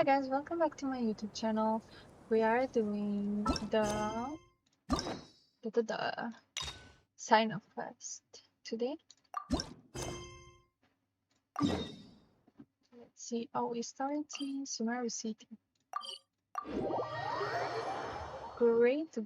Hi guys, welcome back to my YouTube channel. We are doing the Cyno Quest today. Let's see. Oh, we started in Sumeru City. Great.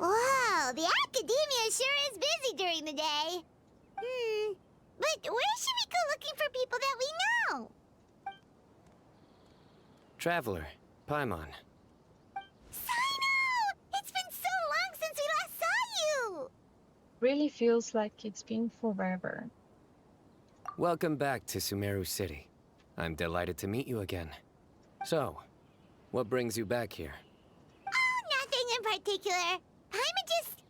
Wow, the academia sure is busy during the day. But where should we go looking for people that we know? Traveler, Paimon. Cyno! It's been so long since we last saw you! Really feels like it's been forever. Welcome back to Sumeru City. I'm delighted to meet you again. So, what brings you back here? Oh, nothing in particular. Paimon just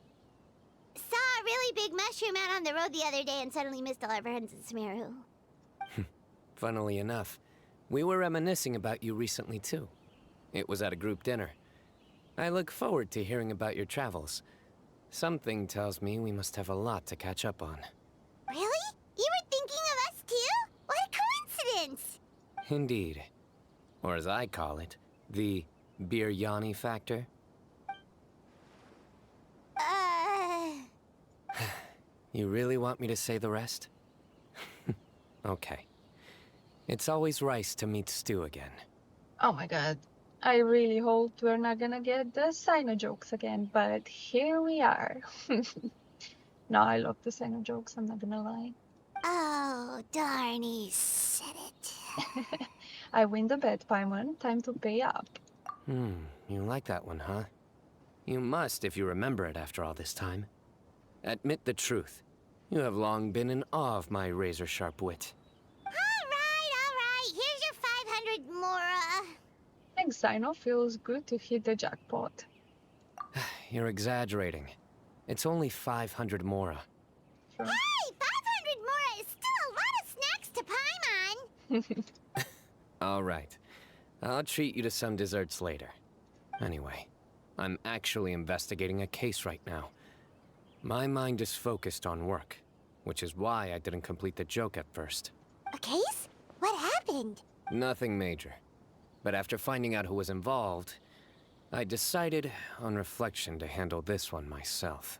saw a really big mushroom out on the road the other day and suddenly missed all our friends in Sumeru. Funnily enough, we were reminiscing about you recently too. It was at a group dinner. I look forward to hearing about your travels. Something tells me we must have a lot to catch up on. Really? You were thinking of us too? What a coincidence! Indeed. Or as I call it, the biryani factor. You really want me to say the rest? Okay. It's always rice to meet stew again. Oh my god. I really hope we're not gonna get the Cyno jokes again, but here we are. No, I love the Cyno jokes, I'm not gonna lie. Oh, darn, he said it. I win the bet, Paimon. Time to pay up. You like that one, huh? You must if you remember it after all this time. Admit the truth. You have long been in awe of my razor-sharp wit. All right. Here's your 500 Mora. I think Cyno feels good to hit the jackpot. You're exaggerating. It's only 500 Mora. Sure. Hey, 500 Mora is still a lot of snacks to Paimon. All right. I'll treat you to some desserts later. Anyway, I'm actually investigating a case right now. My mind is focused on work, which is why I didn't complete the joke at first. A case? What happened? Nothing major. But after finding out who was involved, I decided, on reflection, to handle this one myself.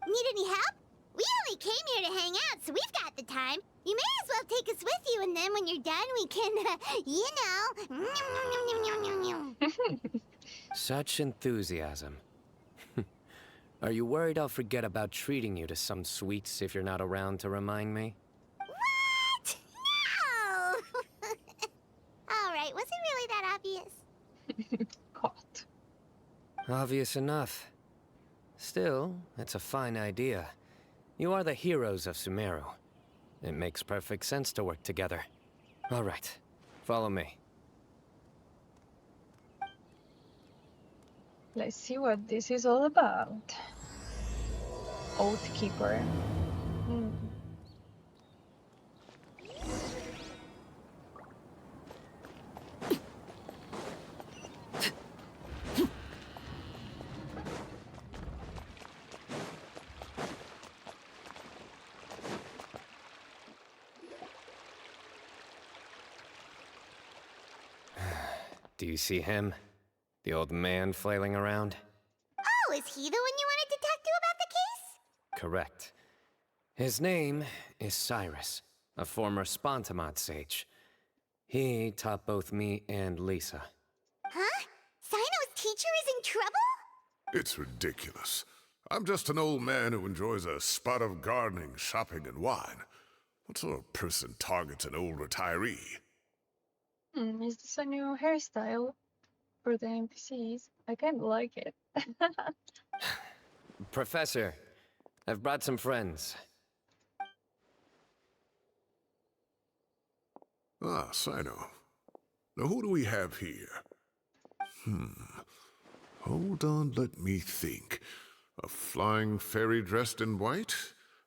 Need any help? We only came here to hang out, so we've got the time. You may as well take us with you, and then when you're done, we can, Such enthusiasm. Are you worried I'll forget about treating you to some sweets if you're not around to remind me? What? No! All right, was it really that obvious? Caught. Obvious enough. Still, it's a fine idea. You are the heroes of Sumeru. It makes perfect sense to work together. All right, follow me. Let's see what this is all about. Oathkeeper. Do you see him? The old man flailing around? Oh, is he the one you wanted to talk to about the case? Correct. His name is Cyrus, a former Spontamod sage. He taught both me and Lisa. Huh? Cyno's teacher is in trouble? It's ridiculous. I'm just an old man who enjoys a spot of gardening, shopping, and wine. What sort of person targets an old retiree? Is this a new hairstyle for the NPCs? I kind of like it. Professor, I've brought some friends. Ah, Cyno. Now who do we have here? Hold on, let me think. A flying fairy dressed in white?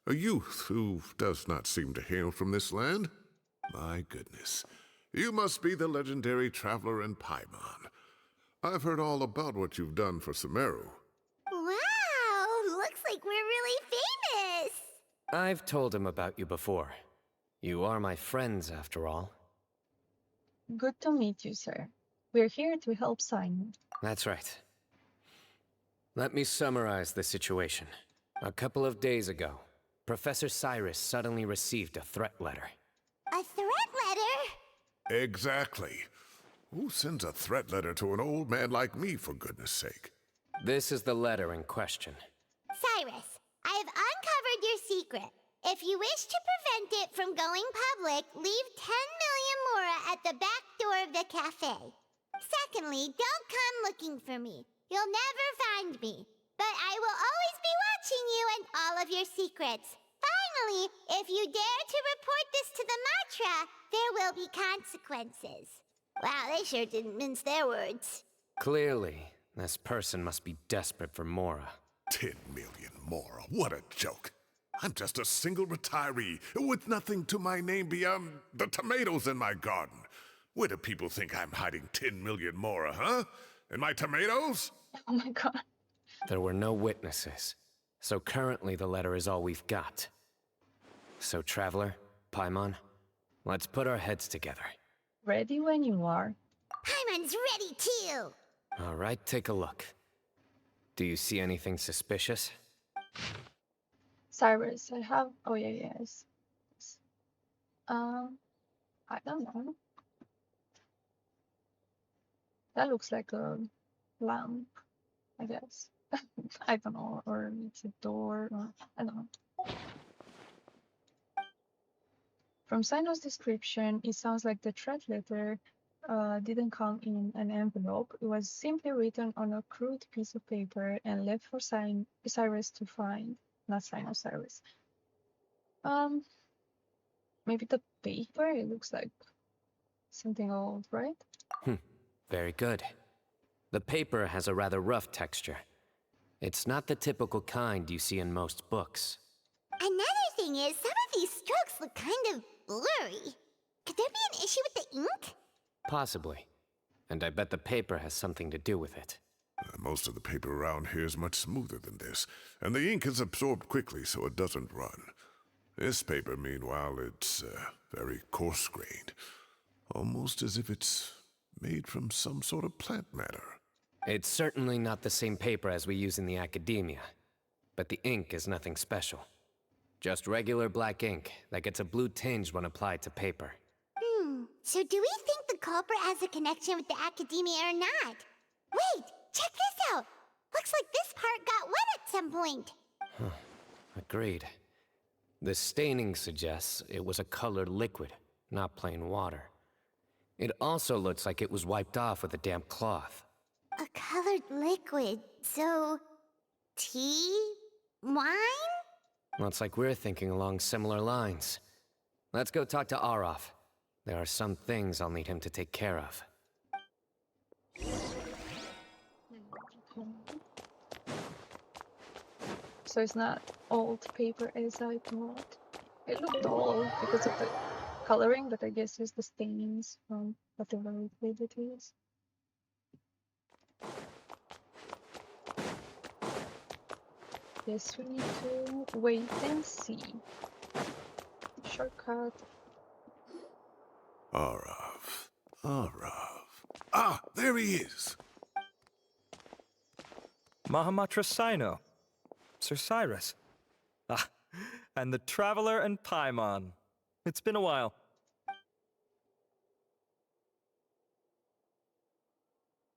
A youth who does not seem to hail from this land? My goodness. You must be the legendary traveler in Paimon. I've heard all about what you've done for Sumeru. Wow! I've told him about you before. You are my friends, after all. Good to meet you, sir. We're here to help Cyno. That's right. Let me summarize the situation. A couple of days ago, Professor Cyrus suddenly received a threat letter. A threat letter? Exactly. Who sends a threat letter to an old man like me, for goodness sake? This is the letter in question. Cyrus, I have uncovered your secret. If you wish to prevent it from going public, leave 10 million mora at the back door of the cafe. Secondly, don't come looking for me. You'll never find me. But I will always be watching you and all of your secrets. Finally, if you dare to report this to the Matra, there will be consequences. Wow, they sure didn't mince their words. Clearly, this person must be desperate for Mora. 10 million mora, what a joke. I'm just a single retiree with nothing to my name beyond the tomatoes in my garden. Where do people think I'm hiding 10 million mora, huh? In my tomatoes? Oh my god. There were no witnesses, so currently the letter is all we've got. So, Traveler, Paimon, let's put our heads together. Ready when you are. Paimon's ready too. All right, take a look. Do you see anything suspicious? Cyrus, I have... Oh, yeah, yes. I don't know. That looks like a lamp, I guess. I don't know, or it's a door, or... I don't know. From Cyno's description, it sounds like the threat letter didn't come in an envelope. It was simply written on a crude piece of paper and left for Cyrus to find. Not Cyno, Cyrus. Maybe the paper? It looks like something old, right? Very good. The paper has a rather rough texture. It's not the typical kind you see in most books. Another thing is, some of these strokes look kind of blurry. Could there be an issue with the ink? Possibly. And I bet the paper has something to do with it. Most of the paper around here is much smoother than this, and the ink is absorbed quickly so it doesn't run. This paper, meanwhile, it's very coarse-grained, almost as if it's made from some sort of plant matter. It's certainly not the same paper as we use in the academia, but the ink is nothing special. Just regular black ink that gets a blue tinge when applied to paper. So do we think the culprit has a connection with the academia or not? Wait, check this out! Looks like this part got wet at some point. Agreed. The staining suggests it was a colored liquid, not plain water. It also looks like it was wiped off with a damp cloth. A colored liquid, so... tea? Wine? Looks like we're thinking along similar lines. Let's go talk to Aureus. There are some things I'll need him to take care of. So it's not old paper as I thought. It looked old because of the coloring, but I guess it's the stains from whatever liquid it is. Guess we need to wait and see. Shortcut. Aureus. Ah, there he is! Mahamatra Cyno. Sir Cyrus. Ah, and the Traveler and Paimon. It's been a while.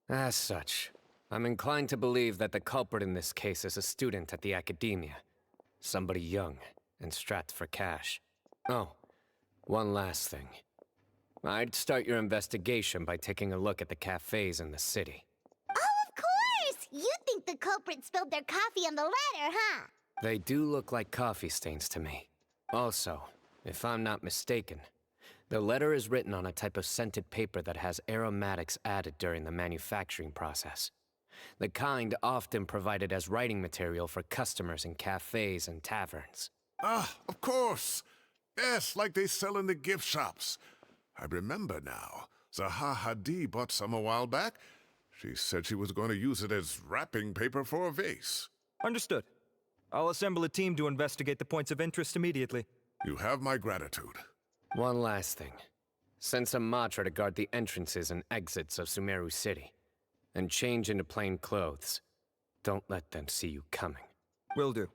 As such, I'm inclined to believe that the culprit in this case is a student at the academia. Somebody young and strapped for cash. Oh, one last thing. I'd start your investigation by taking a look at the cafes in the city. Oh, of course! You think the culprit spilled their coffee on the ladder, huh? They do look like coffee stains to me. Also, if I'm not mistaken, the letter is written on a type of scented paper that has aromatics added during the manufacturing process. The kind often provided as writing material for customers in cafes and taverns. Ah, of course! Yes, like they sell in the gift shops. I remember now. Zaha Hadi bought some a while back. She said she was going to use it as wrapping paper for a vase. Understood. I'll assemble a team to investigate the points of interest immediately. You have my gratitude. One last thing. Send some Matra to guard the entrances and exits of Sumeru City. And change into plain clothes. Don't let them see you coming. Will do.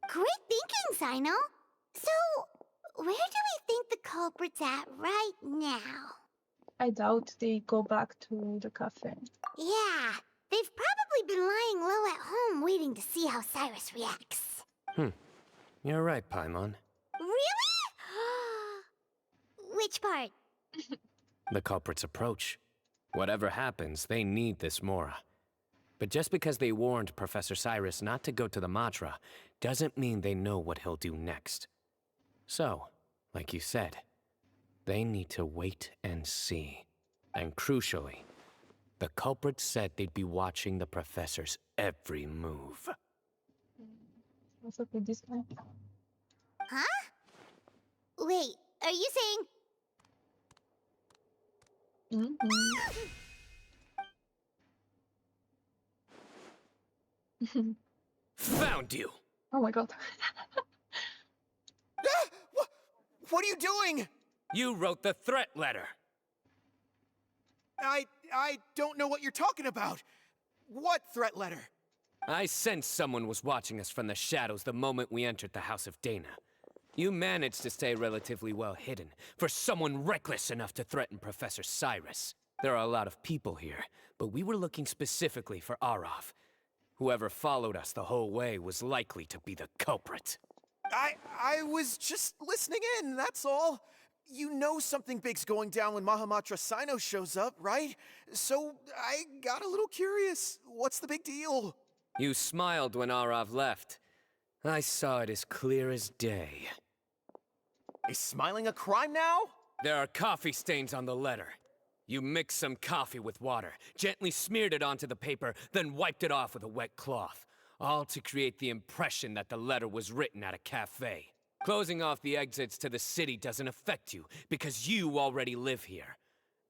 Great thinking, Cyno. So, where do we think the culprit's at right now? I doubt they go back to the cafe. Yeah, they've probably been lying low at home waiting to see how Cyrus reacts. You're right, Paimon. Really? Which part? The culprit's approach. Whatever happens, they need this Mora. But just because they warned Professor Cyrus not to go to the Matra, doesn't mean they know what he'll do next. So, like you said, they need to wait and see. And crucially, the culprit said they'd be watching the Professor's every move. What's up with this guy? Huh? Wait, are you saying... Found you! Oh my god. What are you doing? You wrote the threat letter! I don't know what you're talking about. What threat letter? I sensed someone was watching us from the shadows the moment we entered the House of Dana. You managed to stay relatively well hidden for someone reckless enough to threaten Professor Cyrus. There are a lot of people here, but we were looking specifically for Arav. Whoever followed us the whole way was likely to be the culprit. I was just listening in, that's all. You know something big's going down when Mahamatra Cyno shows up, right? So I got a little curious. What's the big deal? You smiled when Arav left. I saw it as clear as day. Is smiling a crime now? There are coffee stains on the letter. You mixed some coffee with water, gently smeared it onto the paper, then wiped it off with a wet cloth. All to create the impression that the letter was written at a cafe. Closing off the exits to the city doesn't affect you, because you already live here.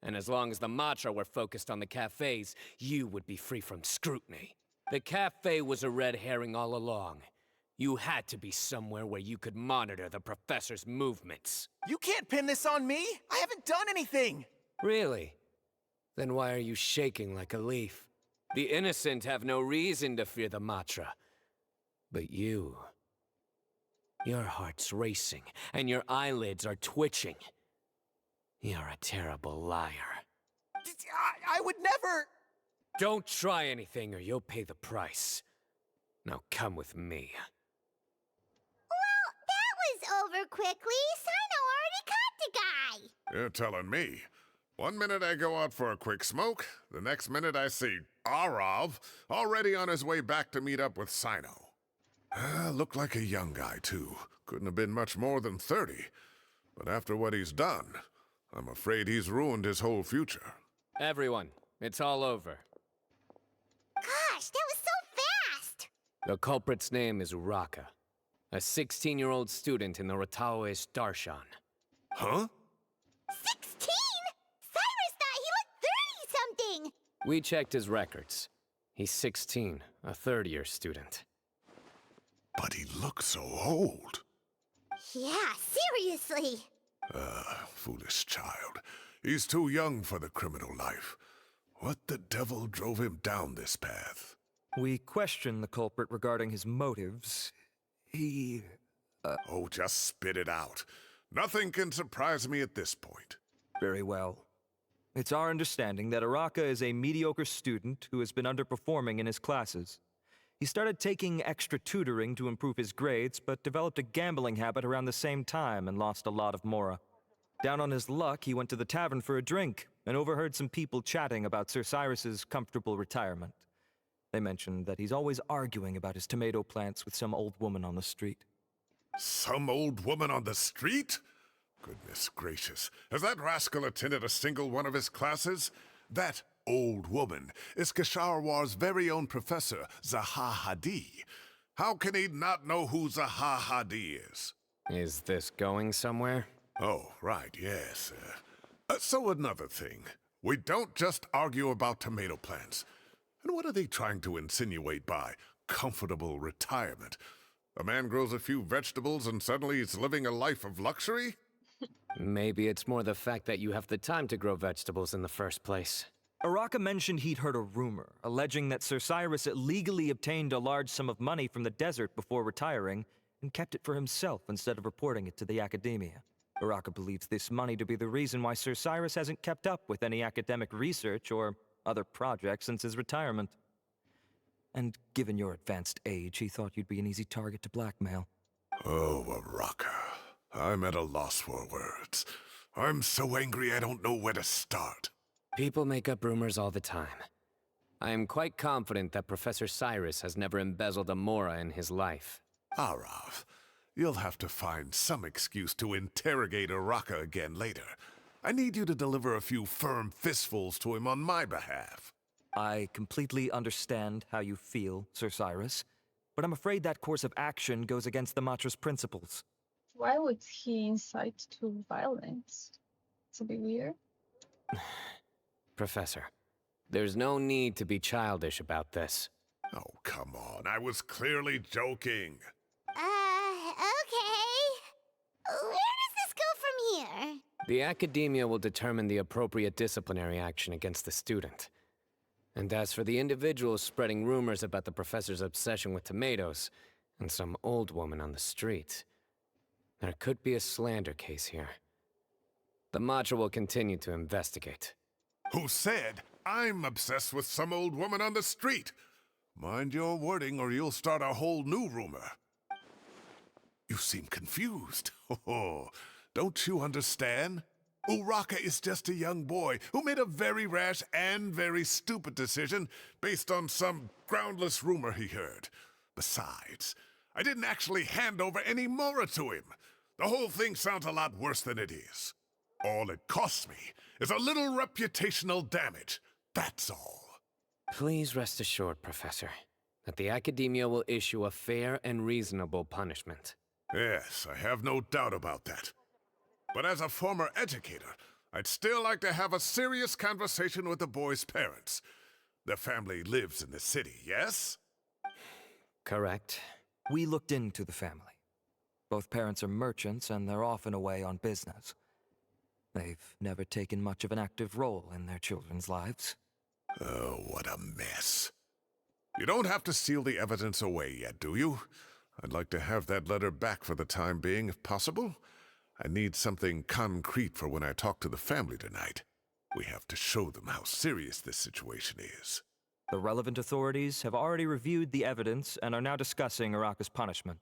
And as long as the Matra were focused on the cafes, you would be free from scrutiny. The cafe was a red herring all along. You had to be somewhere where you could monitor the Professor's movements. You can't pin this on me! I haven't done anything! Really? Then why are you shaking like a leaf? The innocent have no reason to fear the Matra. But you... your heart's racing, and your eyelids are twitching. You're a terrible liar. I would never... Don't try anything or you'll pay the price. Now come with me. Well, that was over quickly. Cyno already caught the guy. You're telling me. One minute I go out for a quick smoke, the next minute I see Arav already on his way back to meet up with Cyno. Looked like a young guy, too. Couldn't have been much more than 30. But after what he's done, I'm afraid he's ruined his whole future. Everyone, it's all over. Gosh, that was so fast. The culprit's name is Uraka, a 16-year-old student in the Rataoist Darshan. Huh? 16? Cyrus thought he looked 30-something. We checked his records. He's 16, a third-year student. But he looks so old. Yeah, seriously. Foolish child. He's too young for the criminal life. What the devil drove him down this path? We questioned the culprit regarding his motives. He... Oh, just spit it out. Nothing can surprise me at this point. Very well. It's our understanding that Uraka is a mediocre student who has been underperforming in his classes. He started taking extra tutoring to improve his grades, but developed a gambling habit around the same time and lost a lot of Mora. Down on his luck, he went to the tavern for a drink and overheard some people chatting about Sir Cyrus's comfortable retirement. They mentioned that he's always arguing about his tomato plants with some old woman on the street. Some old woman on the street? Goodness gracious. Has that rascal attended a single one of his classes? That old woman is Kasharwar's very own professor, Zaha Hadi. How can he not know who Zaha Hadi is? Is this going somewhere? Oh, right, yes. So another thing. We don't just argue about tomato plants. And what are they trying to insinuate by comfortable retirement. A man grows a few vegetables and suddenly he's living a life of luxury? Maybe it's more the fact that you have the time to grow vegetables in the first place. Araka mentioned he'd heard a rumor, alleging that Sir Cyrus illegally obtained a large sum of money from the desert before retiring, and kept it for himself instead of reporting it to the academia. Araka believes this money to be the reason why Sir Cyrus hasn't kept up with any academic research or other projects since his retirement. And given your advanced age, he thought you'd be an easy target to blackmail. Oh, Araka. I'm at a loss for words. I'm so angry I don't know where to start. People make up rumors all the time. I am quite confident that Professor Cyrus has never embezzled a mora in his life. Arav, you'll have to find some excuse to interrogate Araka again later. I need you to deliver a few firm fistfuls to him on my behalf. I completely understand how you feel, Sir Cyrus, but I'm afraid that course of action goes against the Matra's principles. Why would he incite to violence? It's a bit weird. Professor, there's no need to be childish about this. Oh, come on. I was clearly joking. Okay. Where does this go from here? The academia will determine the appropriate disciplinary action against the student. And as for the individuals spreading rumors about the professor's obsession with tomatoes and some old woman on the street, there could be a slander case here. The Matra will continue to investigate. Who said I'm obsessed with some old woman on the street? Mind your wording or you'll start a whole new rumor. You seem confused. Oh, don't you understand? Uraka is just a young boy who made a very rash and very stupid decision based on some groundless rumor he heard. Besides, I didn't actually hand over any mora to him. The whole thing sounds a lot worse than it is. All it costs me is a little reputational damage. That's all. Please rest assured, Professor, that the academia will issue a fair and reasonable punishment. Yes, I have no doubt about that. But as a former educator, I'd still like to have a serious conversation with the boy's parents. Their family lives in the city, yes? Correct. We looked into the family. Both parents are merchants, and they're often away on business. They've never taken much of an active role in their children's lives. Oh, what a mess. You don't have to seal the evidence away yet, do you? I'd like to have that letter back for the time being, if possible. I need something concrete for when I talk to the family tonight. We have to show them how serious this situation is. The relevant authorities have already reviewed the evidence and are now discussing Araka's punishment.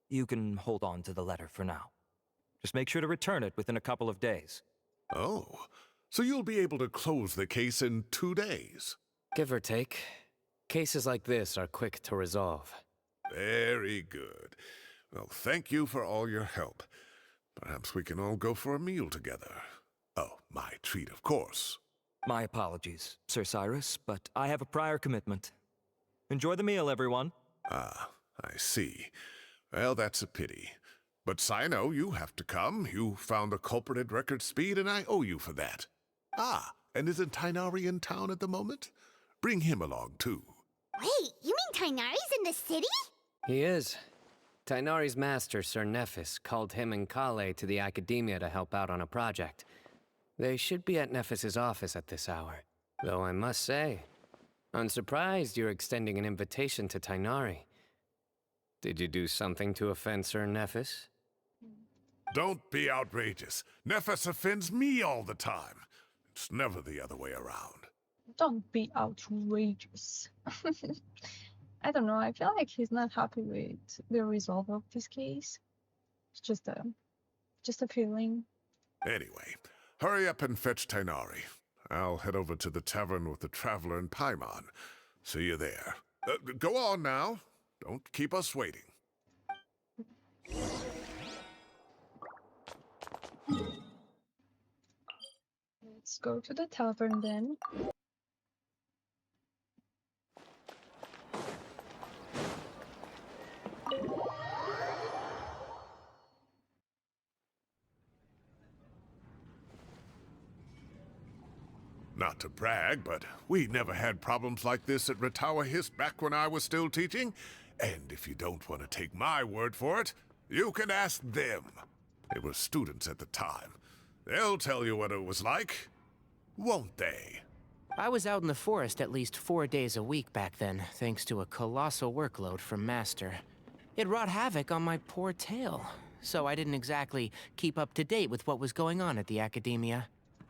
You can hold on to the letter for now. Just make sure to return it within a couple of days. Oh, so you'll be able to close the case in 2 days? Give or take. Cases like this are quick to resolve. Very good. Well, thank you for all your help. Perhaps we can all go for a meal together. Oh, my treat, of course. My apologies, Sir Cyrus, but I have a prior commitment. Enjoy the meal, everyone. Ah, I see. Well, that's a pity. But Cyno, you have to come. You found the culprit at record speed, and I owe you for that. Ah, and isn't Tighnari in town at the moment? Bring him along, too. Wait, you mean Tighnari's in the city? He is. Tighnari's master, Sir Naphis, called him and Kaveh to the academia to help out on a project. They should be at Naphis's office at this hour. Though I must say, I'm surprised you're extending an invitation to Tighnari. Did you do something to offend Sir Naphis? Don't be outrageous. Naphis offends me all the time. It's never the other way around. Don't be outrageous. I don't know, I feel like he's not happy with the result of this case. It's just a feeling. Anyway, hurry up and fetch Tighnari. I'll head over to the tavern with the Traveler and Paimon. See you there. Go on now. Don't keep us waiting. Let's go to the tavern then. Not to brag, but we never had problems like this at Ratawa Hiss back when I was still teaching. And if you don't want to take my word for it, you can ask them. They were students at the time. They'll tell you what it was like, won't they? I was out in the forest at least 4 days a week back then, thanks to a colossal workload from Master. It wrought havoc on my poor tail, so I didn't exactly keep up to date with what was going on at the Academia.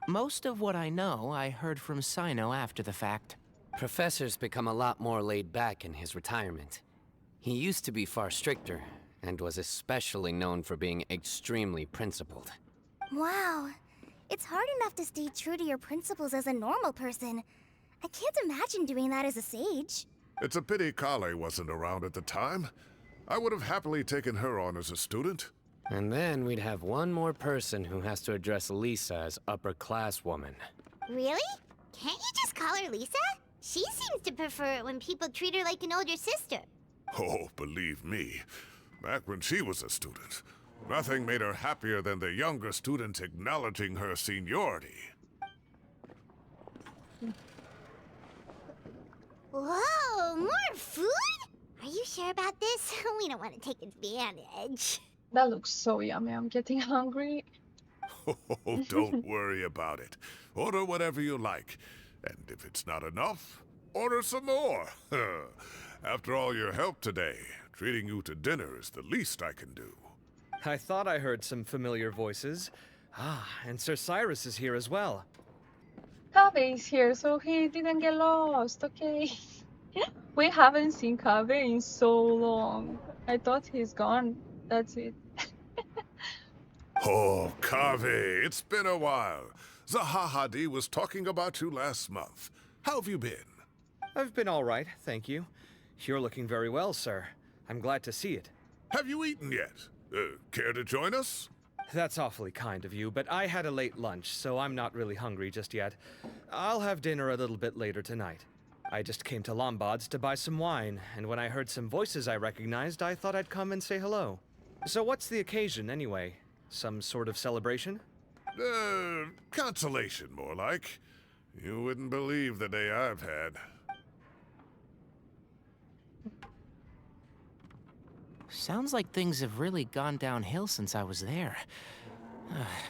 Most of what I know, I heard from Cyno after the fact. Professor's become a lot more laid back in his retirement. He used to be far stricter, and was especially known for being extremely principled. Wow. It's hard enough to stay true to your principles as a normal person. I can't imagine doing that as a sage. It's a pity Kale wasn't around at the time. I would have happily taken her on as a student. And then we'd have one more person who has to address Lisa as upper-class woman. Really? Can't you just call her Lisa? She seems to prefer it when people treat her like an older sister. Oh, believe me, back when she was a student, nothing made her happier than the younger students acknowledging her seniority. Whoa, more food? Are you sure about this? We don't want to take advantage. That looks so yummy. I'm getting hungry. Oh, don't worry about it. Order whatever you like. And if it's not enough, order some more. After all your help today, treating you to dinner is the least I can do. I thought I heard some familiar voices. Ah, and Sir Cyrus is here as well. Kaveh is here, so he didn't get lost, okay? We haven't seen Kaveh in so long. I thought he's gone. That's it. Oh, Kaveh, it's been a while. Zaha Hadi was talking about you last month. How have you been? I've been all right, thank you. You're looking very well, sir. I'm glad to see it. Have you eaten yet? Care to join us? That's awfully kind of you, but I had a late lunch, so I'm not really hungry just yet. I'll have dinner a little bit later tonight. I just came to Lombard's to buy some wine, and when I heard some voices I recognized, I thought I'd come and say hello. So what's the occasion, anyway? Some sort of celebration? Consolation, more like. You wouldn't believe the day I've had. Sounds like things have really gone downhill since I was there.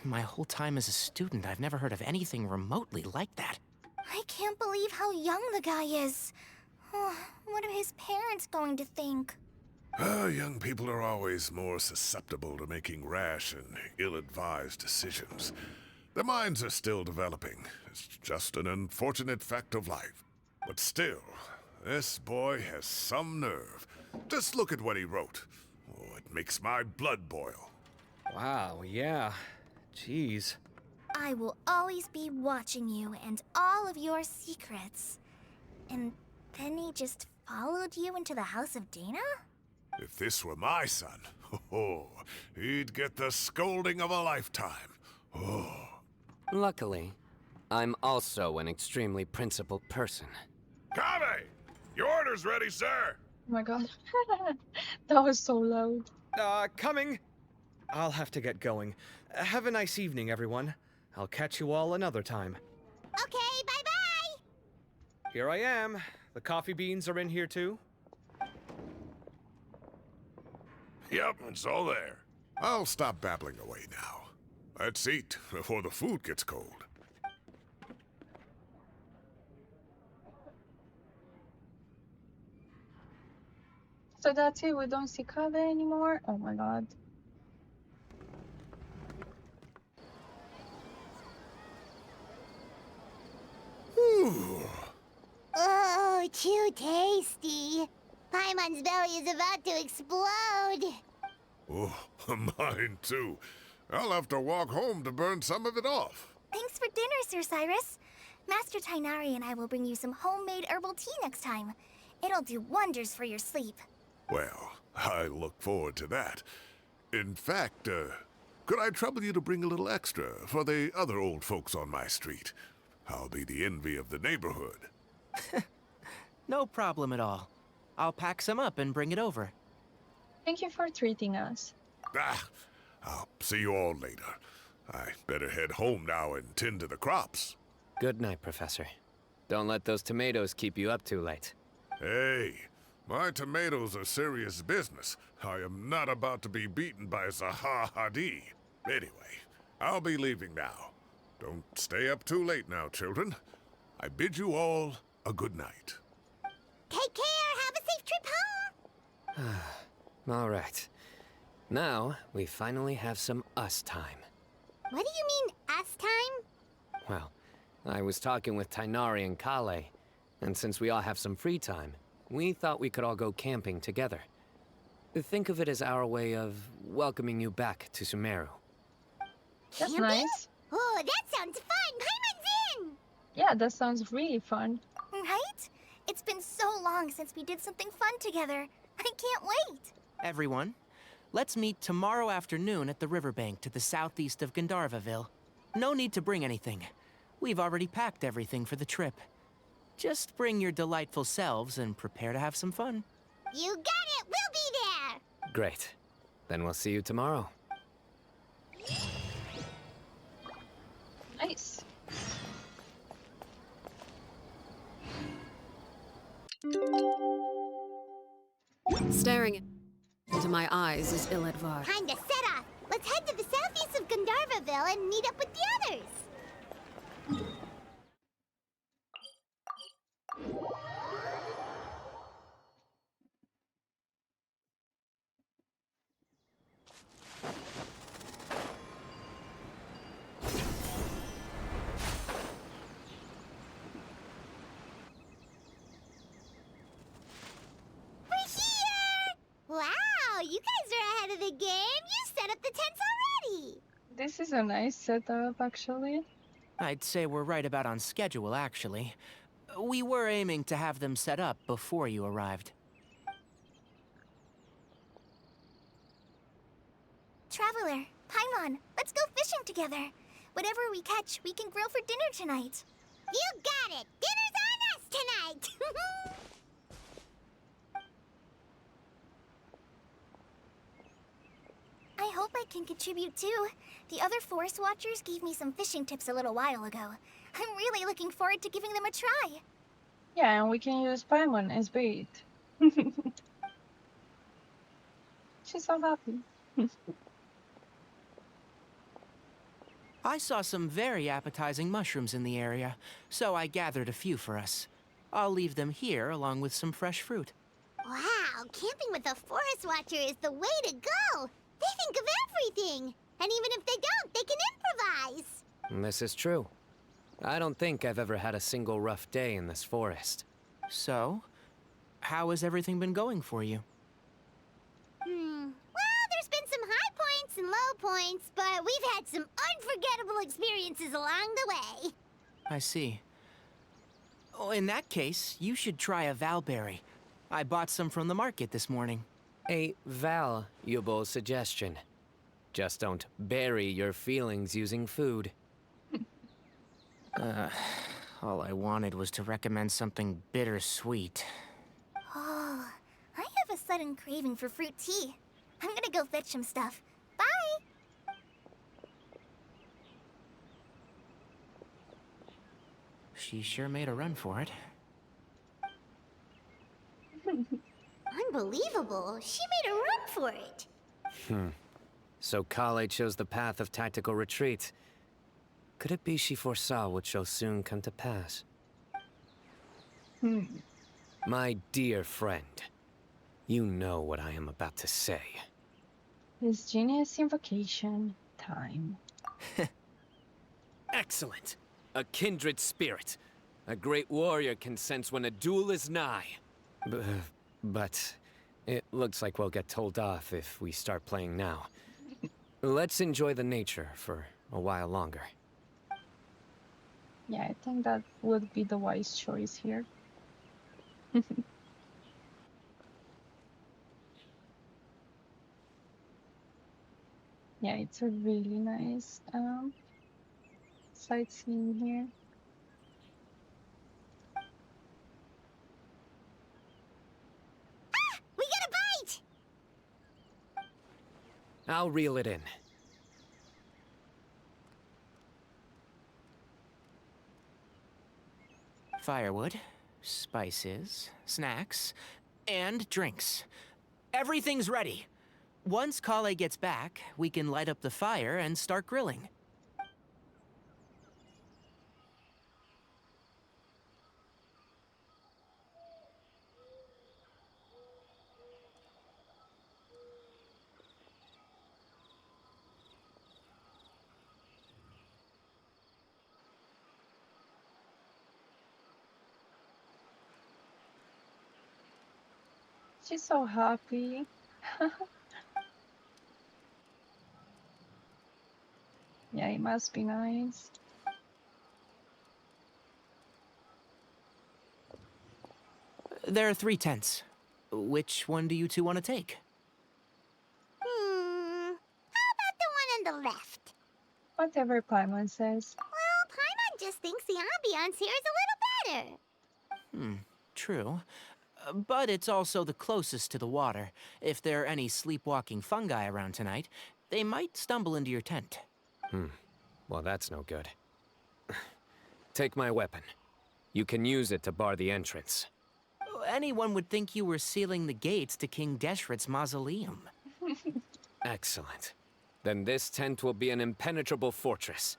My whole time as a student, I've never heard of anything remotely like that. I can't believe how young the guy is. What are his parents going to think? Young people are always more susceptible to making rash and ill-advised decisions. Their minds are still developing. It's just an unfortunate fact of life. But still, this boy has some nerve. Just look at what he wrote. Oh, it makes my blood boil. Wow, yeah. Jeez. I will always be watching you and all of your secrets. And then he just followed you into the house of Dana? If this were my son, he'd get the scolding of a lifetime. Oh. Luckily, I'm also an extremely principled person. Kaveh! Your order's ready, sir! Oh my god. That was so loud. Coming. I'll have to get going. Have a nice evening, everyone. I'll catch you all another time. Okay, bye-bye! Here I am. The coffee beans are in here too. Yep, it's all there. I'll stop babbling away now. Let's eat before the food gets cold. So that's it, we don't see Kaveh anymore. Oh my god. Ooh. Oh, too tasty. Paimon's belly is about to explode. Oh, mine too. I'll have to walk home to burn some of it off. Thanks for dinner, Sir Cyrus. Master Tighnari and I will bring you some homemade herbal tea next time. It'll do wonders for your sleep. Well, I look forward to that. In fact, could I trouble you to bring a little extra for the other old folks on my street? I'll be the envy of the neighborhood. No problem at all. I'll pack some up and bring it over. Thank you for treating us. I'll see you all later. I better head home now and tend to the crops. Good night, Professor. Don't let those tomatoes keep you up too late. Hey, my tomatoes are serious business. I am not about to be beaten by Zaha Hadi. Anyway, I'll be leaving now. Don't stay up too late now, children. I bid you all a good night. Take care. Have a safe trip home. All right. Now, we finally have some us time. What do you mean, us time? Well, I was talking with Tighnari and Kaveh, and since we all have some free time, we thought we could all go camping together. Think of it as our way of welcoming you back to Sumeru. That's Camping? nice. Oh, that sounds fun. Paimon's in. Yeah, that sounds really fun. Right? It's been so long since we did something fun together. I can't wait. Everyone, let's meet tomorrow afternoon at the riverbank to the southeast of Gandharvaville. No need to bring anything. We've already packed everything for the trip. Just bring your delightful selves and prepare to have some fun. You got it. We'll be there. Great. Then we'll see you tomorrow. Nice. Staring into my eyes is ill-advised. Time to set off. Let's head to the southeast of Gandharvaville and meet up with the others. Wow, you guys are ahead of the game. You set up the tents already. This is a nice setup, actually. I'd say we're right about on schedule, actually. We were aiming to have them set up before you arrived. Traveler, Paimon, let's go fishing together. Whatever we catch, we can grill for dinner tonight. You got it. Dinner's on us tonight. I hope I can contribute too. The other Forest Watchers gave me some fishing tips a little while ago. I'm really looking forward to giving them a try. Yeah, and we can use Paimon as bait. She's so happy. I saw some very appetizing mushrooms in the area, so I gathered a few for us. I'll leave them here along with some fresh fruit. Wow, camping with a Forest Watcher is the way to go. They think of everything. And even if they don't, they can improvise. This is true. I don't think I've ever had a single rough day in this forest. So, how has everything been going for you? Well, there's been some high points and low points, but we've had some unforgettable experiences along the way. I see. Oh, in that case, you should try a valberry. I bought some from the market this morning. A valuable suggestion. Just don't bury your feelings using food. All I wanted was to recommend something bittersweet. Oh, I have a sudden craving for fruit tea. I'm gonna go fetch some stuff. Bye! She sure made a run for it. Unbelievable. She made a run for it. So Kale chose the path of tactical retreat. Could it be she foresaw what shall soon come to pass? My dear friend, you know what I am about to say. It's genius invocation time. Excellent! A kindred spirit. A great warrior can sense when a duel is nigh. But it looks like we'll get told off if we start playing now. Let's enjoy the nature for a while longer. Yeah, I think that would be the wise choice here. Yeah, it's a really nice sightseeing here. We got a bite! I'll reel it in. Firewood, spices, snacks, and drinks. Everything's ready. Once Kale gets back, we can light up the fire and start grilling. She's so happy. Yeah, it must be nice. There are 3 tents. Which one do you two want to take? How about the one on the left? Whatever Paimon says. Well, Paimon just thinks the ambiance here is a little better. True. But it's also the closest to the water. If there are any sleepwalking fungi around tonight, they might stumble into your tent. Well, that's no good. Take my weapon. You can use it to bar the entrance. Anyone would think you were sealing the gates to King Deshret's mausoleum. Excellent. Then this tent will be an impenetrable fortress.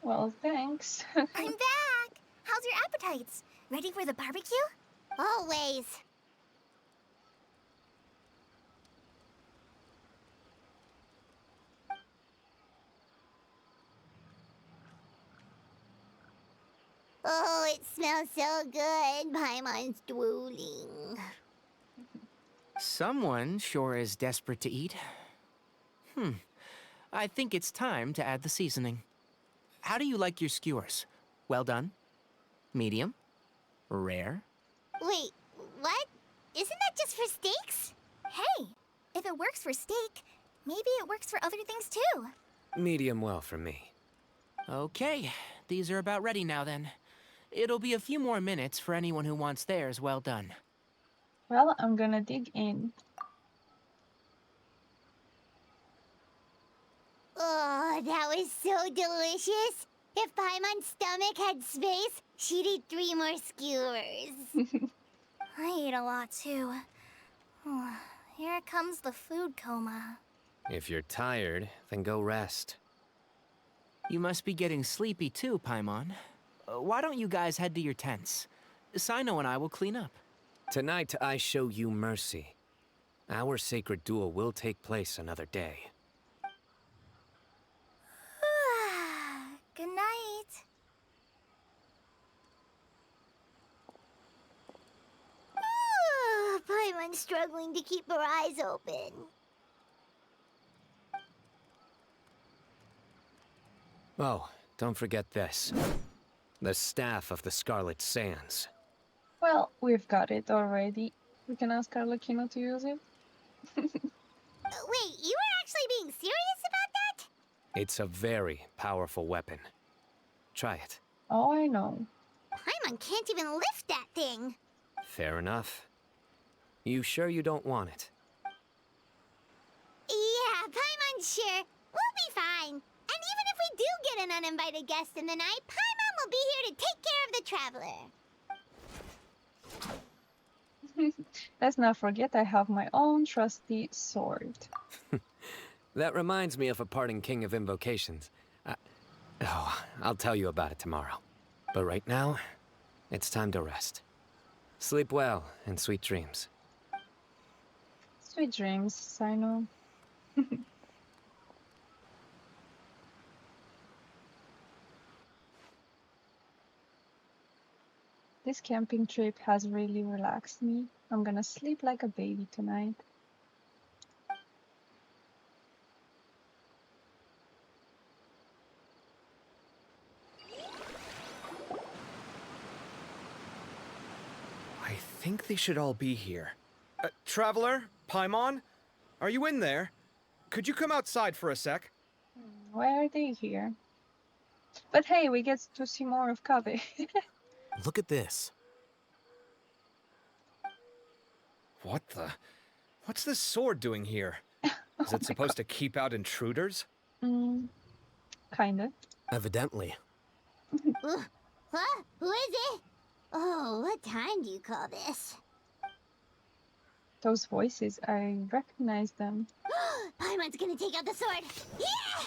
Well, thanks. I'm back! How's your appetites? Ready for the barbecue? Always. Oh, it smells so good. Paimon's drooling. Someone sure is desperate to eat. I think it's time to add the seasoning. How do you like your skewers? Well done? Medium? Rare? Wait, what? Isn't that just for steaks? Hey, if it works for steak, maybe it works for other things too. Medium well for me. Okay, these are about ready now then. It'll be a few more minutes for anyone who wants theirs well done. Well, I'm gonna dig in. Oh, that was so delicious. If Paimon's stomach had space, she'd eat 3 more skewers. I ate a lot too. Here comes the food coma. If you're tired, then go rest. You must be getting sleepy too, Paimon. Why don't you guys head to your tents? Cyno and I will clean up. Tonight, I show you mercy. Our sacred duel will take place another day. Good night. Paimon's struggling to keep her eyes open. Oh, don't forget this. The Staff of the Scarlet Sands. Well, we've got it already. We can ask Arlecchino to use it. Wait, you were actually being serious about that? It's a very powerful weapon. Try it. Oh, I know. Paimon can't even lift that thing. Fair enough. You sure you don't want it? Yeah, Paimon's sure. We'll be fine. And even if we do get an uninvited guest in the night, Paimon will be here to take care of the traveler. Let's not forget I have my own trusty sword. That reminds me of a parting king of invocations. I'll tell you about it tomorrow. But right now, it's time to rest. Sleep well and sweet dreams. Sweet dreams, Cyno. This camping trip has really relaxed me. I'm gonna sleep like a baby tonight. I think they should all be here. Traveler? Paimon? Are you in there? Could you come outside for a sec? Why are they here? But hey, we get to see more of Kaveh. Look at this. What the? What's this sword doing here? Is it supposed to keep out intruders? Kinda. Evidently. Ugh, Huh? Who is it? Oh, what time do you call this? Those voices, I recognize them. Paimon's gonna take out the sword. Yeah!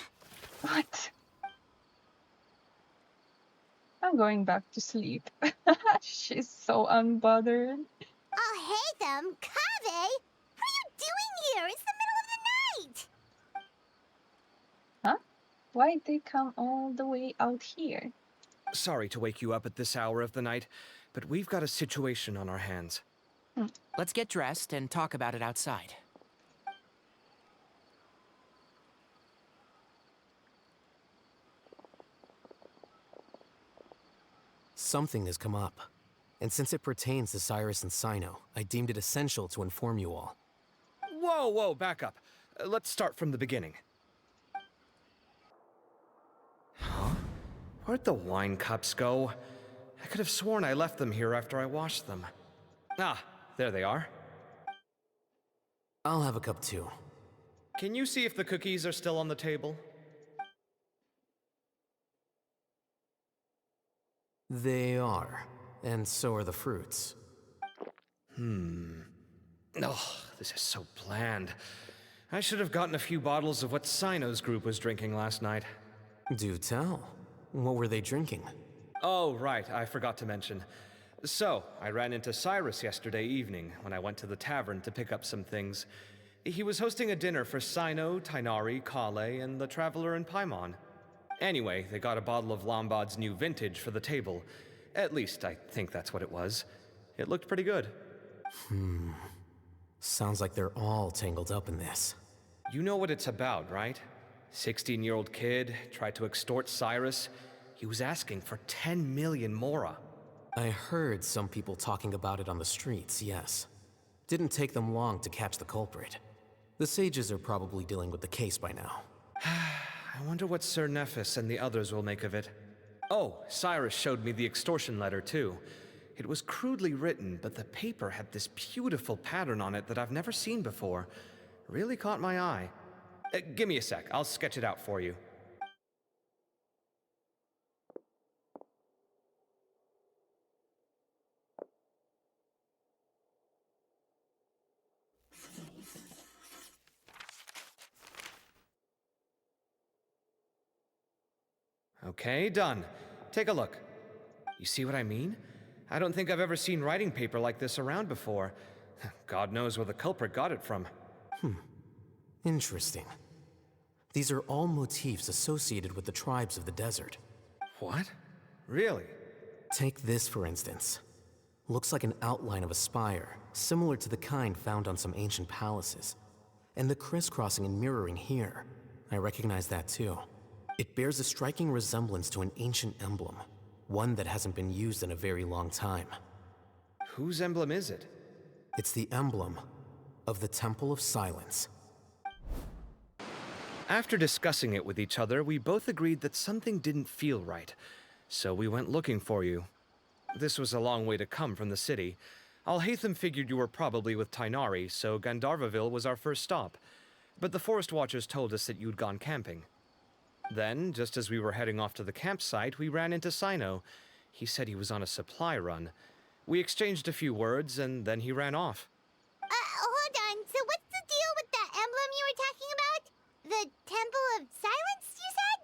What? I'm going back to sleep. She's so unbothered. I'll hate them. Kaveh! What are you doing here? It's the middle of the night! Huh? Why'd they come all the way out here? Sorry to wake you up at this hour of the night, but we've got a situation on our hands. Let's get dressed and talk about it outside. Something has come up. And since it pertains to Cyrus and Cyno, I deemed it essential to inform you all. Whoa, back up. Let's start from the beginning. Huh? Where'd the wine cups go? I could have sworn I left them here after I washed them. Ah, there they are. I'll have a cup too. Can you see if the cookies are still on the table? They are. And so are the fruits. Oh, this is so bland. I should have gotten a few bottles of what Cyno's group was drinking last night. Do tell. What were they drinking? Oh, right, I forgot to mention. So, I ran into Cyrus yesterday evening when I went to the tavern to pick up some things. He was hosting a dinner for Cyno, Tighnari, Kaveh, and the Traveler and Paimon. Anyway, they got a bottle of Lombard's new vintage for the table. At least, I think that's what it was. It looked pretty good. Sounds like they're all tangled up in this. You know what it's about, right? 16-year-old kid tried to extort Cyrus. He was asking for 10 million mora. I heard some people talking about it on the streets, yes. Didn't take them long to catch the culprit. The sages are probably dealing with the case by now. I wonder what Sir Naphis and the others will make of it. Oh, Cyrus showed me the extortion letter, too. It was crudely written, but the paper had this beautiful pattern on it that I've never seen before. Really caught my eye. Give me a sec, I'll sketch it out for you. Okay, done. Take a look. You see what I mean? I don't think I've ever seen writing paper like this around before. God knows where the culprit got it from. Interesting. These are all motifs associated with the tribes of the desert. What? Really? Take this, for instance. Looks like an outline of a spire, similar to the kind found on some ancient palaces. And the crisscrossing and mirroring here. I recognize that too. It bears a striking resemblance to an ancient emblem, one that hasn't been used in a very long time. Whose emblem is it? It's the emblem of the Temple of Silence. After discussing it with each other, we both agreed that something didn't feel right, so we went looking for you. This was a long way to come from the city. Alhaitham figured you were probably with Tighnari, so Gandharvaville was our first stop. But the Forest Watchers told us that you'd gone camping. Then, just as we were heading off to the campsite, we ran into Cyno. He said he was on a supply run. We exchanged a few words, and then he ran off. Hold on. So what's the deal with that emblem you were talking about? The Temple of Silence, you said?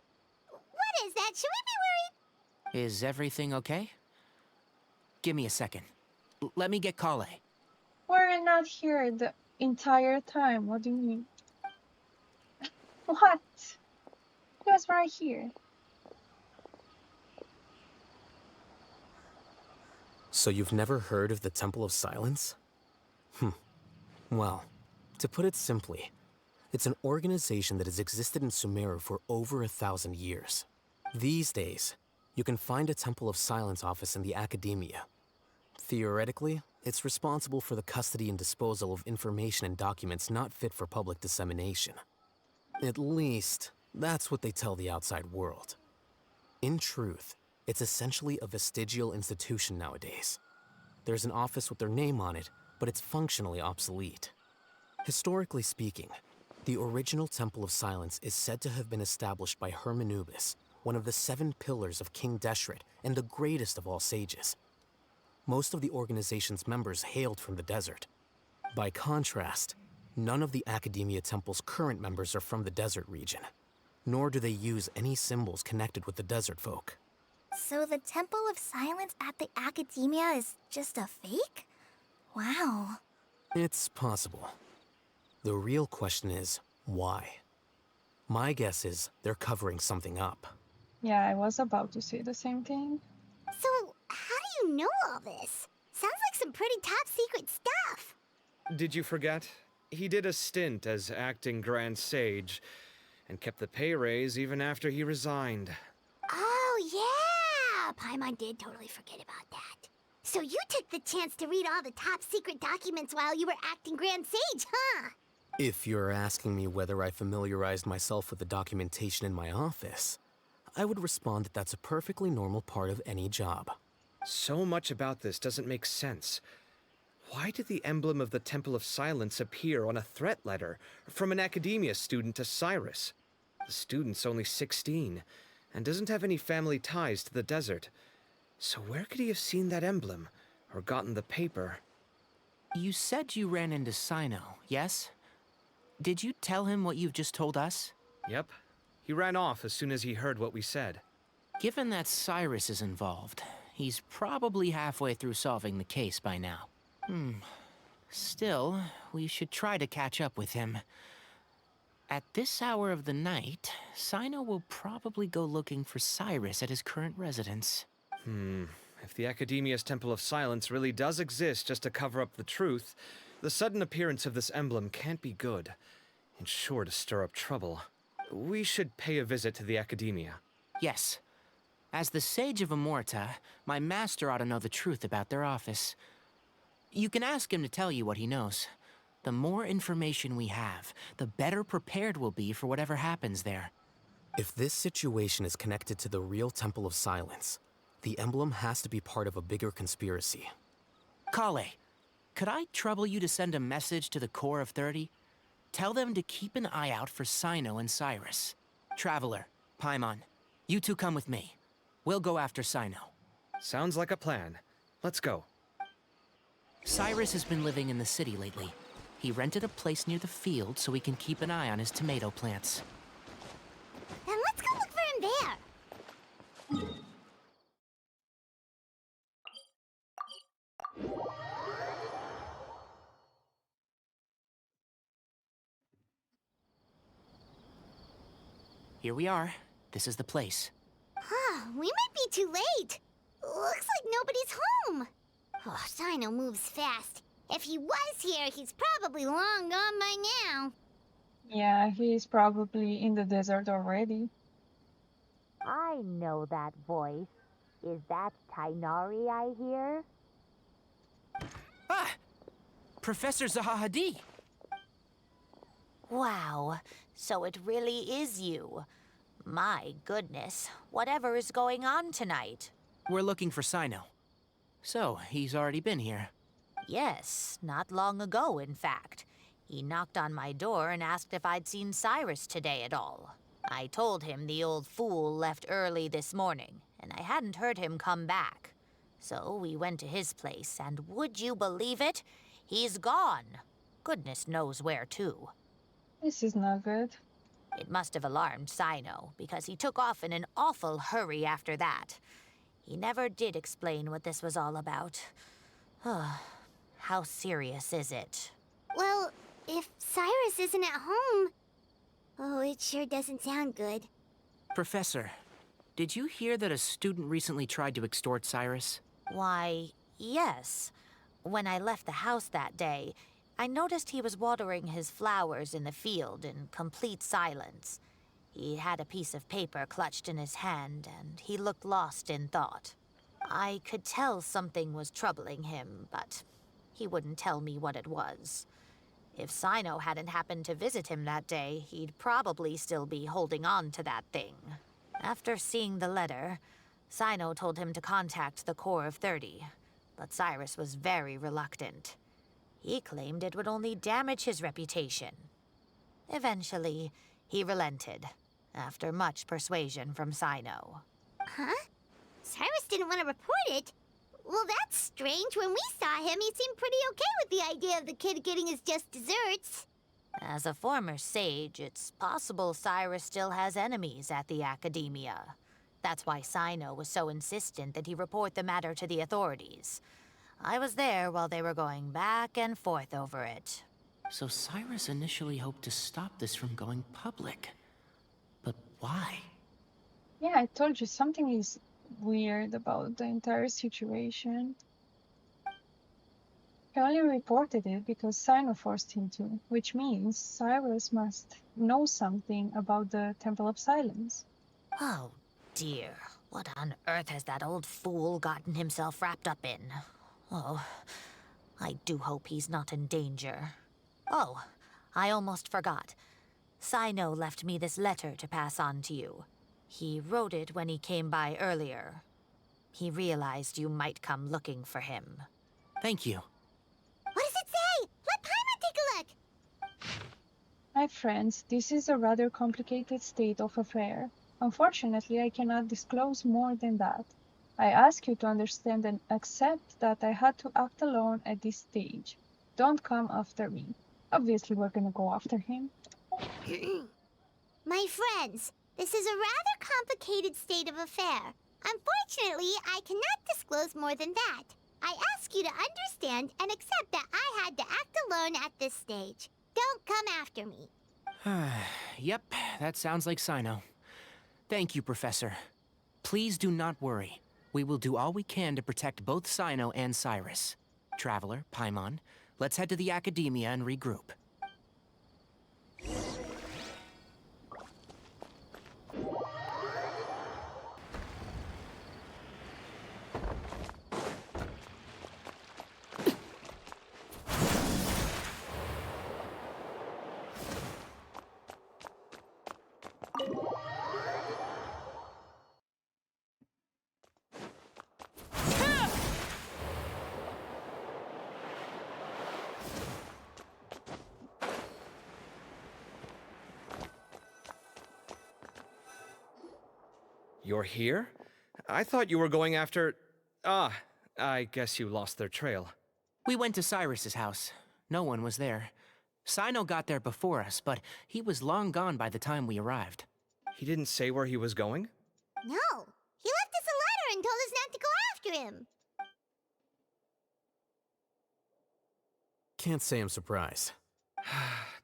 What is that? Should we be worried? Is everything okay? Give me a second. Let me get Kaveh. We're not here the entire time. What do you mean? What? He was right here. So you've never heard of the Temple of Silence? Well, to put it simply, it's an organization that has existed in Sumeru for over 1,000 years. These days, you can find a Temple of Silence office in the academia. Theoretically, it's responsible for the custody and disposal of information and documents not fit for public dissemination. At least, that's what they tell the outside world. In truth, it's essentially a vestigial institution nowadays. There's an office with their name on it, but it's functionally obsolete. Historically speaking, the original Temple of Silence is said to have been established by Hermanubis, one of the 7 pillars of King Deshret and the greatest of all sages. Most of the organization's members hailed from the desert. By contrast, none of the Academia Temple's current members are from the desert region, nor do they use any symbols connected with the desert folk. So the Temple of Silence at the Academia is just a fake? Wow. It's possible. The real question is, why? My guess is they're covering something up. Yeah, I was about to say the same thing. So, how do you know all this? Sounds like some pretty top secret stuff. Did you forget? He did a stint as acting Grand Sage, and kept the pay raise even after he resigned. Oh, yeah! Paimon did totally forget about that. So you took the chance to read all the top secret documents while you were acting Grand Sage, huh? If you're asking me whether I familiarized myself with the documentation in my office, I would respond that that's a perfectly normal part of any job. So much about this doesn't make sense. Why did the emblem of the Temple of Silence appear on a threat letter from an Academia student to Cyrus? The student's only 16, and doesn't have any family ties to the desert. So where could he have seen that emblem, or gotten the paper? You said you ran into Cyno, yes? Did you tell him what you've just told us? Yep. He ran off as soon as he heard what we said. Given that Cyrus is involved, he's probably halfway through solving the case by now. Still, we should try to catch up with him. At this hour of the night, Cyno will probably go looking for Cyrus at his current residence. If the Academia's Temple of Silence really does exist just to cover up the truth, the sudden appearance of this emblem can't be good, and sure to stir up trouble. We should pay a visit to the Academia. Yes. As the Sage of Amorta, my master ought to know the truth about their office. You can ask him to tell you what he knows. The more information we have, the better prepared we'll be for whatever happens there. If this situation is connected to the real Temple of Silence, the emblem has to be part of a bigger conspiracy. Kaveh, could I trouble you to send a message to the Core of 30? Tell them to keep an eye out for Cyno and Cyrus. Traveler, Paimon, you two come with me. We'll go after Cyno. Sounds like a plan. Let's go. Cyrus has been living in the city lately. He rented a place near the field so he can keep an eye on his tomato plants. Then let's go look for him there. Here we are. This is the place. We might be too late. Looks like nobody's home. Oh, Cyno moves fast. If he was here, he's probably long gone by now. Yeah, he's probably in the desert already. I know that voice. Is that Tighnari I hear? Ah! Professor Zaha Hadi! Wow, so it really is you. My goodness, whatever is going on tonight? We're looking for Cyno. So, he's already been here. Yes, not long ago, in fact. He knocked on my door and asked if I'd seen Cyrus today at all. I told him the old fool left early this morning, and I hadn't heard him come back. So we went to his place, and would you believe it? He's gone. Goodness knows where to. This is not good. It must have alarmed Cyno, because he took off in an awful hurry after that. He never did explain what this was all about. How serious is it? Well, if Cyrus isn't at home... Oh, it sure doesn't sound good. Professor, did you hear that a student recently tried to extort Cyrus? Why, yes. When I left the house that day, I noticed he was watering his flowers in the field in complete silence. He had a piece of paper clutched in his hand, and he looked lost in thought. I could tell something was troubling him, but he wouldn't tell me what it was. If Cyno hadn't happened to visit him that day, he'd probably still be holding on to that thing. After seeing the letter, Cyno told him to contact the Core of 30, but Cyrus was very reluctant. He claimed it would only damage his reputation. Eventually, he relented, after much persuasion from Cyno. Huh? Cyrus didn't want to report it? Well, that's strange. When we saw him, he seemed pretty okay with the idea of the kid getting his just desserts. As a former sage, it's possible Cyrus still has enemies at the Academia. That's why Cyno was so insistent that he report the matter to the authorities. I was there while they were going back and forth over it. So Cyrus initially hoped to stop this from going public. But why? Yeah, I told you something is weird about the entire situation. He only reported it because Cyno forced him to, which means Cyrus must know something about the Temple of Silence. Oh dear, what on earth has that old fool gotten himself wrapped up in? Oh, I do hope he's not in danger. Oh, I almost forgot. Cyno left me this letter to pass on to you. He wrote it when he came by earlier. He realized you might come looking for him. Thank you. What does it say? Let Paimon take a look. My friends, this is a rather complicated state of affair. Unfortunately, I cannot disclose more than that. I ask you to understand and accept that I had to act alone at this stage. Don't come after me. Obviously, we're gonna go after him. My friends, this is a rather complicated state of affair. Unfortunately, I cannot disclose more than that. I ask you to understand and accept that I had to act alone at this stage. Don't come after me. Yep, that sounds like Cyno. Thank you, Professor. Please do not worry. We will do all we can to protect both Cyno and Cyrus. Traveler, Paimon, let's head to the Academia and regroup. You're here? I thought you were going after... Ah, I guess you lost their trail. We went to Cyrus's house. No one was there. Cyno got there before us, but he was long gone by the time we arrived. He didn't say where he was going? No, he left us a letter and told us not to go after him. Can't say I'm surprised.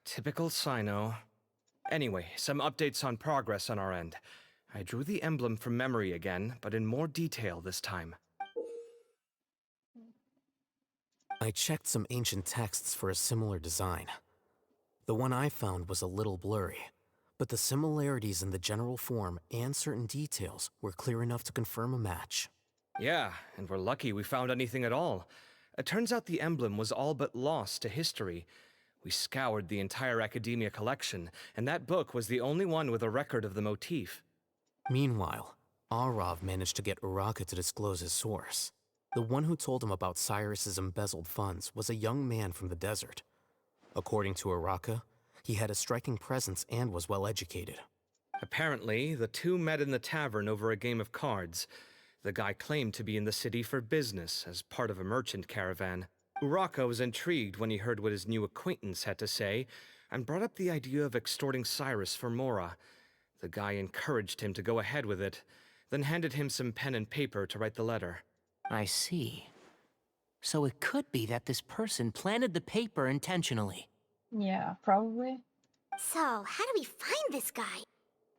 Typical Cyno. Anyway, some updates on progress on our end. I drew the emblem from memory again, but in more detail this time. I checked some ancient texts for a similar design. The one I found was a little blurry, but the similarities in the general form and certain details were clear enough to confirm a match. Yeah, and we're lucky we found anything at all. It turns out the emblem was all but lost to history. We scoured the entire Academia collection, and that book was the only one with a record of the motif. Meanwhile, Arav managed to get Uraka to disclose his source. The one who told him about Cyrus's embezzled funds was a young man from the desert. According to Uraka, he had a striking presence and was well educated. Apparently, the two met in the tavern over a game of cards. The guy claimed to be in the city for business, as part of a merchant caravan. Uraka was intrigued when he heard what his new acquaintance had to say, and brought up the idea of extorting Cyrus for Mora. The guy encouraged him to go ahead with it, then handed him some pen and paper to write the letter. I see. So it could be that this person planted the paper intentionally. Yeah, probably. So, how do we find this guy?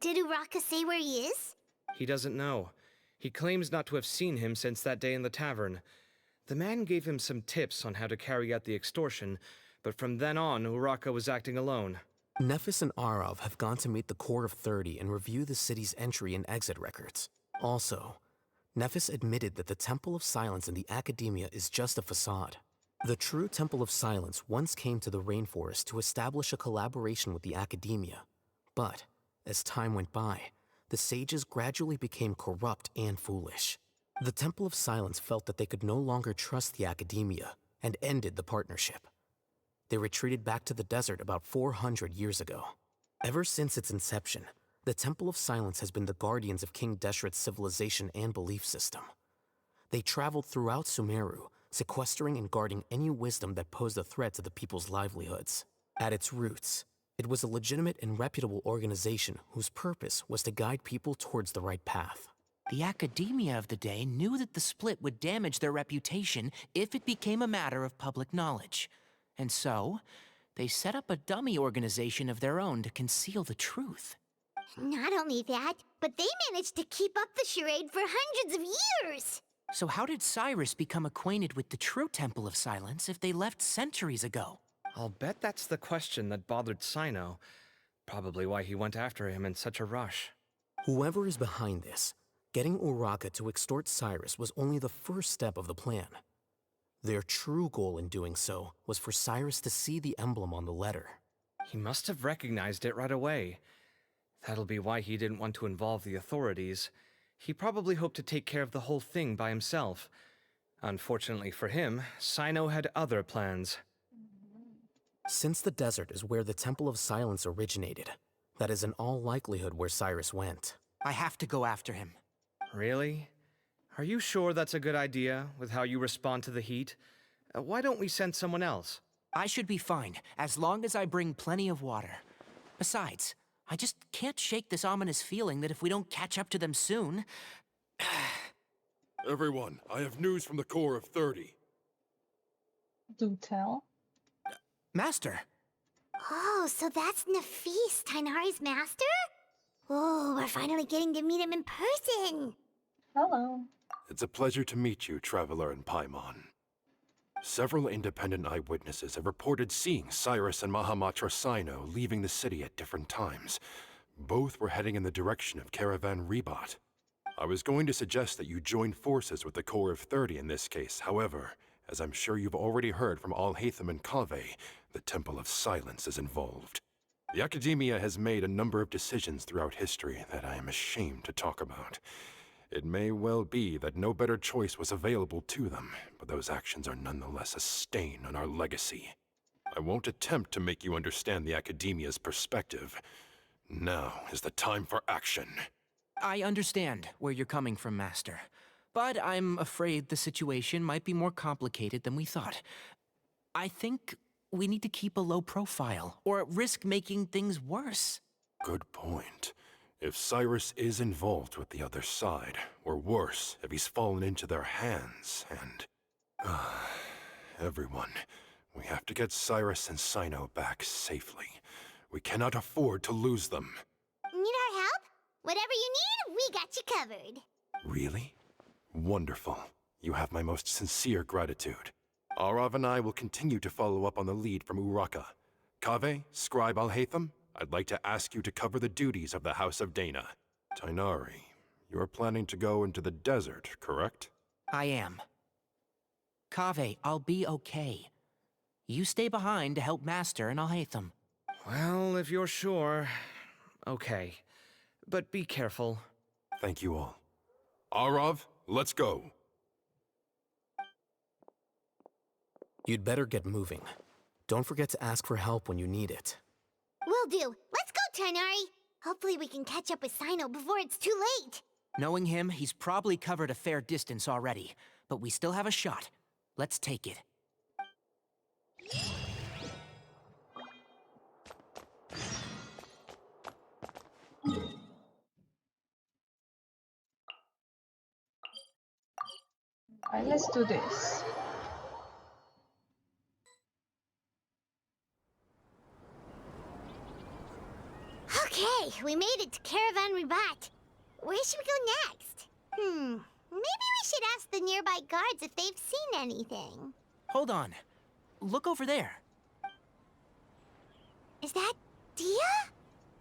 Did Uraka say where he is? He doesn't know. He claims not to have seen him since that day in the tavern. The man gave him some tips on how to carry out the extortion, but from then on, Uraka was acting alone. Naphis and Arav have gone to meet the Court of 30 and review the city's entry and exit records. Also, Naphis admitted that the Temple of Silence in the Academia is just a facade. The true Temple of Silence once came to the rainforest to establish a collaboration with the Academia. But, as time went by, the sages gradually became corrupt and foolish. The Temple of Silence felt that they could no longer trust the Academia and ended the partnership. They retreated back to the desert about 400 years ago. Ever since its inception, The Temple of Silence has been the guardians of King Deshret's civilization and belief system. They traveled throughout Sumeru, sequestering and guarding any wisdom that posed a threat to the people's livelihoods. At its roots, it was a legitimate and reputable organization whose purpose was to guide people towards the right path. The academia of the day knew that the split would damage their reputation if it became a matter of public knowledge. And so, they set up a dummy organization of their own to conceal the truth. Not only that, but they managed to keep up the charade for hundreds of years! So how did Cyrus become acquainted with the true Temple of Silence if they left centuries ago? I'll bet that's the question that bothered Cyno. Probably why he went after him in such a rush. Whoever is behind this, getting Uraka to extort Cyrus was only the first step of the plan. Their true goal in doing so was for Cyrus to see the emblem on the letter. He must have recognized it right away. That'll be why he didn't want to involve the authorities. He probably hoped to take care of the whole thing by himself. Unfortunately for him, Cyno had other plans. Since the desert is where the Temple of Silence originated, that is in all likelihood where Cyrus went. I have to go after him. Really? Are you sure that's a good idea, with how you respond to the heat? Why don't we send someone else? I should be fine, as long as I bring plenty of water. Besides, I just can't shake this ominous feeling that if we don't catch up to them soon... Everyone, I have news from the Core of 30. Do tell. Master! Oh, so that's Naphis, Tighnari's master? Oh, we're finally getting to meet him in person! Hello. It's a pleasure to meet you, Traveler and Paimon. Several independent eyewitnesses have reported seeing Cyrus and Mahamatra Cyno leaving the city at different times. Both were heading in the direction of Caravan Ribat. I was going to suggest that you join forces with the Core of 30 in this case. However, as I'm sure you've already heard from Alhaitham and Kaveh, the Temple of Silence is involved. The Academia has made a number of decisions throughout history that I am ashamed to talk about. It may well be that no better choice was available to them, but those actions are nonetheless a stain on our legacy. I won't attempt to make you understand the Academia's perspective. Now is the time for action. I understand where you're coming from, Master. But I'm afraid the situation might be more complicated than we thought. I think we need to keep a low profile, or risk making things worse. Good point. If Cyrus is involved with the other side, or worse, if he's fallen into their hands, and... everyone, we have to get Cyrus and Cyno back safely. We cannot afford to lose them. Need our help? Whatever you need, we got you covered. Really? Wonderful. You have my most sincere gratitude. Arav and I will continue to follow up on the lead from Uraka. Kaveh, Scribe Alhaitham, I'd like to ask you to cover the duties of the House of Dana. Tighnari, you're planning to go into the desert, correct? I am. Kaveh, I'll be okay. You stay behind to help Master and Alhaitham. Well, if you're sure... okay. But be careful. Thank you all. Arav, let's go. You'd better get moving. Don't forget to ask for help when you need it. Will do. Let's go, Tighnari. Hopefully we can catch up with Cyno before it's too late. Knowing him, he's probably covered a fair distance already. But we still have a shot. Let's take it. Alright, let's do this. Okay, we made it to Caravan Ribat. Where should we go next? Maybe we should ask the nearby guards if they've seen anything. Hold on. Look over there. Is that Dia?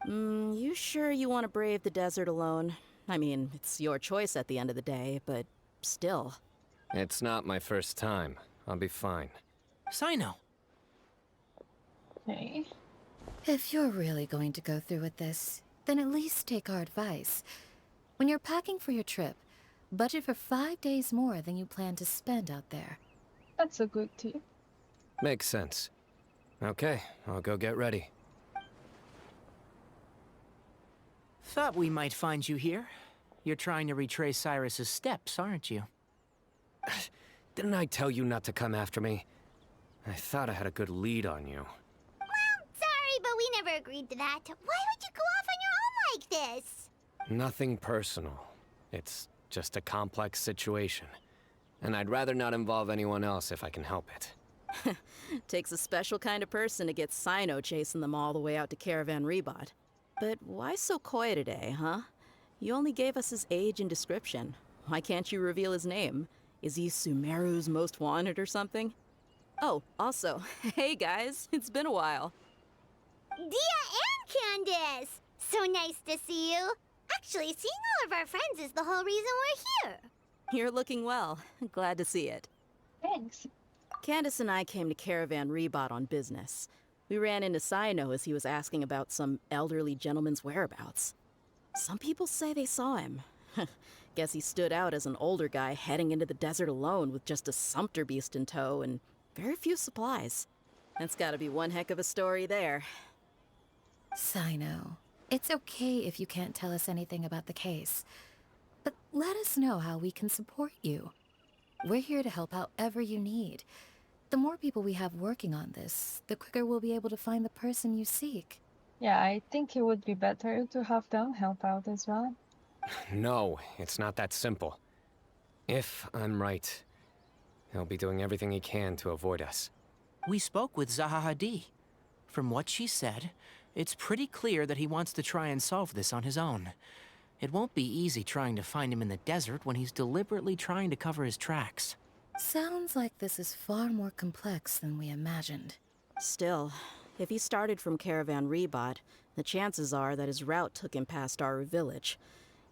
You sure you want to brave the desert alone? I mean, it's your choice at the end of the day, but still. It's not my first time. I'll be fine. Cyno. Okay. If you're really going to go through with this, then at least take our advice. When you're packing for your trip, budget for 5 days more than you plan to spend out there. That's a good tip. Makes sense. Okay, I'll go get ready. Thought we might find you here. You're trying to retrace Cyrus's steps, aren't you? Didn't I tell you not to come after me? I thought I had a good lead on you. Well, sorry, but we never agreed to that. Why would you go off on your own like this? Nothing personal. It's just a complex situation. And I'd rather not involve anyone else if I can help it. Takes a special kind of person to get Cyno chasing them all the way out to Caravan Ribat. But why so coy today, huh? You only gave us his age and description. Why can't you reveal his name? Is he Sumeru's most wanted or something? Oh, also, hey guys, it's been a while. Dia and Candace! So nice to see you. Actually, seeing all of our friends is the whole reason we're here. You're looking well. Glad to see it. Thanks. Candace and I came to Caravan Ribat on business. We ran into Cyno as he was asking about some elderly gentleman's whereabouts. Some people say they saw him. Guess he stood out as an older guy heading into the desert alone with just a sumpter beast in tow and very few supplies. That's gotta be one heck of a story there. Cyno, it's okay if you can't tell us anything about the case. But let us know how we can support you. We're here to help however you need. The more people we have working on this, the quicker we'll be able to find the person you seek. Yeah, I think it would be better to have them help out as well. No, it's not that simple. If I'm right, he'll be doing everything he can to avoid us. We spoke with Zaha Hadi. From what she said, it's pretty clear that he wants to try and solve this on his own. It won't be easy trying to find him in the desert when he's deliberately trying to cover his tracks. Sounds like this is far more complex than we imagined. Still, if he started from Caravan Ribat, the chances are that his route took him past our village.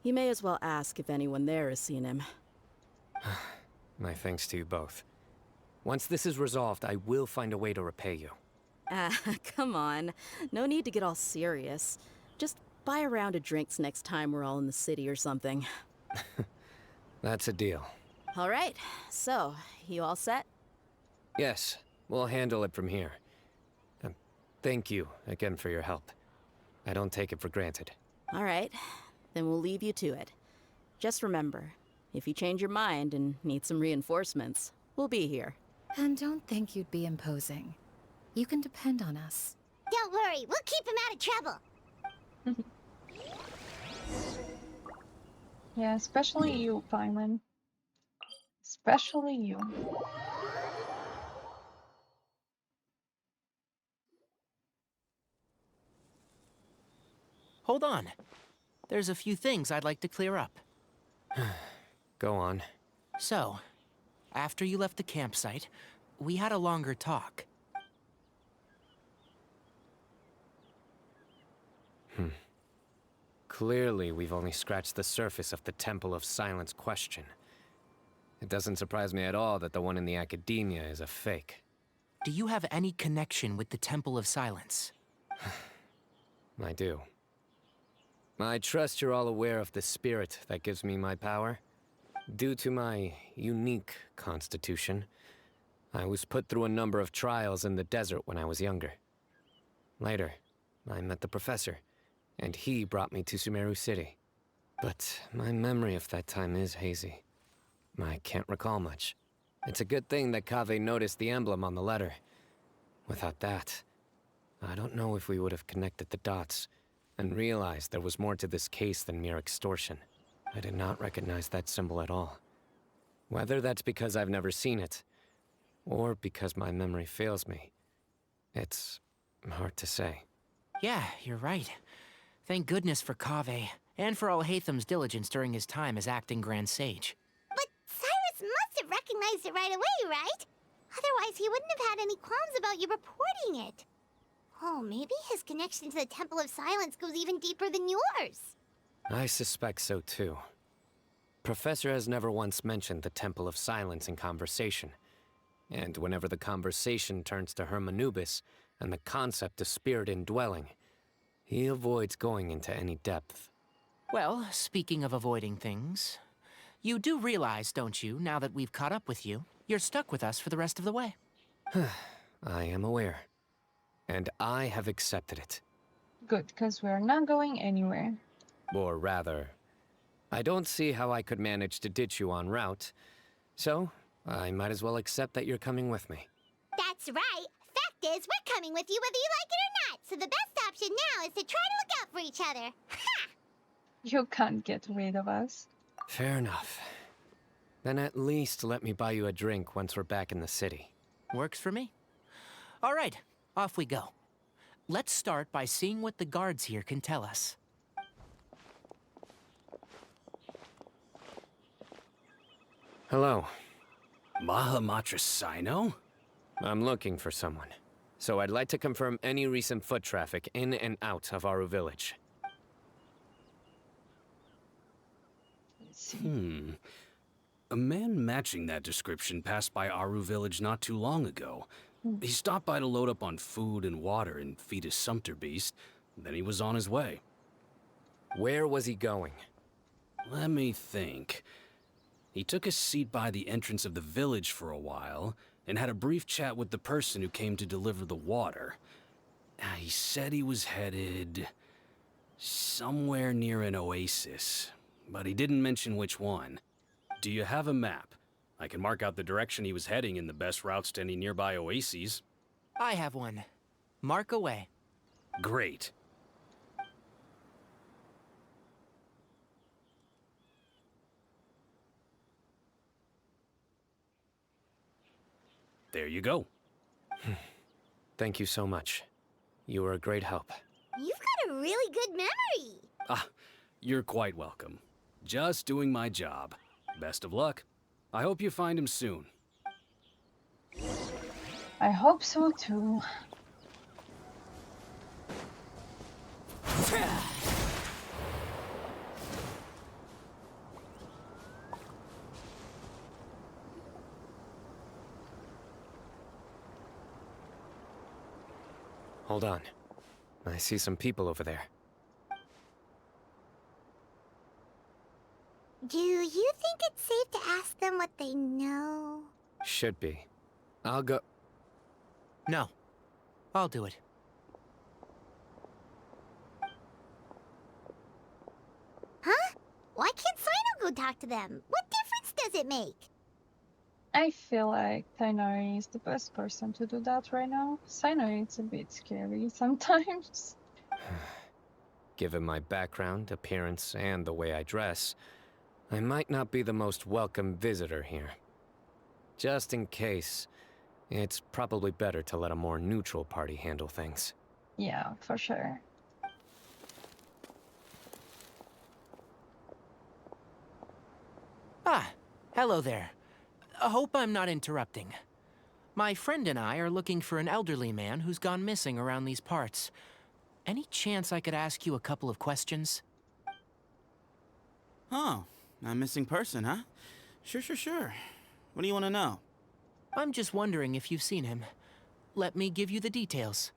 You may as well ask if anyone there has seen him. My thanks to you both. Once this is resolved, I will find a way to repay you. Ah, come on. No need to get all serious. Just buy a round of drinks next time we're all in the city or something. That's a deal. All right, so, you all set? Yes, we'll handle it from here. Thank you again for your help. I don't take it for granted. All right, then we'll leave you to it. Just remember, if you change your mind and need some reinforcements, we'll be here. And don't think you'd be imposing. You can depend on us. Don't worry, we'll keep him out of trouble. Yeah, especially you, Paimon. Especially you. Hold on. There's a few things I'd like to clear up. Go on. So, after you left the campsite, we had a longer talk. Clearly, we've only scratched the surface of the Temple of Silence question. It doesn't surprise me at all that the one in the academia is a fake. Do you have any connection with the Temple of Silence? I do. I trust you're all aware of the spirit that gives me my power. Due to my unique constitution, I was put through a number of trials in the desert when I was younger. Later, I met the professor, and he brought me to Sumeru City. But my memory of that time is hazy. I can't recall much. It's a good thing that Kaveh noticed the emblem on the letter. Without that, I don't know if we would have connected the dots and realized there was more to this case than mere extortion. I did not recognize that symbol at all. Whether that's because I've never seen it, or because my memory fails me, it's hard to say. Yeah, you're right. Thank goodness for Kaveh, and for Alhaitham's diligence during his time as acting Grand Sage. But Cyrus must have recognized it right away, right? Otherwise, he wouldn't have had any qualms about you reporting it. Oh, maybe his connection to the Temple of Silence goes even deeper than yours. I suspect so too. Professor has never once mentioned the Temple of Silence in conversation. And whenever the conversation turns to Hermanubis and the concept of spirit indwelling, he avoids going into any depth. Well, speaking of avoiding things, you do realize, don't you, now that we've caught up with you, you're stuck with us for the rest of the way? I am aware. And I have accepted it. Good, because we're not going anywhere. Or rather, I don't see how I could manage to ditch you en route. So, I might as well accept that you're coming with me. That's right. Fact is, we're coming with you whether you like it or not. So the best option now is to try to look out for each other. Ha! You can't get rid of us. Fair enough. Then at least let me buy you a drink once we're back in the city. Works for me. All right, off we go. Let's start by seeing what the guards here can tell us. Hello. Mahamatra Cyno? I'm looking for someone. So I'd like to confirm any recent foot traffic in and out of Aru village. A man matching that description passed by Aru village not too long ago. He stopped by to load up on food and water and feed his sumpter beast. Then he was on his way. Where was he going? Let me think. He took a seat by the entrance of the village for a while, and had a brief chat with the person who came to deliver the water. He said he was headed somewhere near an oasis, but he didn't mention which one. Do you have a map? I can mark out the direction he was heading and the best routes to any nearby oases. I have one. Mark away. Great. There you go. Thank you so much. You were a great help. You've got a really good memory. Ah, you're quite welcome. Just doing my job. Best of luck. I hope you find him soon. I hope so too. Hold on. I see some people over there. Do you think it's safe to ask them what they know? Should be. I'll go. No. I'll do it. Huh? Why can't Cyno go talk to them? What difference does it make? I feel like Tighnari is the best person to do that right now. Cyno is a bit scary sometimes. Given my background, appearance, and the way I dress, I might not be the most welcome visitor here. Just in case, it's probably better to let a more neutral party handle things. Yeah, for sure. Ah, hello there. I hope I'm not interrupting. My friend and I are looking for an elderly man who's gone missing around these parts. Any chance I could ask you a couple of questions? Oh, a missing person, huh? Sure. What do you want to know? I'm just wondering if you've seen him. Let me give you the details.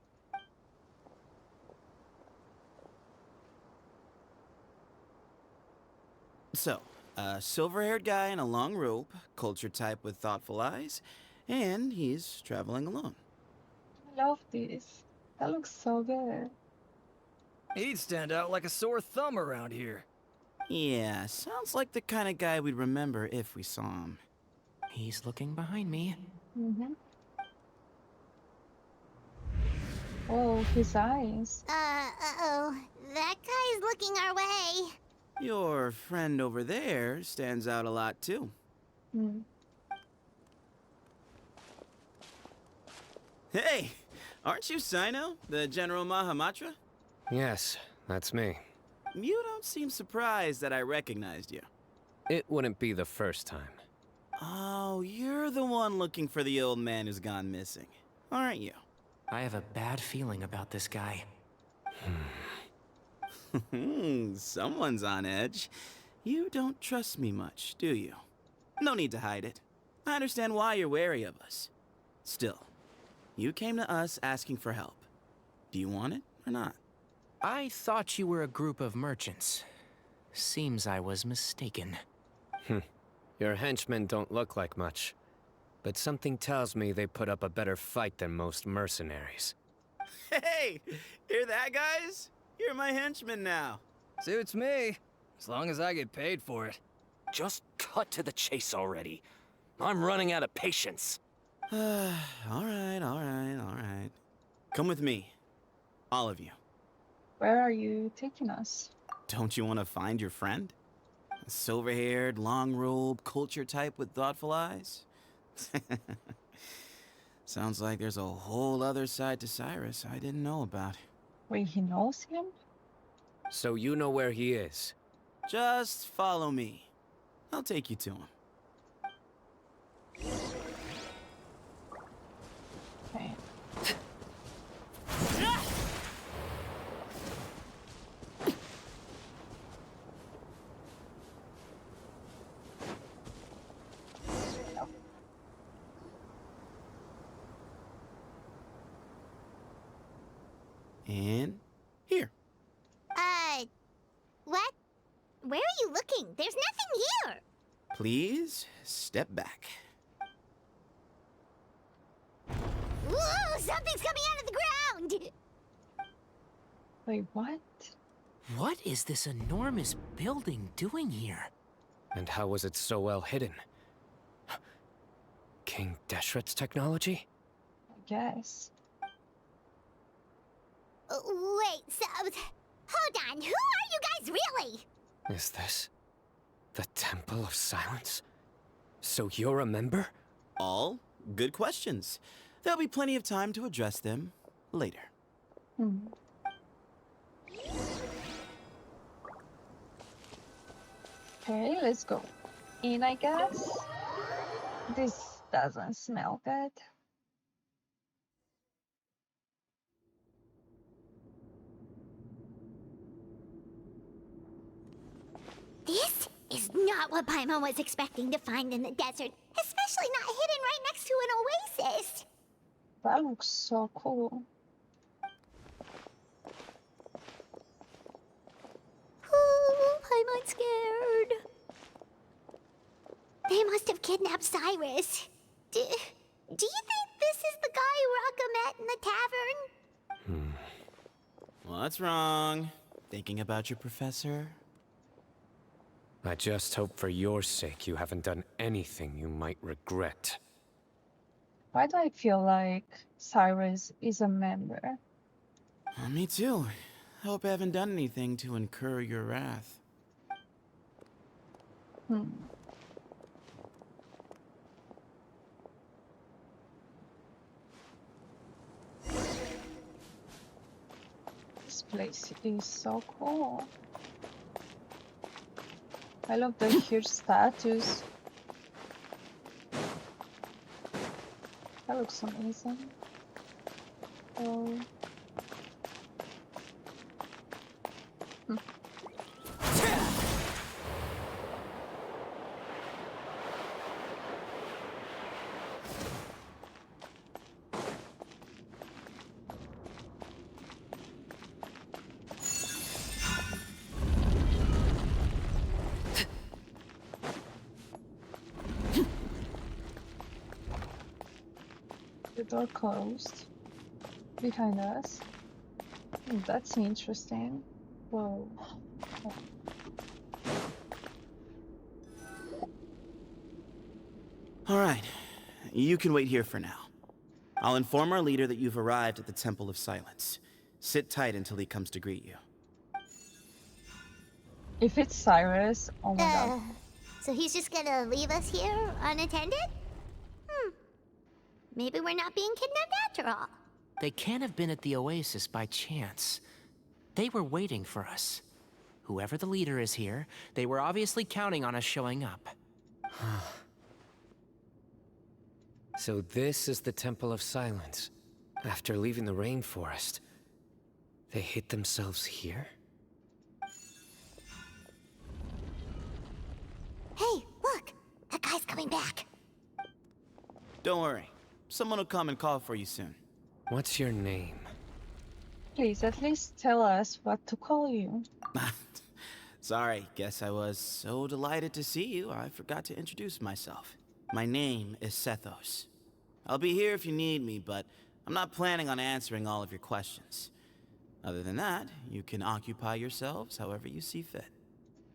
So, a silver-haired guy in a long robe, culture type with thoughtful eyes, and he's traveling alone. I love this. That looks so good. He'd stand out like a sore thumb around here. Yeah, sounds like the kind of guy we'd remember if we saw him. He's looking behind me. Oh, his eyes. Uh-oh. That guy's looking our way. Your friend over there stands out a lot, too. Hey! Aren't you Cyno, the General Mahamatra? Yes, that's me. You don't seem surprised that I recognized you. It wouldn't be the first time. Oh, you're the one looking for the old man who's gone missing, aren't you? I have a bad feeling about this guy. Someone's on edge. You don't trust me much, do you? No need to hide it. I understand why you're wary of us. Still, you came to us asking for help. Do you want it or not? I thought you were a group of merchants. Seems I was mistaken. Your henchmen don't look like much, but something tells me they put up a better fight than most mercenaries. Hey! Hear that, guys? You're my henchmen now. Suits me, as long as I get paid for it. Just cut to the chase already. I'm running out of patience. Alright. Come with me. All of you. Where are you taking us? Don't you want to find your friend? A silver-haired, long-robed, culture type with thoughtful eyes? Sounds like there's a whole other side to Cyrus I didn't know about. Wait, he knows him? So you know where he is? Just follow me. I'll take you to him. Okay. And here. What? Where are you looking? There's nothing here. Please step back. Ooh, something's coming out of the ground! Wait, what? What is this enormous building doing here? And how was it so well hidden? King Deshret's technology? I guess. Wait, so... Hold on, who are you guys really? Is this the Temple of Silence? So you're a member? All good questions. There'll be plenty of time to address them later. Okay, let's go. In, I guess. This doesn't smell good. This is not what Paimon was expecting to find in the desert, especially not hidden right next to an oasis. That looks so cool. Ooh, Paimon's scared. They must have kidnapped Cyrus. Do you think this is the guy Raka met in the tavern? What's wrong? Thinking about your professor? I just hope for your sake you haven't done anything you might regret. Why do I feel like Cyrus is a member? Me too. I hope I haven't done anything to incur your wrath. This place is so cool. I love the huge statues. That looks amazing. Oh. The door closed behind us. That's interesting. Whoa. All right, you can wait here for now. I'll inform our leader that you've arrived at the Temple of Silence. Sit tight until he comes to greet you. If it's Cyrus, oh my god. So he's just gonna leave us here unattended? Maybe we're not being kidnapped after all. They can't have been at the Oasis by chance. They were waiting for us. Whoever the leader is here, they were obviously counting on us showing up. So this is the Temple of Silence. After leaving the rainforest, they hid themselves here? Hey, look! That guy's coming back. Don't worry. Someone will come and call for you soon. What's your name? Please, at least tell us what to call you. Sorry, guess I was so delighted to see you, I forgot to introduce myself. My name is Other than that, you can occupy yourselves however you see fit.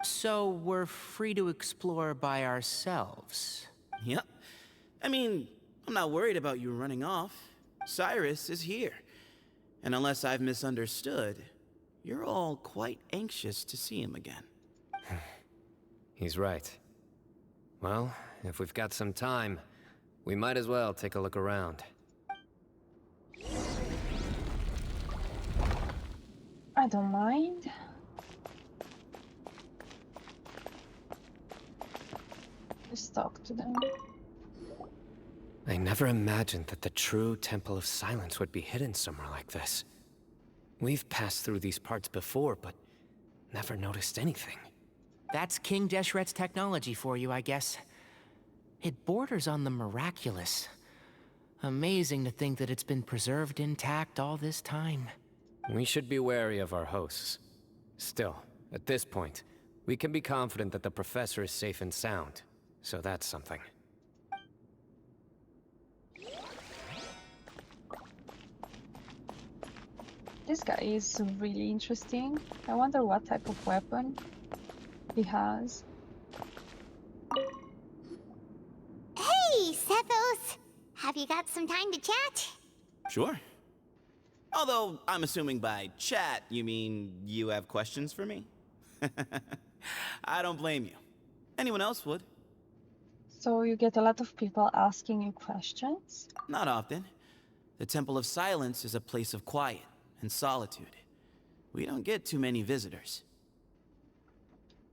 So we're free to explore by ourselves? Yep. I mean, I'm not worried about you running off. Cyrus is here. And unless I've misunderstood, you're all quite anxious to see him again. He's right. Well, if we've got some time, we might as well take a look around. I don't mind. Just talk to them. I never imagined that the true Temple of Silence would be hidden somewhere like this. We've passed through these parts before, but never noticed anything. That's King Deshret's technology for you, I guess. It borders on the miraculous. Amazing to think that it's been preserved intact all this time. We should be wary of our hosts. Still, at this point, we can be confident that the professor is safe and sound, so that's something. This guy is really interesting. I wonder what type of weapon he has. Hey, Sethos! Have you got some time to chat? Sure. Although, I'm assuming by chat, you mean you have questions for me? I don't blame you. Anyone else would. So you get a lot of people asking you questions? Not often. The Temple of Silence is a place of quiet and solitude. We don't get too many visitors.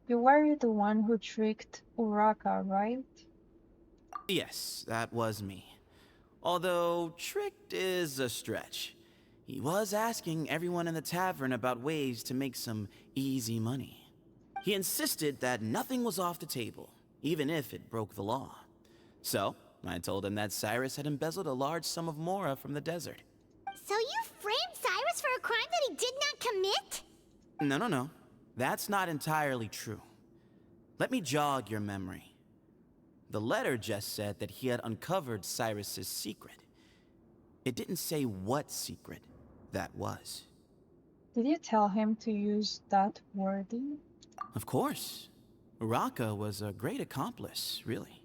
You were the one who tricked Uraka, right? Yes, that was me. Although, tricked is a stretch. He was asking everyone in the tavern about ways to make some easy money. He insisted that nothing was off the table, even if it broke the law. So, I told him that Cyrus had embezzled a large sum of mora from the desert. So you framed Cyrus for a crime that he did not commit? No. That's not entirely true. Let me jog your memory. The letter just said that he had uncovered Cyrus's secret. It didn't say what secret that was. Did you tell him to use that wording? Of course. Uraka was a great accomplice, really.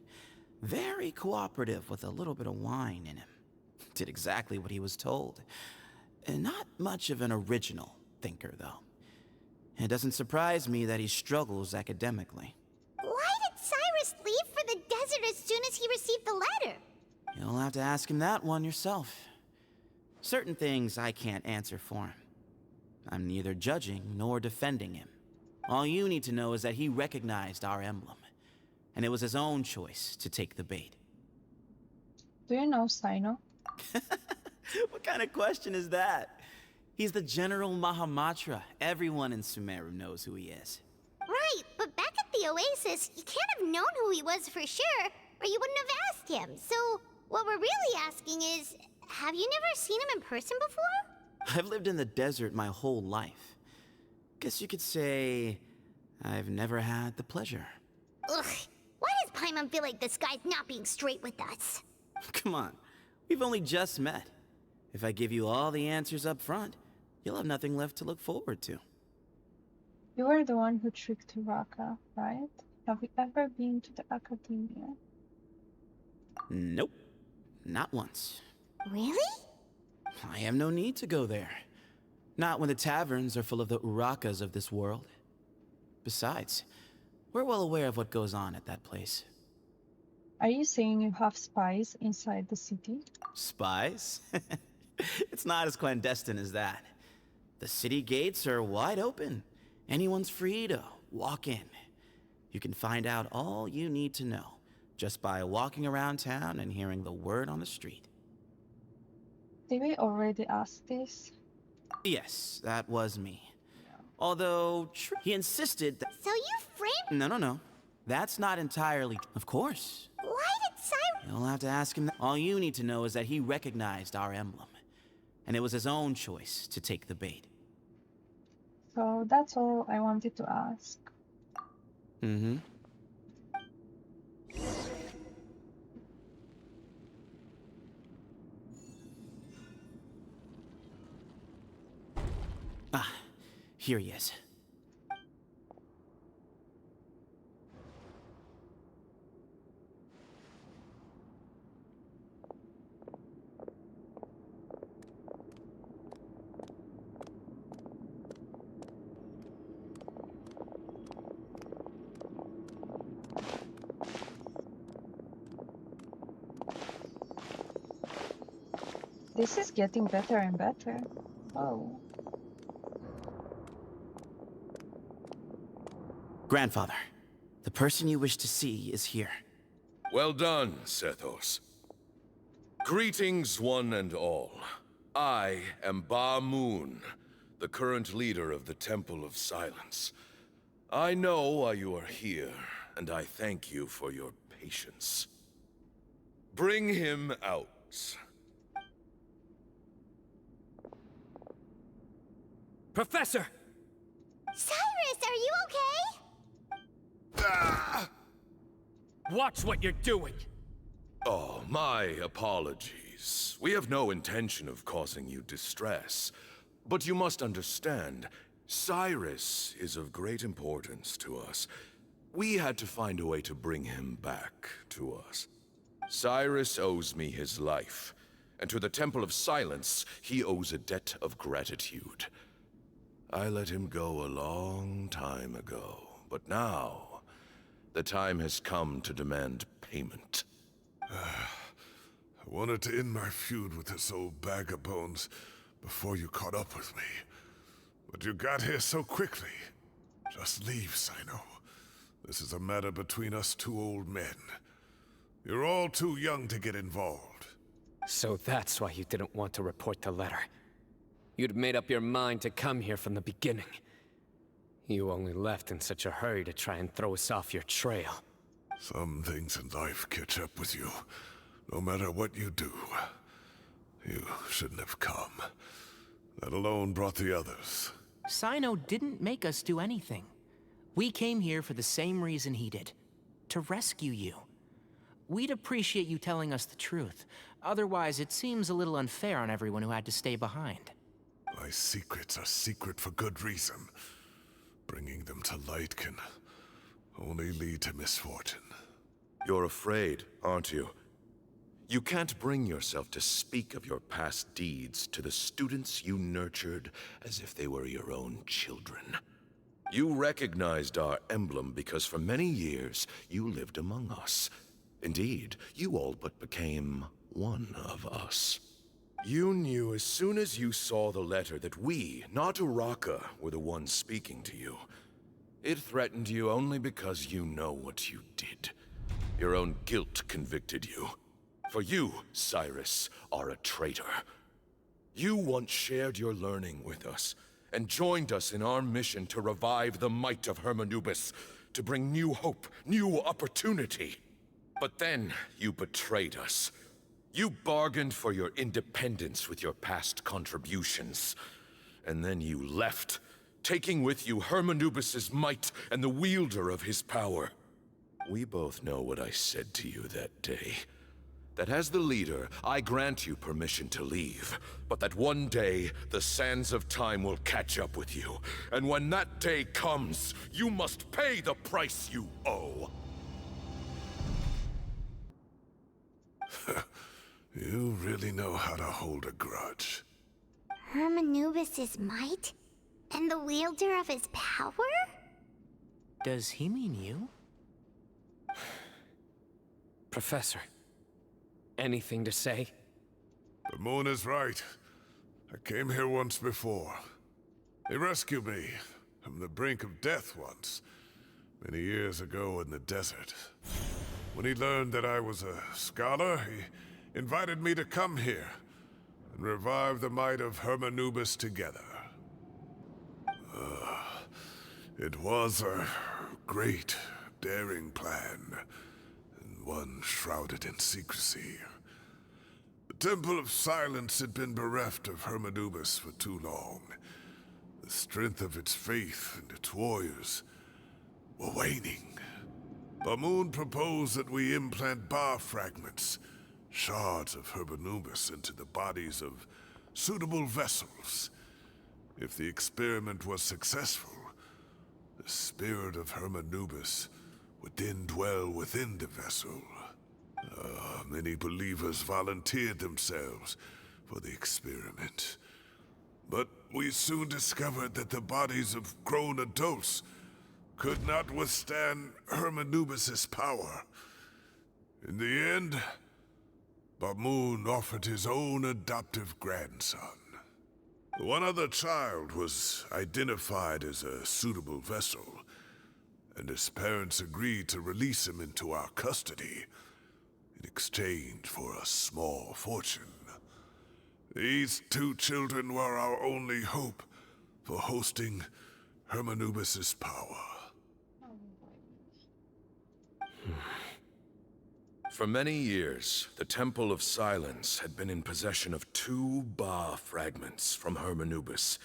Very cooperative with a little bit of wine in him. Did exactly what he was told. And not much of an original thinker, though. It doesn't surprise me that he struggles academically. Why did Cyrus leave for the desert as soon as he received the letter? You'll have to ask him that one yourself. Certain things I can't answer for him. I'm neither judging nor defending him. All you need to know is that he recognized our emblem, and it was his own choice to take the bait. Do you know Cyno? What kind of question is that? He's the General Mahamatra. Everyone in Sumeru knows who he is. Right, but back at the Oasis, you can't have known who he was for sure, or you wouldn't have asked him. So, what we're really asking is, have you never seen him in person before? I've lived in the desert my whole life. Guess you could say I've never had the pleasure. Ugh, why does Paimon feel like this guy's not being straight with us? Come on, we've only just met. If I give you all the answers up front, you'll have nothing left to look forward to. You were the one who tricked Uraka, right? Have you ever been to the Academia? Nope, not once. Really? I have no need to go there. Not when the taverns are full of the Urakas of this world. Besides, we're well aware of what goes on at that place. Are you saying you have spies inside the city? Spies? It's not as clandestine as that. The city gates are wide open. Anyone's free to walk in. You can find out all you need to know just by walking around town and hearing the word on the street. Did we already ask this? Yes, that was me. Although, he insisted that... So you framed... No. That's not entirely... Of course. Why did Cyrus... You'll have to ask him that. All you need to know is that he recognized our emblem. And it was his own choice to take the bait. So that's all I wanted to ask. Mm-hmm. Here he is. This is getting better and better. Oh. Grandfather, the person you wish to see is here. Well done, Sethos. Greetings, one and all. I am Ba Moon, the current leader of the Temple of Silence. I know why you are here, and I thank you for your patience. Bring him out. Professor! Cyrus, are you okay? Ah! Watch what you're doing! Oh, my apologies. We have no intention of causing you distress. But you must understand, Cyrus is of great importance to us. We had to find a way to bring him back to us. Cyrus owes me his life, and to the Temple of Silence, he owes a debt of gratitude. I let him go a long time ago, but now, the time has come to demand payment. I wanted to end my feud with this old bag of bones before you caught up with me. But you got here so quickly. Just leave, Cyno. This is a matter between us two old men. You're all too young to get involved. So that's why you didn't want to report the letter. You'd made up your mind to come here from the beginning. You only left in such a hurry to try and throw us off your trail. Some things in life catch up with you, no matter what you do. You shouldn't have come. That alone brought the others. Cyno didn't make us do anything. We came here for the same reason he did. To rescue you. We'd appreciate you telling us the truth. Otherwise, it seems a little unfair on everyone who had to stay behind. My secrets are secret for good reason. Bringing them to light can only lead to misfortune. You're afraid, aren't you? You can't bring yourself to speak of your past deeds to the students you nurtured as if they were your own children. You recognized our emblem because for many years you lived among us. Indeed, you all but became one of us. You knew as soon as you saw the letter that we, not Uraka, were the ones speaking to you. It threatened you only because you know what you did. Your own guilt convicted you. For you, Cyrus, are a traitor. You once shared your learning with us, and joined us in our mission to revive the might of Hermanubis, to bring new hope, new opportunity. But then you betrayed us. You bargained for your independence with your past contributions. And then you left, taking with you Hermanubis' might and the wielder of his power. We both know what I said to you that day. That as the leader, I grant you permission to leave, but that one day, the sands of time will catch up with you. And when that day comes, you must pay the price you owe. You really know how to hold a grudge. Hermanubis' might? And the wielder of his power? Does he mean you? Professor, anything to say? The moon is right. I came here once before. He rescued me from the brink of death once, many years ago in the desert. When he learned that I was a scholar, he invited me to come here and revive the might of Hermanubis together. It was a great, daring plan, and one shrouded in secrecy. The Temple of Silence had been bereft of Hermanubis for too long. The strength of its faith and its warriors were waning. Bamoon proposed that we implant bar fragments, shards of Hermanubis, into the bodies of suitable vessels. If the experiment was successful, the spirit of Hermanubis would then dwell within the vessel. Many believers volunteered themselves for the experiment. But we soon discovered that the bodies of grown adults could not withstand Hermanubis' power. In the end, Bamoon offered his own adoptive grandson. One other child was identified as a suitable vessel, and his parents agreed to release him into our custody in exchange for a small fortune. These two children were our only hope for hosting Hermanubis' power. For many years, the Temple of Silence had been in possession of 2 Ba fragments from Hermanubis.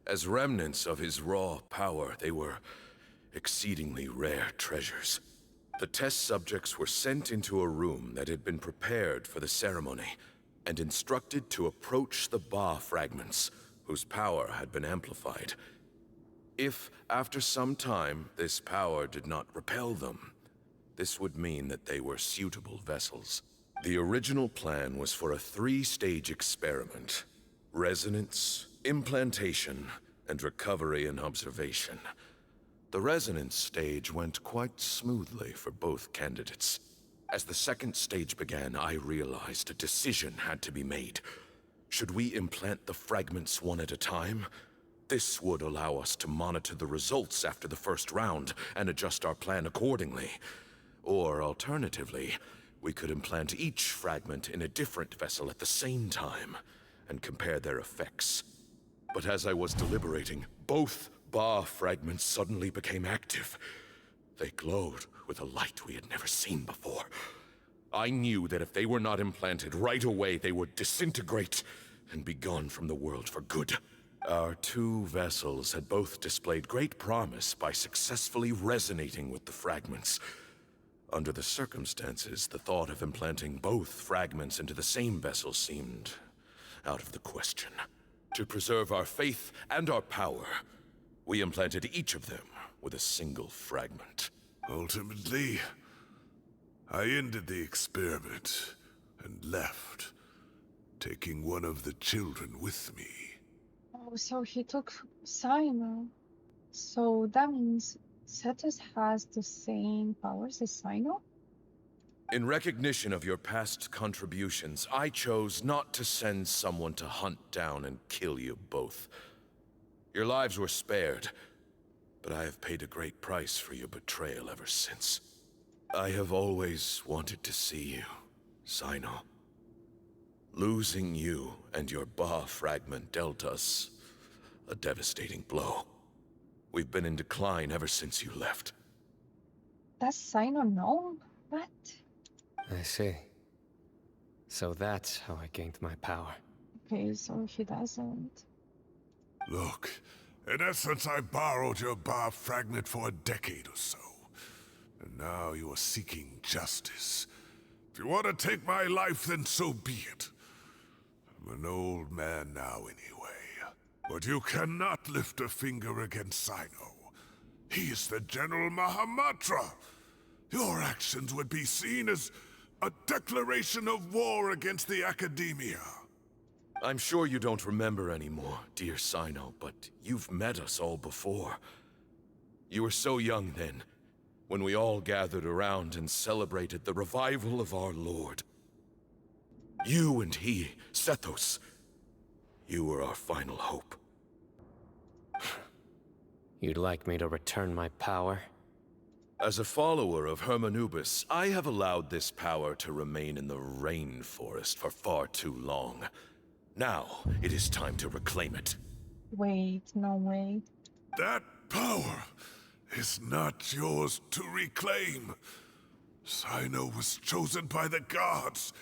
As remnants of his raw power, they were exceedingly rare treasures. The test subjects were sent into a room that had been prepared for the ceremony, and instructed to approach the Ba fragments, whose power had been amplified. If, after some time, this power did not repel them, this would mean that they were suitable vessels. The original plan was for a 3-stage experiment: resonance, implantation, and recovery and observation. The resonance stage went quite smoothly for both candidates. As the 2nd stage began, I realized a decision had to be made. Should we implant the fragments one at a time? This would allow us to monitor the results after the first round and adjust our plan accordingly. Or alternatively, we could implant each fragment in a different vessel at the same time and compare their effects. But as I was deliberating, both Ba fragments suddenly became active. They glowed with a light we had never seen before. I knew that if they were not implanted right away, they would disintegrate and be gone from the world for good. Our 2 vessels had both displayed great promise by successfully resonating with the fragments. Under the circumstances, the thought of implanting both fragments into the same vessel seemed out of the question. To preserve our faith and our power, we implanted each of them with a single fragment. Ultimately, I ended the experiment and left, taking one of the children with me. Oh, so he took Cyno. So that means Sethos has the same powers as Cyno? In recognition of your past contributions, I chose not to send someone to hunt down and kill you both. Your lives were spared, but I have paid a great price for your betrayal ever since. I have always wanted to see you, Cyno. Losing you and your Ba fragment dealt us a devastating blow. We've been in decline ever since you left. Does Cyno know? What? I see. So that's how I gained my power. Okay, so he doesn't. Look, in essence, I borrowed your Ba fragment for a decade or so. And now you are seeking justice. If you want to take my life, then so be it. I'm an old man now anyway. But you cannot lift a finger against Cyno. He is the General Mahamatra. Your actions would be seen as a declaration of war against the Academia. I'm sure you don't remember anymore, dear Cyno, but you've met us all before. You were so young then, when we all gathered around and celebrated the revival of our Lord. You and he, Sethos, you were our final hope. You'd like me to return my power? As a follower of Hermanubis, I have allowed this power to remain in the rainforest for far too long. Now, it is time to reclaim it. Wait, no way. That power is not yours to reclaim. Cyno was chosen by the gods.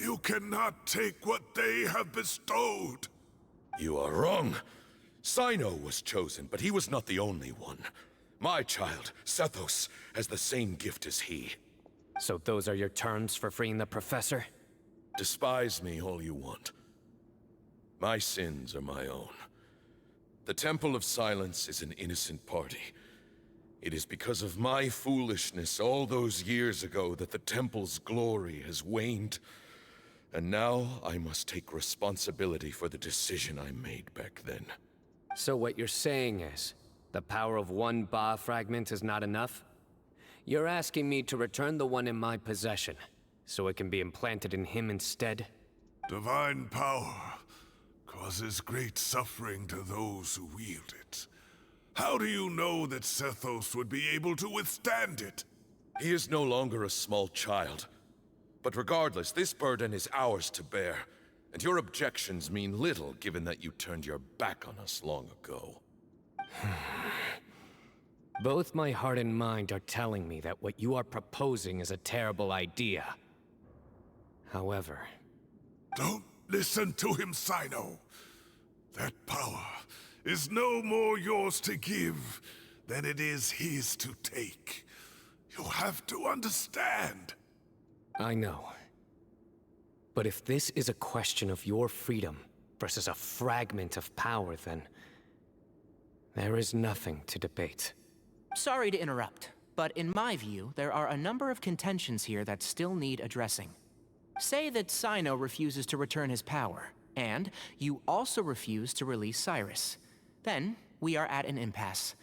You cannot take what they have bestowed. You are wrong. Cyno was chosen, but he was not the only one. My child, Sethos, has the same gift as he. So those are your terms for freeing the professor? Despise me all you want. My sins are my own. The Temple of Silence is an innocent party. It is because of my foolishness all those years ago that the Temple's glory has waned. And now I must take responsibility for the decision I made back then. So what you're saying is, the power of one Ba fragment is not enough? You're asking me to return the one in my possession, so it can be implanted in him instead? Divine power causes great suffering to those who wield it. How do you know that Sethos would be able to withstand it? He is no longer a small child. But regardless, this burden is ours to bear, and your objections mean little given that you turned your back on us long ago. Both my heart and mind are telling me that what you are proposing is a terrible idea. However... Don't listen to him, Cyno. That power is no more yours to give than it is his to take. You have to understand. I know. But if this is a question of your freedom versus a fragment of power, then... there is nothing to debate. Sorry to interrupt, but in my view, there are a number of contentions here that still need addressing. Say that Cyno refuses to return his power, and you also refuse to release Cyrus. Then, we are at an impasse.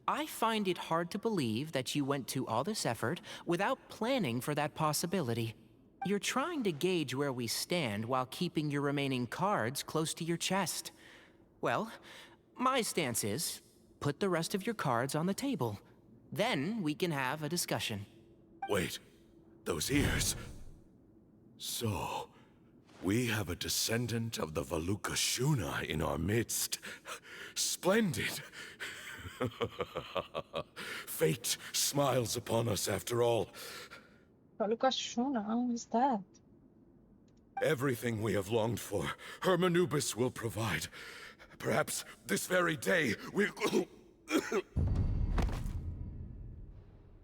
I find it hard to believe that you went to all this effort without planning for that possibility. You're trying to gauge where we stand while keeping your remaining cards close to your chest. Well, my stance is, put the rest of your cards on the table. Then we can have a discussion. Wait, those ears... So, we have a descendant of the Valukashuna in our midst. Splendid! Fate smiles upon us after all. Valukashuna, how is that? Everything we have longed for, Hermanubis will provide. Perhaps this very day we'll...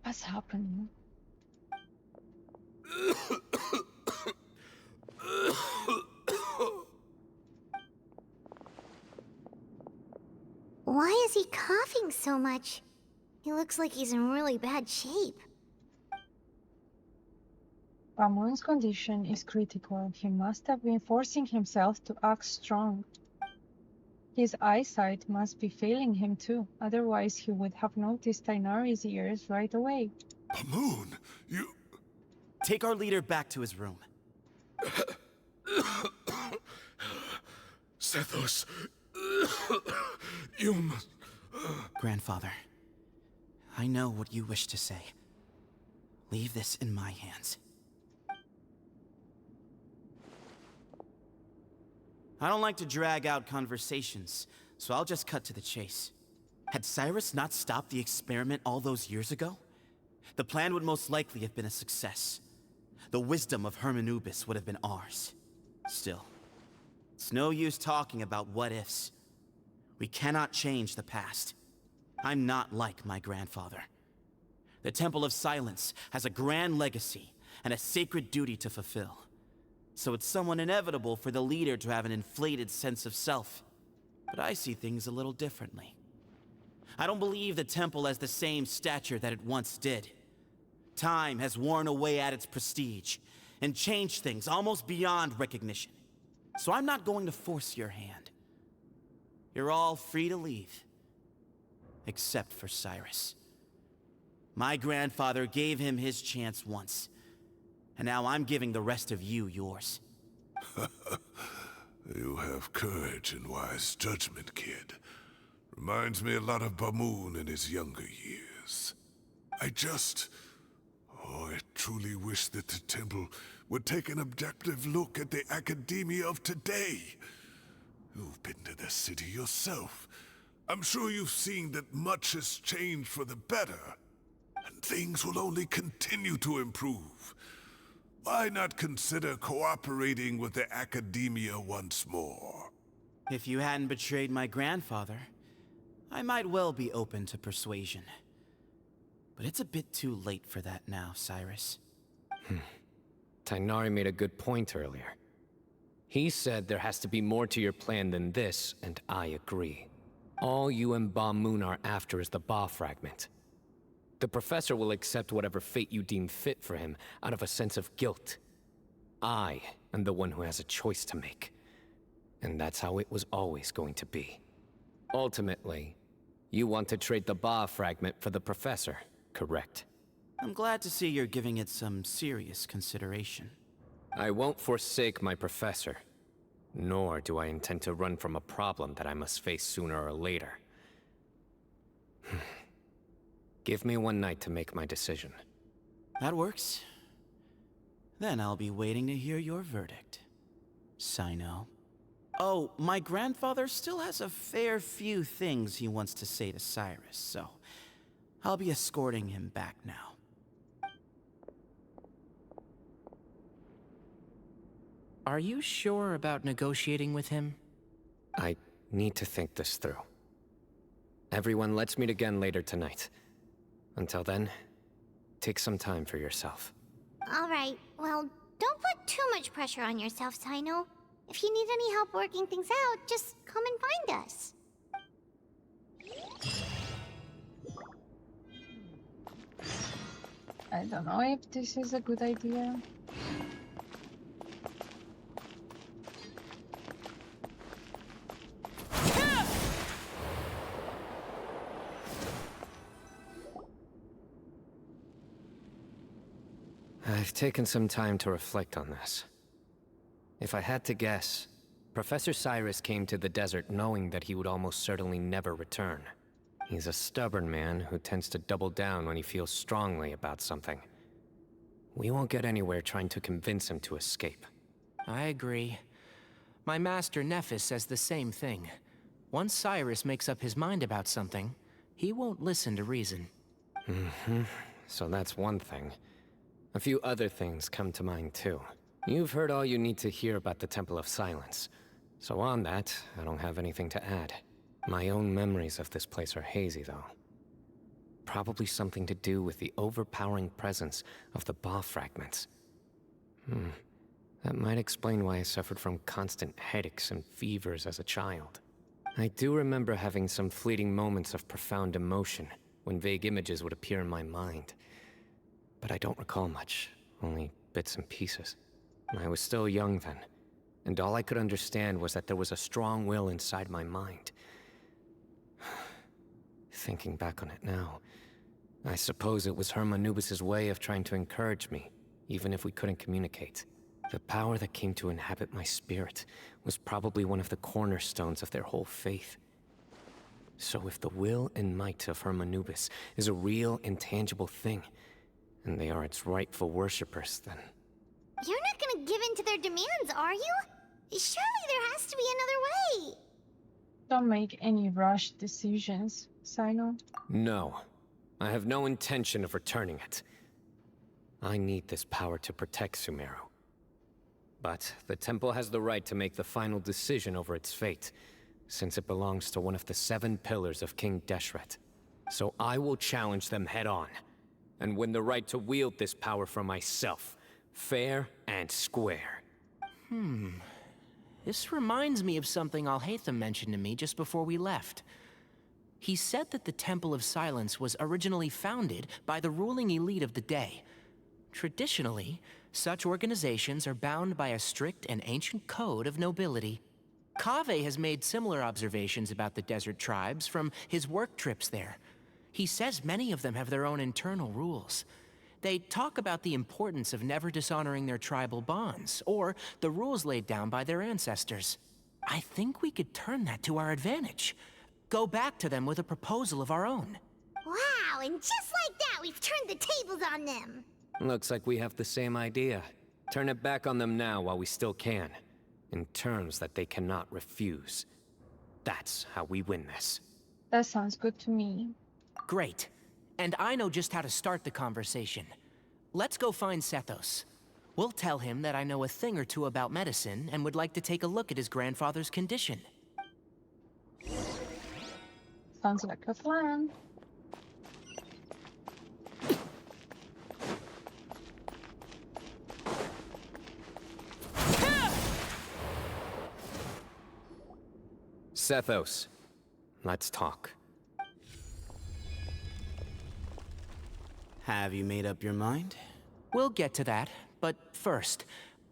What's happening? Why is he coughing so much? He looks like he's in really bad shape. Paimon's condition is critical. He must have been forcing himself to act strong. His eyesight must be failing him too, otherwise he would have noticed Tighnari's ears right away. Paimon, you... Take our leader back to his room. Sethos... you must... Grandfather, I know what you wish to say. Leave this in my hands. I don't like to drag out conversations, so I'll just cut to the chase. Had Cyrus not stopped the experiment all those years ago, the plan would most likely have been a success. The wisdom of Hermanubis would have been ours. Still, it's no use talking about what-ifs. We cannot change the past. I'm not like my grandfather. The Temple of Silence has a grand legacy and a sacred duty to fulfill. So it's somewhat inevitable for the leader to have an inflated sense of self. But I see things a little differently. I don't believe the temple has the same stature that it once did. Time has worn away at its prestige and changed things almost beyond recognition. So I'm not going to force your hand. You're all free to leave. Except for Cyrus. My grandfather gave him his chance once. And now I'm giving the rest of you yours. You have courage and wise judgment, kid. Reminds me a lot of Paimon in his younger years. I truly wish that the temple would take an objective look at the academia of today. You've been to the city yourself. I'm sure you've seen that much has changed for the better. And things will only continue to improve. Why not consider cooperating with the academia once more? If you hadn't betrayed my grandfather, I might well be open to persuasion. But it's a bit too late for that now, Cyrus. Tighnari made a good point earlier. He said there has to be more to your plan than this, and I agree. All you and Ba Moon are after is the Ba fragment. The professor will accept whatever fate you deem fit for him out of a sense of guilt. I am the one who has a choice to make. And that's how it was always going to be. Ultimately, you want to trade the Ba fragment for the professor, correct? I'm glad to see you're giving it some serious consideration. I won't forsake my professor. Nor do I intend to run from a problem that I must face sooner or later. Give me one night to make my decision. That works. Then I'll be waiting to hear your verdict, Cyno. Oh, my grandfather still has a fair few things he wants to say to Cyrus, so I'll be escorting him back now. Are you sure about negotiating with him? I need to think this through. Everyone, let's meet again later tonight. Until then, take some time for yourself. Alright, well, don't put too much pressure on yourself, Cyno. If you need any help working things out, just come and find us. I don't know if this is a good idea. I've taken some time to reflect on this. If I had to guess, Professor Cyrus came to the desert knowing that he would almost certainly never return. He's a stubborn man who tends to double down when he feels strongly about something. We won't get anywhere trying to convince him to escape. I agree. My master Naphis says the same thing. Once Cyrus makes up his mind about something, he won't listen to reason. So that's one thing. A few other things come to mind too. You've heard all you need to hear about the Temple of Silence. So on that, I don't have anything to add. My own memories of this place are hazy though. Probably something to do with the overpowering presence of the Ba fragments. That might explain why I suffered from constant headaches and fevers as a child. I do remember having some fleeting moments of profound emotion when vague images would appear in my mind. But I don't recall much, only bits and pieces. I was still young then, and all I could understand was that there was a strong will inside my mind. Thinking back on it now, I suppose it was Hermanubis' way of trying to encourage me, even if we couldn't communicate. The power that came to inhabit my spirit was probably one of the cornerstones of their whole faith. So if the will and might of Hermanubis is a real, intangible thing, and they are its rightful worshippers, then... You're not gonna give in to their demands, are you? Surely there has to be another way. Don't make any rushed decisions, Cyno. No. I have no intention of returning it. I need this power to protect Sumeru. But the temple has the right to make the final decision over its fate, since it belongs to one of the 7 pillars of King Deshret. So I will challenge them head-on, and win the right to wield this power for myself, fair and square. This reminds me of something Alhaitham mentioned to me just before we left. He said that the Temple of Silence was originally founded by the ruling elite of the day. Traditionally, such organizations are bound by a strict and ancient code of nobility. Kaveh has made similar observations about the desert tribes from his work trips there. He says many of them have their own internal rules. They talk about the importance of never dishonoring their tribal bonds, or the rules laid down by their ancestors. I think we could turn that to our advantage. Go back to them with a proposal of our own. Wow, and just like that, we've turned the tables on them. Looks like we have the same idea. Turn it back on them now while we still can, in terms that they cannot refuse. That's how we win this. That sounds good to me. Great. And I know just how to start the conversation. Let's go find Sethos. We'll tell him that I know a thing or two about medicine and would like to take a look at his grandfather's condition. Sounds like a plan. Sethos. Let's talk. Have you made up your mind? We'll get to that, but first,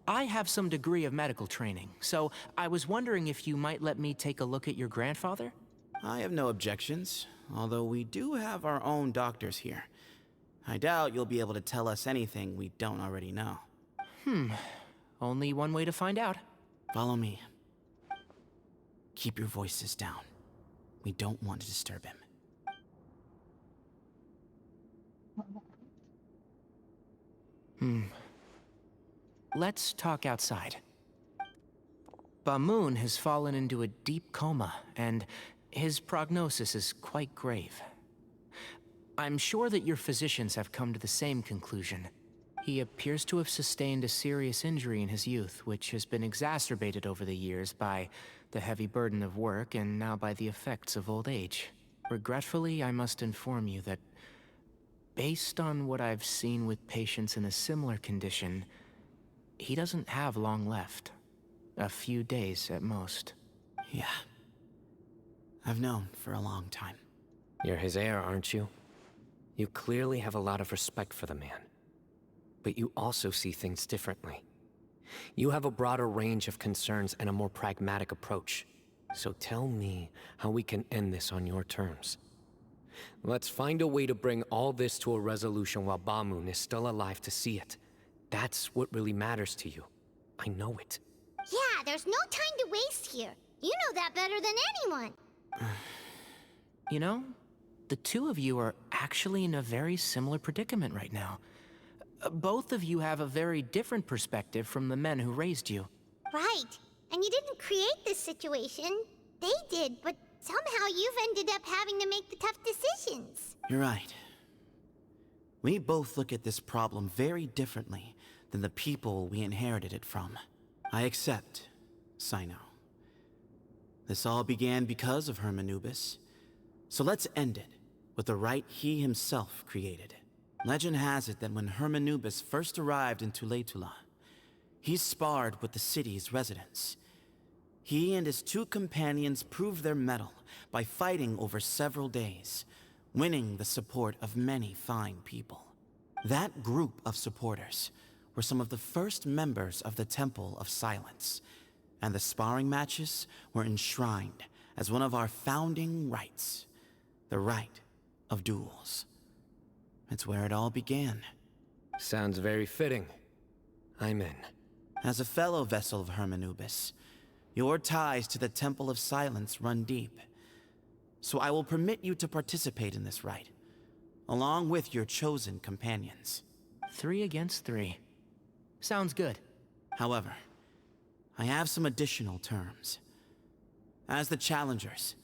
I have some degree of medical training, so I was wondering if you might let me take a look at your grandfather? I have no objections, although we do have our own doctors here. I doubt you'll be able to tell us anything we don't already know. Only one way to find out. Follow me. Keep your voices down. We don't want to disturb him. Let's talk outside. Bamoon has fallen into a deep coma, and his prognosis is quite grave. I'm sure that your physicians have come to the same conclusion. He appears to have sustained a serious injury in his youth, which has been exacerbated over the years by the heavy burden of work and now by the effects of old age. Regretfully, I must inform you that based on what I've seen with patients in a similar condition, he doesn't have long left. A few days at most. Yeah. I've known for a long time. You're his heir, aren't you? You clearly have a lot of respect for the man. But you also see things differently. You have a broader range of concerns and a more pragmatic approach. So tell me how we can end this on your terms. Let's find a way to bring all this to a resolution while Bamoon is still alive to see it. That's what really matters to you. I know it. Yeah, there's no time to waste here. You know that better than anyone. You know, the two of you are actually in a very similar predicament right now. Both of you have a very different perspective from the men who raised you. Right. And you didn't create this situation. They did, but somehow you've ended up having to make the tough decisions. You're right. We both look at this problem very differently than the people we inherited it from. I accept, Cyno. This all began because of Hermanubis. So let's end it with the rite he himself created. Legend has it that when Hermanubis first arrived in Tuletula, he sparred with the city's residents. He and his two companions proved their mettle by fighting over several days, winning the support of many fine people. That group of supporters were some of the first members of the Temple of Silence, and the sparring matches were enshrined as one of our founding rites, the rite of duels. It's where it all began. Sounds very fitting. I'm in. As a fellow vessel of Hermanubis, your ties to the Temple of Silence run deep. So I will permit you to participate in this rite, along with your chosen companions. 3 against 3. Sounds good. However, I have some additional terms. As the challengers,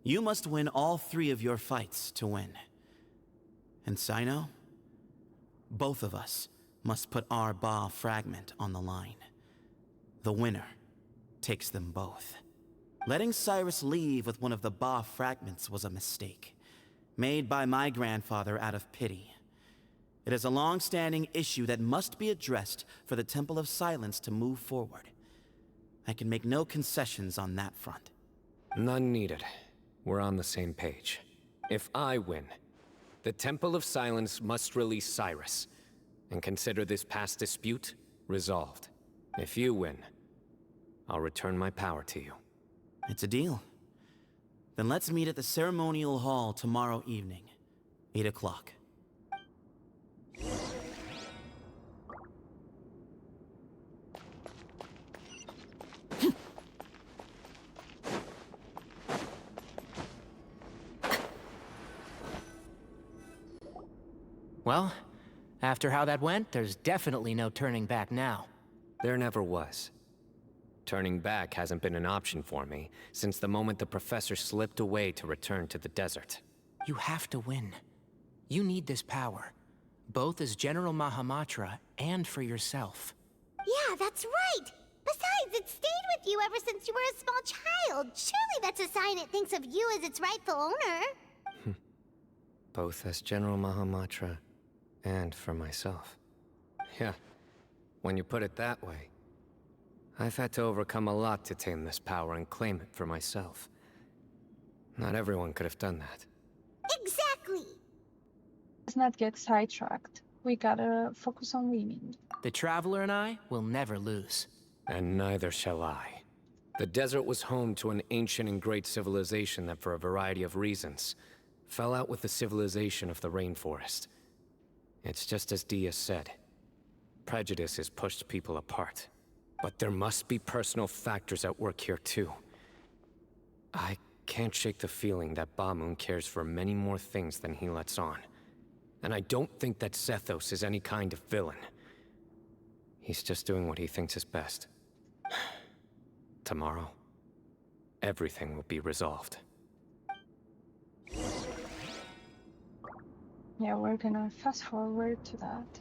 you must win all 3 of your fights to win. And Cyno, both of us must put our Ba fragment on the line. The winner takes them both. Letting Cyrus leave with one of the Ba fragments was a mistake, made by my grandfather out of pity. It is a long-standing issue that must be addressed for the Temple of Silence to move forward. I can make no concessions on that front. None needed. We're on the same page. If I win, the Temple of Silence must release Cyrus, and consider this past dispute resolved. If you win, I'll return my power to you. It's a deal. Then let's meet at the ceremonial hall tomorrow evening, 8 o'clock. Well, after how that went, there's definitely no turning back now. There never was. Turning back hasn't been an option for me since the moment the professor slipped away to return to the desert. You have to win. You need this power, both as General Mahamatra and for yourself. Yeah, that's right. Besides, it stayed with you ever since you were a small child. Surely that's a sign it thinks of you as its rightful owner. Both as General Mahamatra and for myself. Yeah, when you put it that way. I've had to overcome a lot to tame this power and claim it for myself. Not everyone could have done that. Exactly! Let's not get sidetracked. We gotta focus on winning. The Traveler and I will never lose. And neither shall I. The desert was home to an ancient and great civilization that, for a variety of reasons, fell out with the civilization of the rainforest. It's just as Dia said. Prejudice has pushed people apart. But there must be personal factors at work here too. I can't shake the feeling that Bamun cares for many more things than he lets on. And I don't think that Sethos is any kind of villain. He's just doing what he thinks is best. Tomorrow, everything will be resolved. Yeah, we're gonna fast forward to that.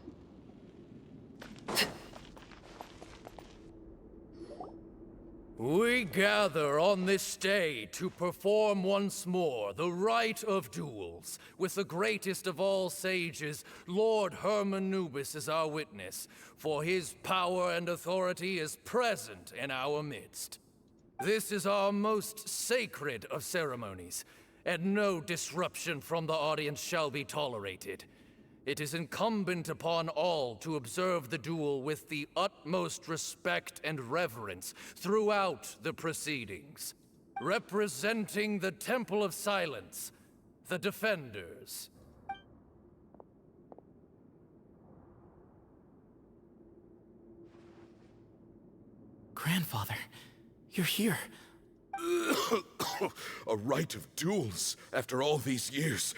We gather on this day to perform once more the rite of duels, with the greatest of all sages, Lord Hermanubis, as our witness, for his power and authority is present in our midst. This is our most sacred of ceremonies, and no disruption from the audience shall be tolerated. It is incumbent upon all to observe the duel with the utmost respect and reverence throughout the proceedings. Representing the Temple of Silence, the Defenders. Grandfather, you're here. A rite of duels after all these years.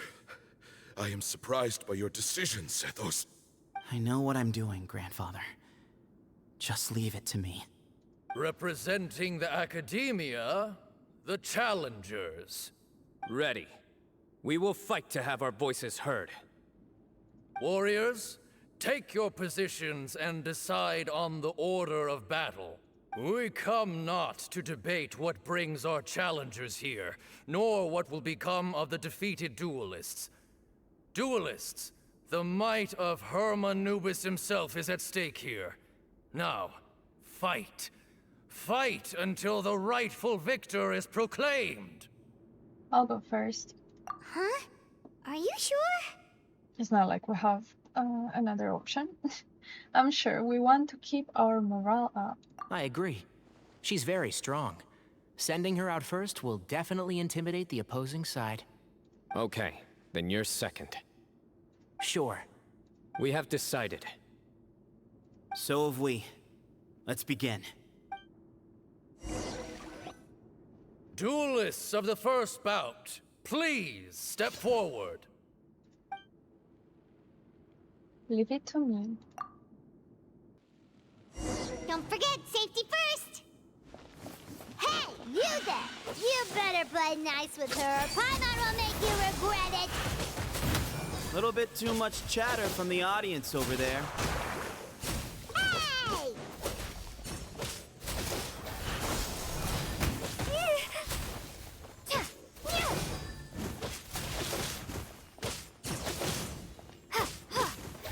I am surprised by your decision, Sethos. I know what I'm doing, Grandfather. Just leave it to me. Representing the Academia, the Challengers. Ready. We will fight to have our voices heard. Warriors, take your positions and decide on the order of battle. We come not to debate what brings our challengers here, nor what will become of the defeated duelists. Duelists, the might of Hermanubis himself is at stake here. Now, fight. Fight until the rightful victor is proclaimed. I'll go first. Huh? Are you sure? It's not like we have another option. I'm sure we want to keep our morale up. I agree. She's very strong. Sending her out first will definitely intimidate the opposing side. Okay, then you're second. Sure. We have decided. So have we. Let's begin. Duelists of the first bout, please step forward. Leave it to me. Don't forget, safety first! Hey, you there! You better play nice with her, or Paimon will make you regret it! Little bit too much chatter from the audience over there. Hey!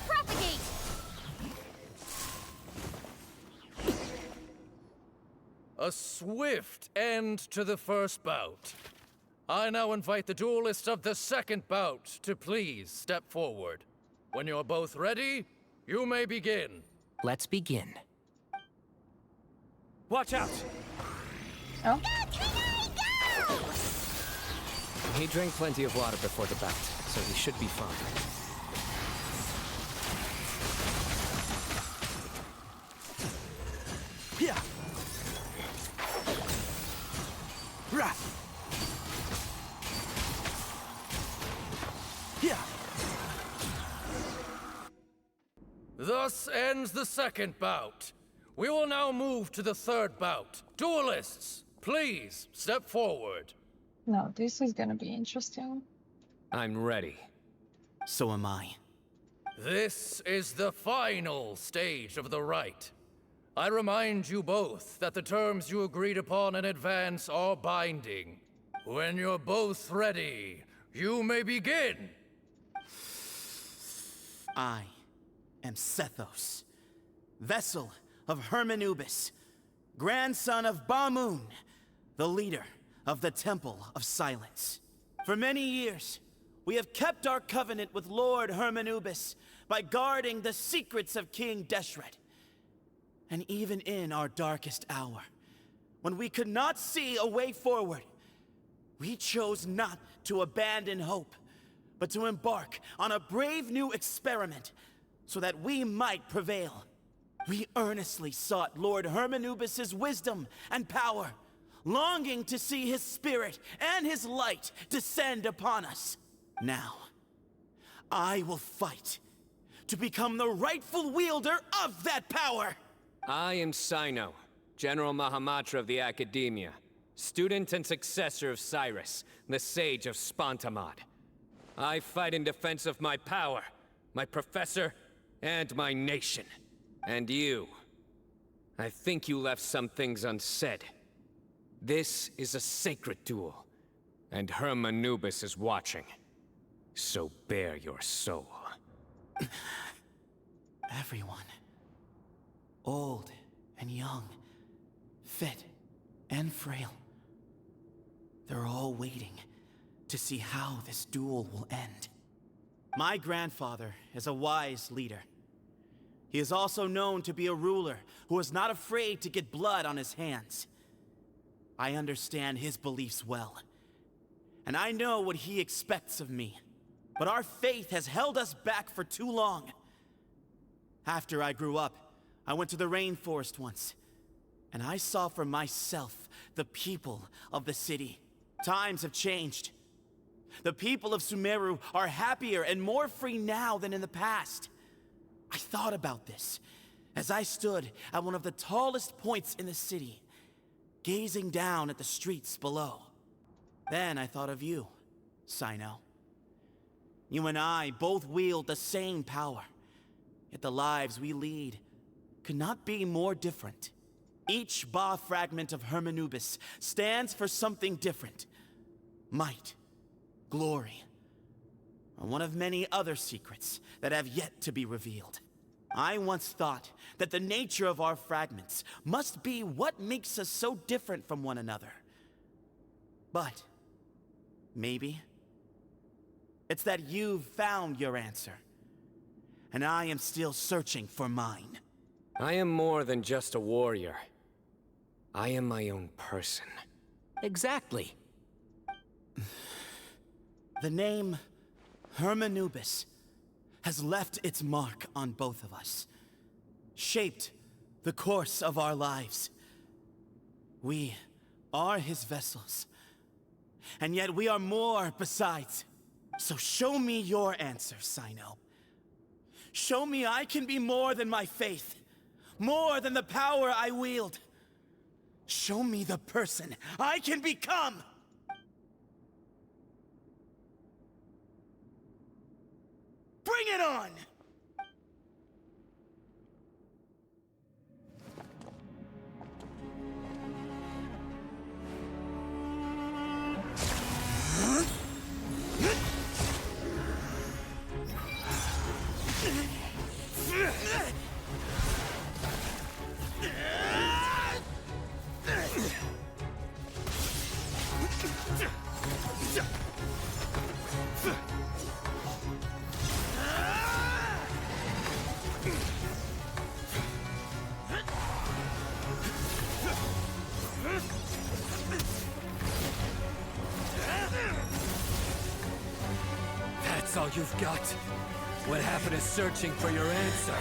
Propagate! A swift end to the first bout. I now invite the duelists of the second bout to please step forward. When you're both ready, you may begin. Let's begin. Watch out! Oh? Go, Tighnari, go! He drank plenty of water before the bout, so he should be fine. Yeah. Rah. Yeah. Thus ends the second bout. We will now move to the third bout. Duelists, please step forward. No, this is gonna be interesting. I'm ready. So am I. This is the final stage of the rite. I remind you both that the terms you agreed upon in advance are binding. When you're both ready, you may begin. I am Sethos, vessel of Hermanubis, grandson of Bamun, the leader of the Temple of Silence. For many years, we have kept our covenant with Lord Hermanubis by guarding the secrets of King Deshret. And even in our darkest hour, when we could not see a way forward, we chose not to abandon hope, but to embark on a brave new experiment so that we might prevail. We earnestly sought Lord Hermanubis' wisdom and power, longing to see his spirit and his light descend upon us. Now, I will fight to become the rightful wielder of that power! I am Cyno, General Mahamatra of the Academia, student and successor of Cyrus, the Sage of Spontamod. I fight in defense of my power, my professor, and my nation. And you. I think you left some things unsaid. This is a sacred duel, and Hermanubis is watching. So bare your soul. Everyone. Old and young, fit and frail. They're all waiting to see how this duel will end. My grandfather is a wise leader. He is also known to be a ruler who is not afraid to get blood on his hands. I understand his beliefs well, and I know what he expects of me. But our faith has held us back for too long. After I grew up, I went to the rainforest once, and I saw for myself the people of the city. Times have changed. The people of Sumeru are happier and more free now than in the past. I thought about this as I stood at one of the tallest points in the city, gazing down at the streets below. Then I thought of you, Cyno. You and I both wield the same power, yet the lives we lead could not be more different. Each Ba fragment of Hermanubis stands for something different. Might, glory, or one of many other secrets that have yet to be revealed. I once thought that the nature of our fragments must be what makes us so different from one another. But maybe it's that you've found your answer, and I am still searching for mine. I am more than just a warrior. I am my own person. Exactly. The name Hermanubis has left its mark on both of us, shaped the course of our lives. We are his vessels, and yet we are more besides. So show me your answer, Cyno. Show me I can be more than my faith, more than the power I wield. Show me the person I can become! Bring it on! That's all you've got? What happened to searching for your answer?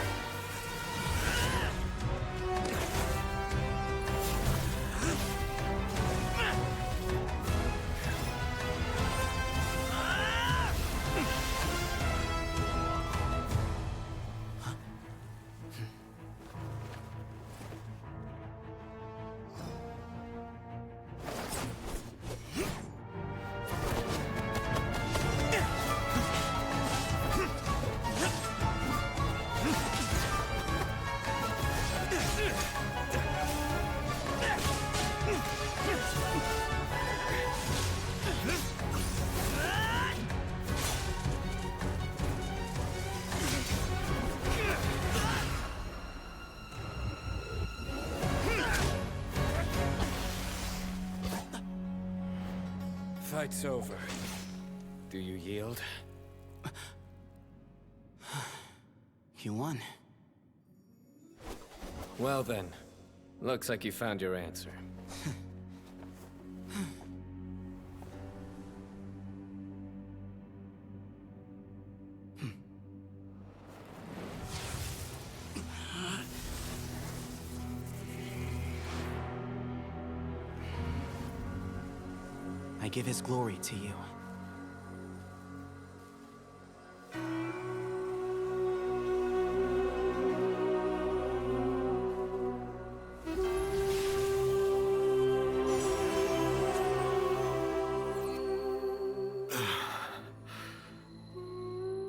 fight's over. Do you yield? You won. Well then, looks like you found your answer. I give his glory to you.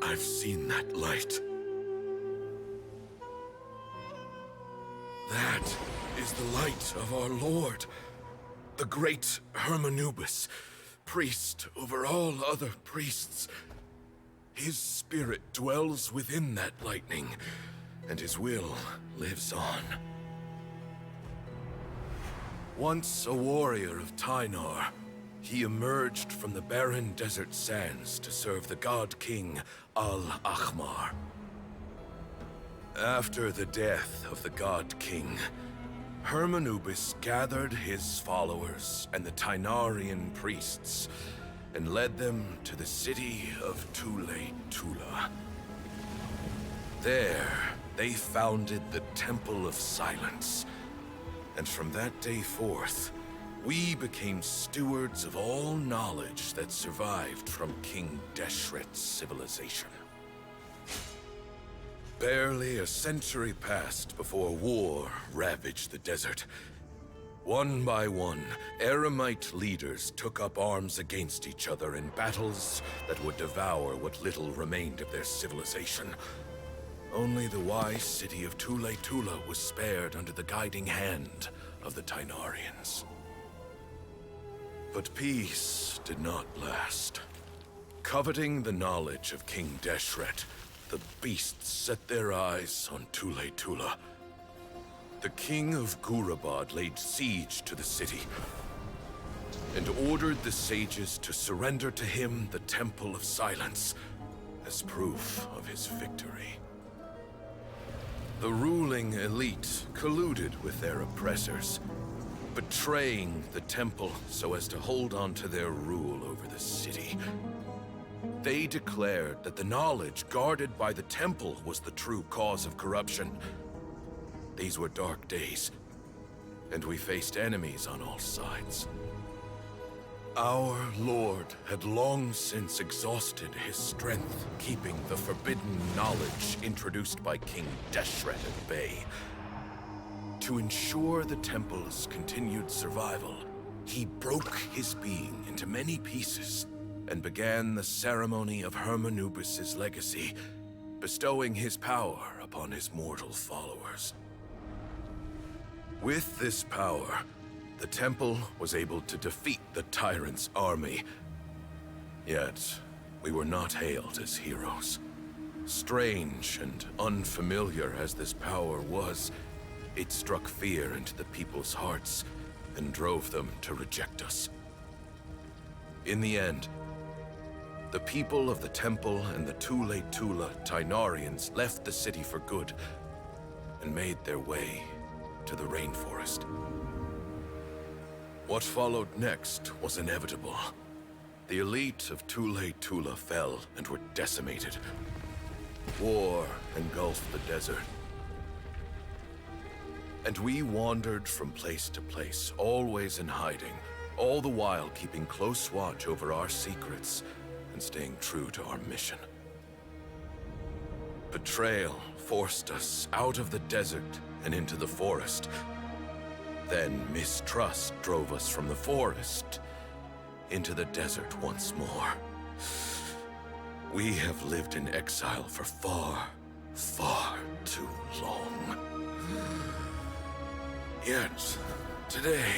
I've seen that light. That is the light of our Lord, the great Hermanubis, priest over all other priests. His spirit dwells within that lightning, and his will lives on. Once a warrior of Tighnari, he emerged from the barren desert sands to serve the god king Al-Ahmar. After the death of the god king, Hermanubis gathered his followers and the Tighnarian priests and led them to the city of Tule-Tula. There, they founded the Temple of Silence, and from that day forth, we became stewards of all knowledge that survived from King Deshret's civilization. Barely a century passed before war ravaged the desert. One by one, Eremite leaders took up arms against each other in battles that would devour what little remained of their civilization. Only the wise city of Tule-Tula was spared under the guiding hand of the Tighnarians. But peace did not last. Coveting the knowledge of King Deshret, the beasts set their eyes on Tule-Tula. The king of Gurabad laid siege to the city and ordered the sages to surrender to him the Temple of Silence as proof of his victory. The ruling elite colluded with their oppressors, betraying the temple so as to hold on to their rule over the city. They declared that the knowledge guarded by the temple was the true cause of corruption. These were dark days, and we faced enemies on all sides. Our Lord had long since exhausted his strength, keeping the forbidden knowledge introduced by King Deshret at bay. To ensure the temple's continued survival, he broke his being into many pieces and began the ceremony of Hermanubis' legacy, bestowing his power upon his mortal followers. With this power, the temple was able to defeat the tyrant's army. Yet, we were not hailed as heroes. Strange and unfamiliar as this power was, it struck fear into the people's hearts and drove them to reject us. In the end, the people of the temple and the Tule-Tula Tighnarians left the city for good and made their way to the rainforest. What followed next was inevitable. The elite of Tule-Tula fell and were decimated. War engulfed the desert. And we wandered from place to place, always in hiding, all the while keeping close watch over our secrets and staying true to our mission. Betrayal forced us out of the desert and into the forest. Then mistrust drove us from the forest into the desert once more. We have lived in exile for far, far too long. Yet, today,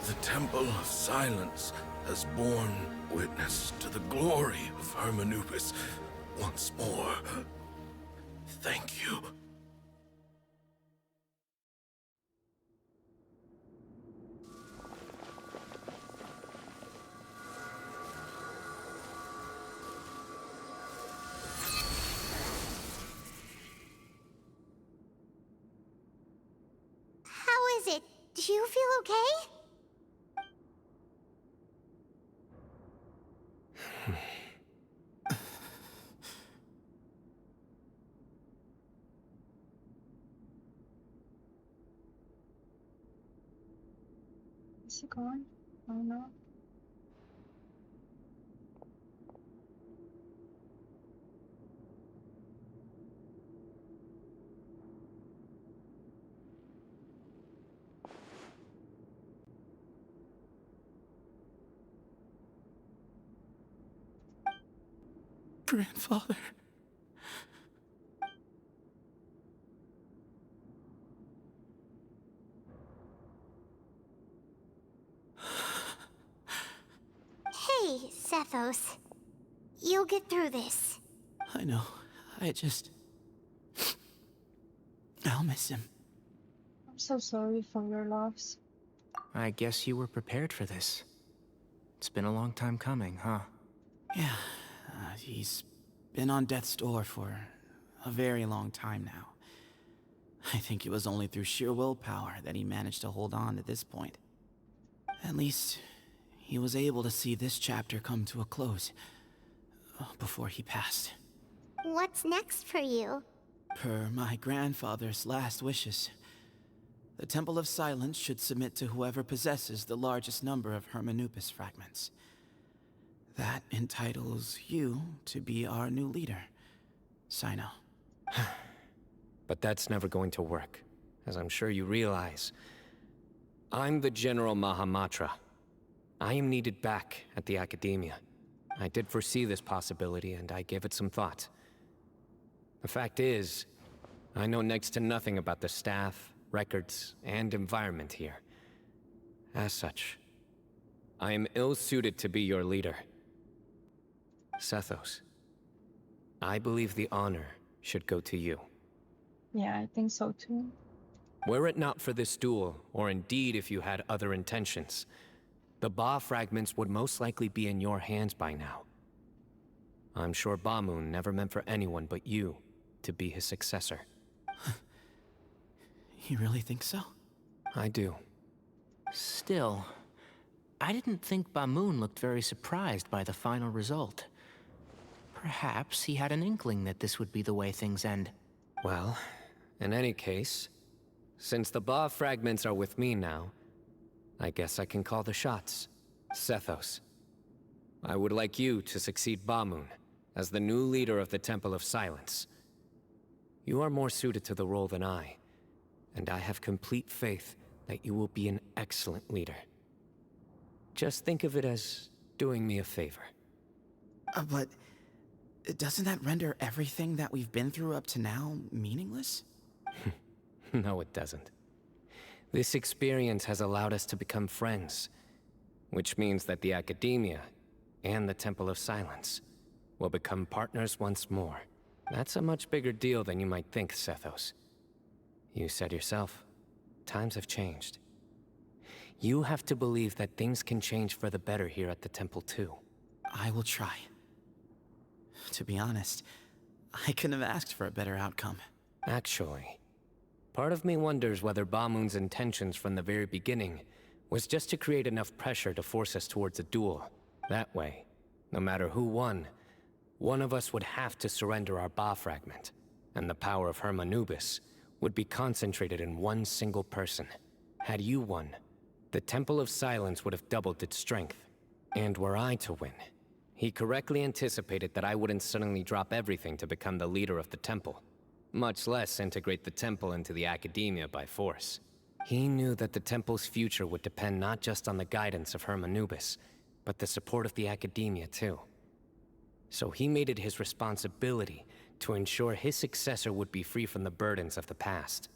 the Temple of Silence has borne witness to the glory of Hermanubis once more. Thank you. you feel okay? Is he gone? Oh no. Grandfather. Hey, Sethos. You'll get through this. I know. I'll miss him. I'm so sorry for your loss. I guess you were prepared for this. It's been a long time coming, huh? Yeah, he's been on death's door for a very long time now. I think it was only through sheer willpower that he managed to hold on to this point. At least, he was able to see this chapter come to a close before he passed. What's next for you? Per my grandfather's last wishes, the Temple of Silence should submit to whoever possesses the largest number of Hermanupis fragments. That entitles you to be our new leader, Cyno. But that's never going to work, as I'm sure you realize. I'm the General Mahamatra. I am needed back at the Academia. I did foresee this possibility, and I gave it some thought. The fact is, I know next to nothing about the staff, records, and environment here. As such, I am ill-suited to be your leader. Sethos, I believe the honor should go to you. Yeah, I think so too. Were it not for this duel, or indeed if you had other intentions, the Ba fragments would most likely be in your hands by now. I'm sure Bamoon never meant for anyone but you to be his successor. You really think so? I do. Still, I didn't think Bamoon looked very surprised by the final result. Perhaps he had an inkling that this would be the way things end. Well, in any case, since the Ba fragments are with me now, I guess I can call the shots. Sethos, I would like you to succeed Bamoon as the new leader of the Temple of Silence. You are more suited to the role than I, and I have complete faith that you will be an excellent leader. Just think of it as doing me a favor. But doesn't that render everything that we've been through up to now meaningless? No, it doesn't. This experience has allowed us to become friends, which means that the Academia and the Temple of Silence will become partners once more. That's a much bigger deal than you might think, Sethos. You said yourself, times have changed. You have to believe that things can change for the better here at the Temple too. I will try. To be honest, I couldn't have asked for a better outcome. Actually, part of me wonders whether Bamoon's intentions from the very beginning was just to create enough pressure to force us towards a duel. That way, no matter who won, one of us would have to surrender our Ba fragment, and the power of Hermanubis would be concentrated in one single person. Had you won, the Temple of Silence would have doubled its strength. And were I to win, he correctly anticipated that I wouldn't suddenly drop everything to become the leader of the Temple, much less integrate the Temple into the Academia by force. He knew that the Temple's future would depend not just on the guidance of Hermanubis, but the support of the Academia too. So he made it his responsibility to ensure his successor would be free from the burdens of the past.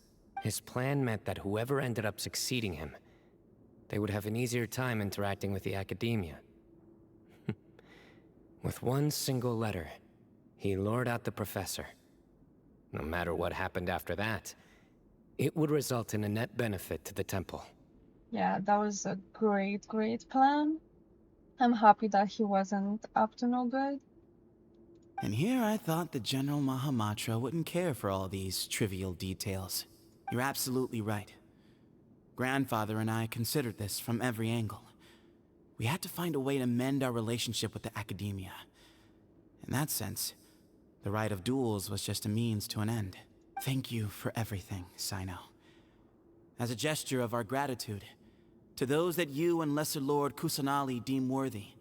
His plan meant that whoever ended up succeeding him, they would have an easier time interacting with the Academia. With one single letter, he lured out the professor. No matter what happened after that, it would result in a net benefit to the Temple. Yeah, that was a great, great plan. I'm happy that he wasn't up to no good. And here I thought the General Mahamatra wouldn't care for all these trivial details. You're absolutely right. Grandfather and I considered this from every angle. We had to find a way to mend our relationship with the academia. In that sense, the Rite of Duels was just a means to an end. Thank you for everything, Cyno. As a gesture of our gratitude, to those that you and Lesser Lord Kusanali deem worthy,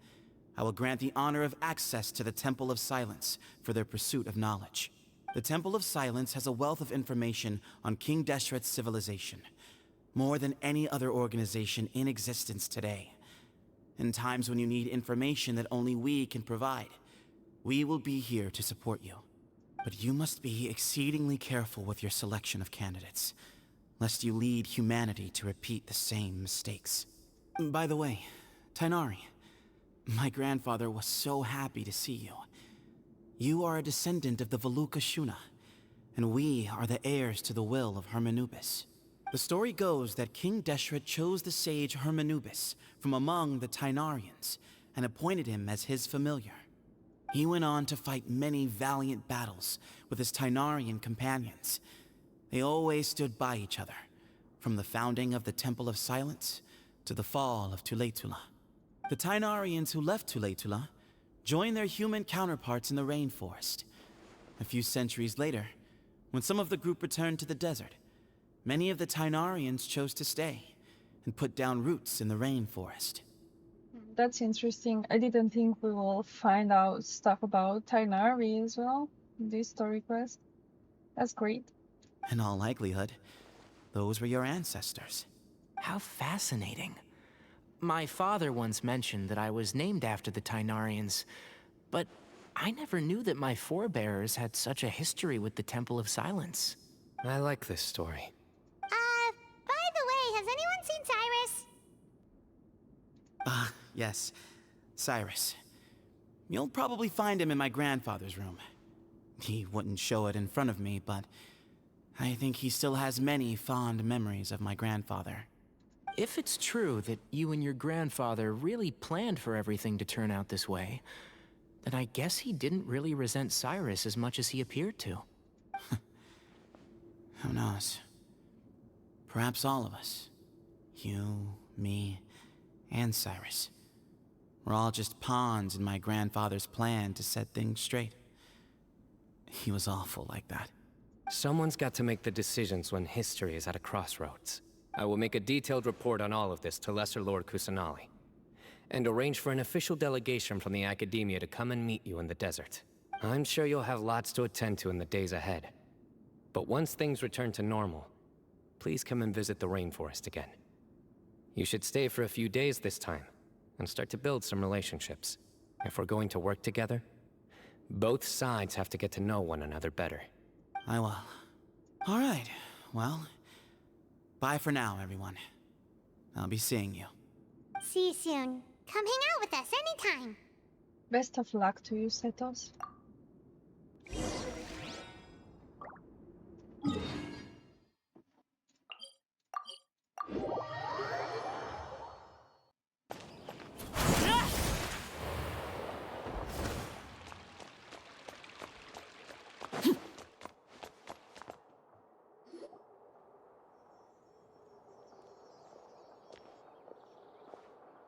I will grant the honor of access to the Temple of Silence for their pursuit of knowledge. The Temple of Silence has a wealth of information on King Deshret's civilization, more than any other organization in existence today. In times when you need information that only we can provide, we will be here to support you. But you must be exceedingly careful with your selection of candidates, lest you lead humanity to repeat the same mistakes. By the way, Tighnari, my grandfather was so happy to see you. You are a descendant of the Veluca Shuna, and we are the heirs to the will of Hermanubis. The story goes that King Deshret chose the sage Hermanubis from among the Tighnarians and appointed him as his familiar. He went on to fight many valiant battles with his Tighnarian companions. They always stood by each other, from the founding of the Temple of Silence to the fall of Tuletula. The Tighnarians who left Tuletula joined their human counterparts in the rainforest. A few centuries later, when some of the group returned to the desert, many of the Tighnarians chose to stay and put down roots in the rainforest. That's interesting. I didn't think we will find out stuff about Tighnari as well in this story quest. That's great. In all likelihood, those were your ancestors. How fascinating. My father once mentioned that I was named after the Tighnarians, but I never knew that my forebears had such a history with the Temple of Silence. I like this story. By the way, has anyone seen Cyrus? Yes, Cyrus. You'll probably find him in my grandfather's room. He wouldn't show it in front of me, but I think he still has many fond memories of my grandfather. If it's true that you and your grandfather really planned for everything to turn out this way, then I guess he didn't really resent Cyrus as much as he appeared to. Who knows? Perhaps all of us. You, me, and Cyrus. We're all just pawns in my grandfather's plan to set things straight. He was awful like that. Someone's got to make the decisions when history is at a crossroads. I will make a detailed report on all of this to Lesser Lord Kusanali, and arrange for an official delegation from the Academia to come and meet you in the desert. I'm sure you'll have lots to attend to in the days ahead. But once things return to normal, please come and visit the rainforest again. You should stay for a few days this time, and start to build some relationships. If we're going to work together, both sides have to get to know one another better. I will. All right, well, bye for now, everyone. I'll be seeing you. See you soon. Come hang out with us anytime. Best of luck to you, Sethos.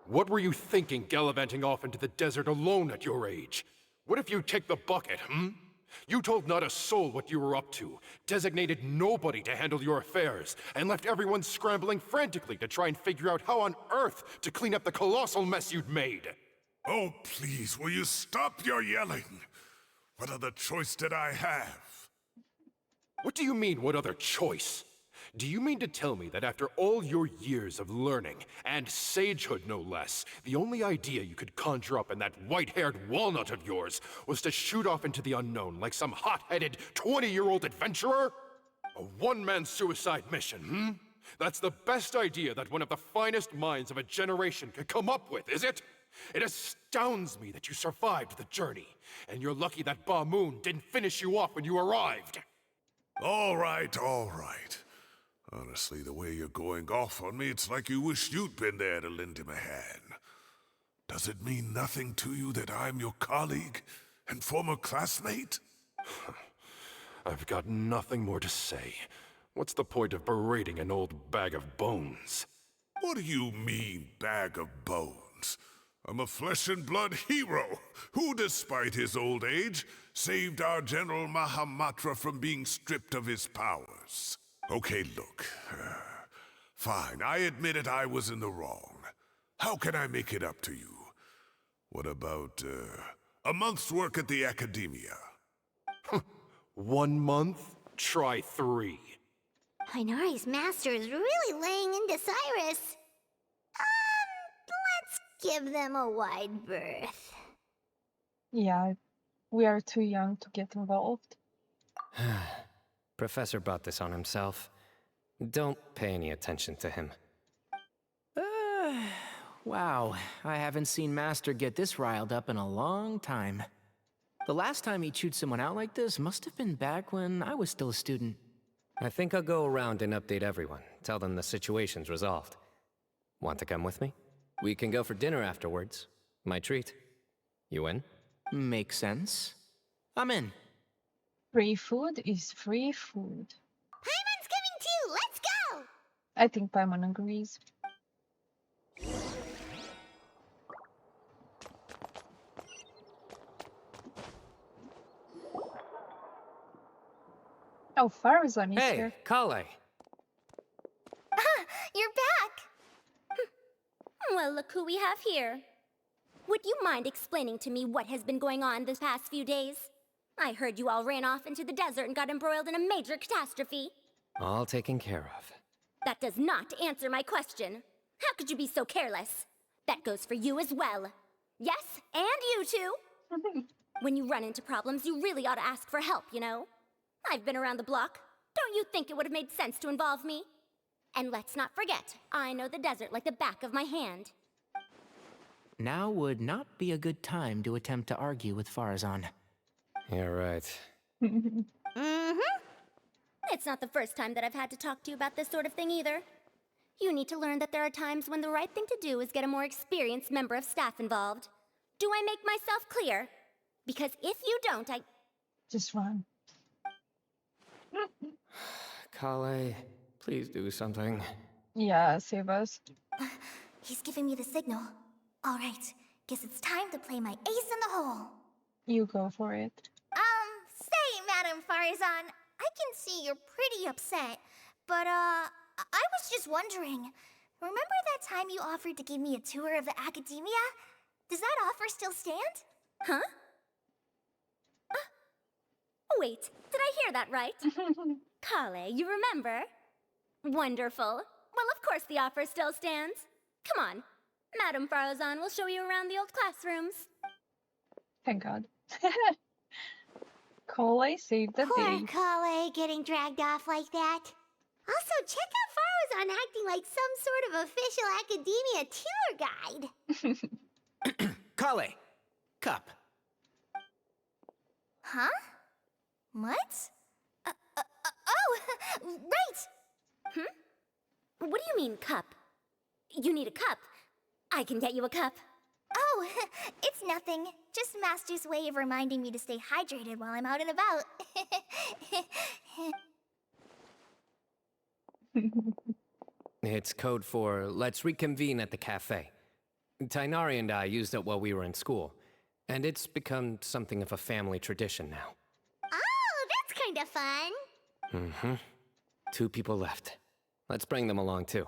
What were you thinking, gallivanting off into the desert alone at your age? What if you take the bucket, You told not a soul what you were up to, designated nobody to handle your affairs, and left everyone scrambling frantically to try and figure out how on earth to clean up the colossal mess you'd made. Oh, please, will you stop your yelling? What other choice did I have? What do you mean, what other choice? Do you mean to tell me that after all your years of learning, and sagehood no less, the only idea you could conjure up in that white-haired walnut of yours was to shoot off into the unknown like some hot-headed 20-year-old adventurer? A one-man suicide mission, That's the best idea that one of the finest minds of a generation could come up with, is it? It astounds me that you survived the journey, and you're lucky that Ba Moon didn't finish you off when you arrived. All right, all right. Honestly, the way you're going off on me, it's like you wish you'd been there to lend him a hand. Does it mean nothing to you that I'm your colleague and former classmate? I've got nothing more to say. What's the point of berating an old bag of bones? What do you mean, bag of bones? I'm a flesh and blood hero who, despite his old age, saved our General Mahamatra from being stripped of his powers. Okay, look. Fine, I admit it, I was in the wrong. How can I make it up to you? What about, a month's work at the Academia? 1 month? Try 3. Tighnari's master is really laying into Cyrus. Let's give them a wide berth. Yeah, we are too young to get involved. Professor brought this on himself. Don't pay any attention to him. Wow, I haven't seen Master get this riled up in a long time. The last time he chewed someone out like this must have been back when I was still a student. I think I'll go around and update everyone. Tell them the situation's resolved. Want to come with me? We can go for dinner afterwards. My treat. You in? Makes sense. I'm in. Free food is free food. Paimon's coming too! Let's go! I think Paimon agrees. Oh, Farazan is here. Hey, Kaveh. You're back! Well, look who we have here. Would you mind explaining to me what has been going on this past few days? I heard you all ran off into the desert and got embroiled in a major catastrophe. All taken care of. That does not answer my question. How could you be so careless? That goes for you as well. Yes, and you too. When you run into problems, you really ought to ask for help, you know? I've been around the block. Don't you think it would have made sense to involve me? And let's not forget, I know the desert like the back of my hand. Now would not be a good time to attempt to argue with Farazan. You're right. Mm-hmm. It's not the first time that I've had to talk to you about this sort of thing either. You need to learn that there are times when the right thing to do is get a more experienced member of staff involved. Do I make myself clear? Because if you don't, I... Just run. Kaveh, please do something. Yeah, save us. He's giving me the signal. All right, guess it's time to play my ace in the hole. You go for it. Say, Madame Farazan, I can see you're pretty upset, but, I was just wondering, remember that time you offered to give me a tour of the Academia? Does that offer still stand? Huh? Wait, did I hear that right? Kaveh, you remember? Wonderful. Well, of course the offer still stands. Come on. Madame Farazan will show you around the old classrooms. Thank God. Kaveh saved the Poor day. Kaveh getting dragged off like that. Also, check out Farazan acting like some sort of official Academia tour guide. Kaveh! Cup. Huh? What? Oh, right! What do you mean, cup? You need a cup. I can get you a cup. Oh, it's nothing. Just Master's way of reminding me to stay hydrated while I'm out and about. It's code for let's reconvene at the cafe. Tighnari and I used it while we were in school, and it's become something of a family tradition now. Oh, that's kind of fun. Mm-hmm. 2 people left. Let's bring them along too.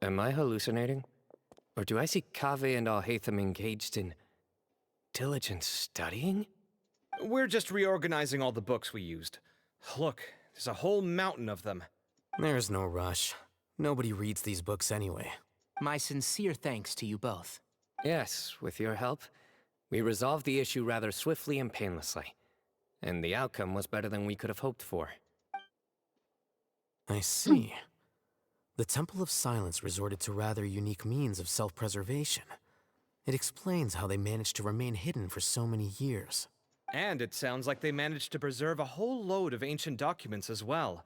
Am I hallucinating? Or do I see Kaveh and Al-Haytham engaged in diligent studying? We're just reorganizing all the books we used. Look, there's a whole mountain of them. There's no rush. Nobody reads these books anyway. My sincere thanks to you both. Yes, with your help, we resolved the issue rather swiftly and painlessly. And the outcome was better than we could have hoped for. I see. The Temple of Silence resorted to rather unique means of self-preservation. It explains how they managed to remain hidden for so many years. And it sounds like they managed to preserve a whole load of ancient documents as well.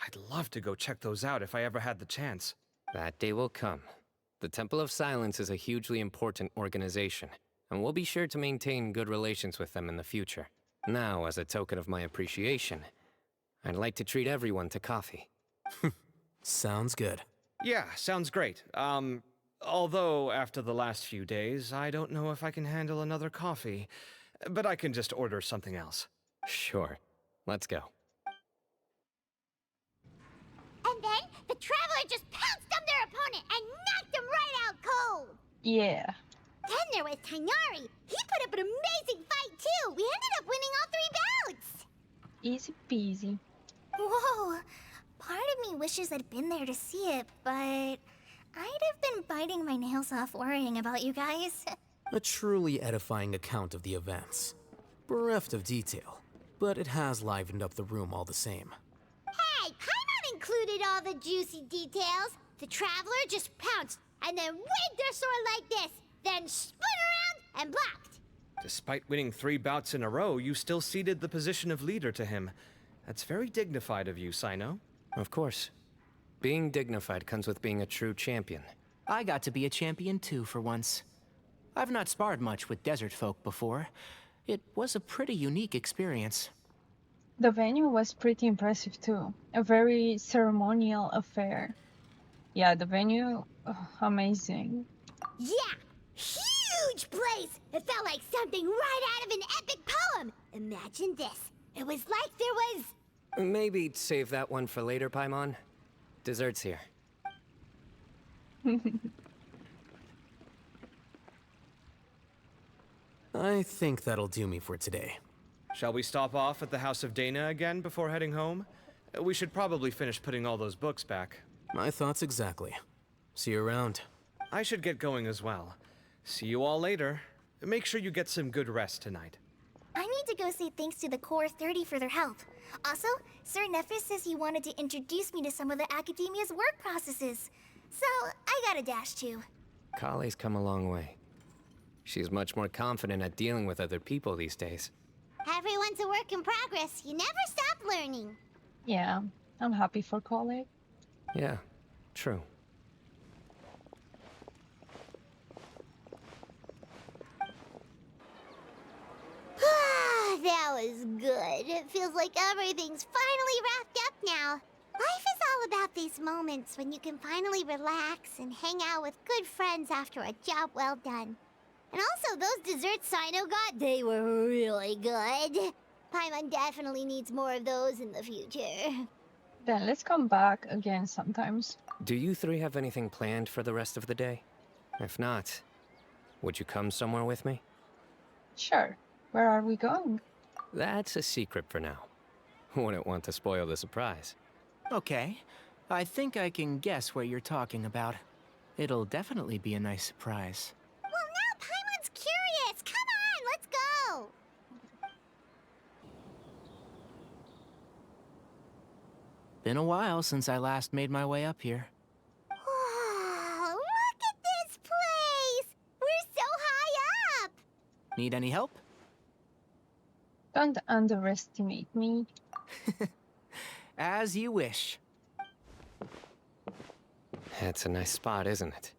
I'd love to go check those out if I ever had the chance. That day will come. The Temple of Silence is a hugely important organization, and we'll be sure to maintain good relations with them in the future. Now, as a token of my appreciation, I'd like to treat everyone to coffee. Sounds good. Yeah, sounds great. Although after the last few days, I don't know if I can handle another coffee. But I can just order something else. Sure. Let's go. And then the Traveler just pounced on their opponent and knocked him right out cold. Yeah. Then there was Tighnari. He put up an amazing fight too. We ended up winning all 3 bouts. Easy peasy. Whoa. Part of me wishes I'd been there to see it, but I'd have been biting my nails off worrying about you guys. A truly edifying account of the events. Bereft of detail, but it has livened up the room all the same. Hey, Paimon included all the juicy details. The Traveler just pounced and then waved their sword like this, then spun around and blocked. Despite winning 3 bouts in a row, you still ceded the position of leader to him. That's very dignified of you, Cyno. Of course. Being dignified comes with being a true champion. I got to be a champion too for once. I've not sparred much with desert folk before. It was a pretty unique experience. The venue was pretty impressive too. A very ceremonial affair. Yeah, the venue, amazing. Yeah, huge place. It felt like something right out of an epic poem. Imagine this. It was like there was... Maybe save that one for later, Paimon. Dessert's here. I think that'll do me for today. Shall we stop off at the House of Dana again before heading home? We should probably finish putting all those books back. My thoughts exactly. See you around. I should get going as well. See you all later. Make sure you get some good rest tonight. I need to go say thanks to the Core 30 for their help. Also, Sir Naphis says he wanted to introduce me to some of the Academia's work processes. So, I gotta dash too. Kale's come a long way. She's much more confident at dealing with other people these days. Everyone's a work in progress. You never stop learning. Yeah, I'm happy for Kale. Yeah, true. That was good. It feels like everything's finally wrapped up now. Life is all about these moments when you can finally relax and hang out with good friends after a job well done. And also, those desserts Cyno got, they were really good. Paimon definitely needs more of those in the future. Then let's come back again sometimes. Do you 3 have anything planned for the rest of the day? If not, would you come somewhere with me? Sure. Where are we going? That's a secret for now. Wouldn't want to spoil the surprise. Okay. I think I can guess what you're talking about. It'll definitely be a nice surprise. Well, now Paimon's curious. Come on, let's go. Been a while since I last made my way up here. Wow, look at this place. We're so high up. Need any help? Don't underestimate me. As you wish. It's a nice spot, isn't it?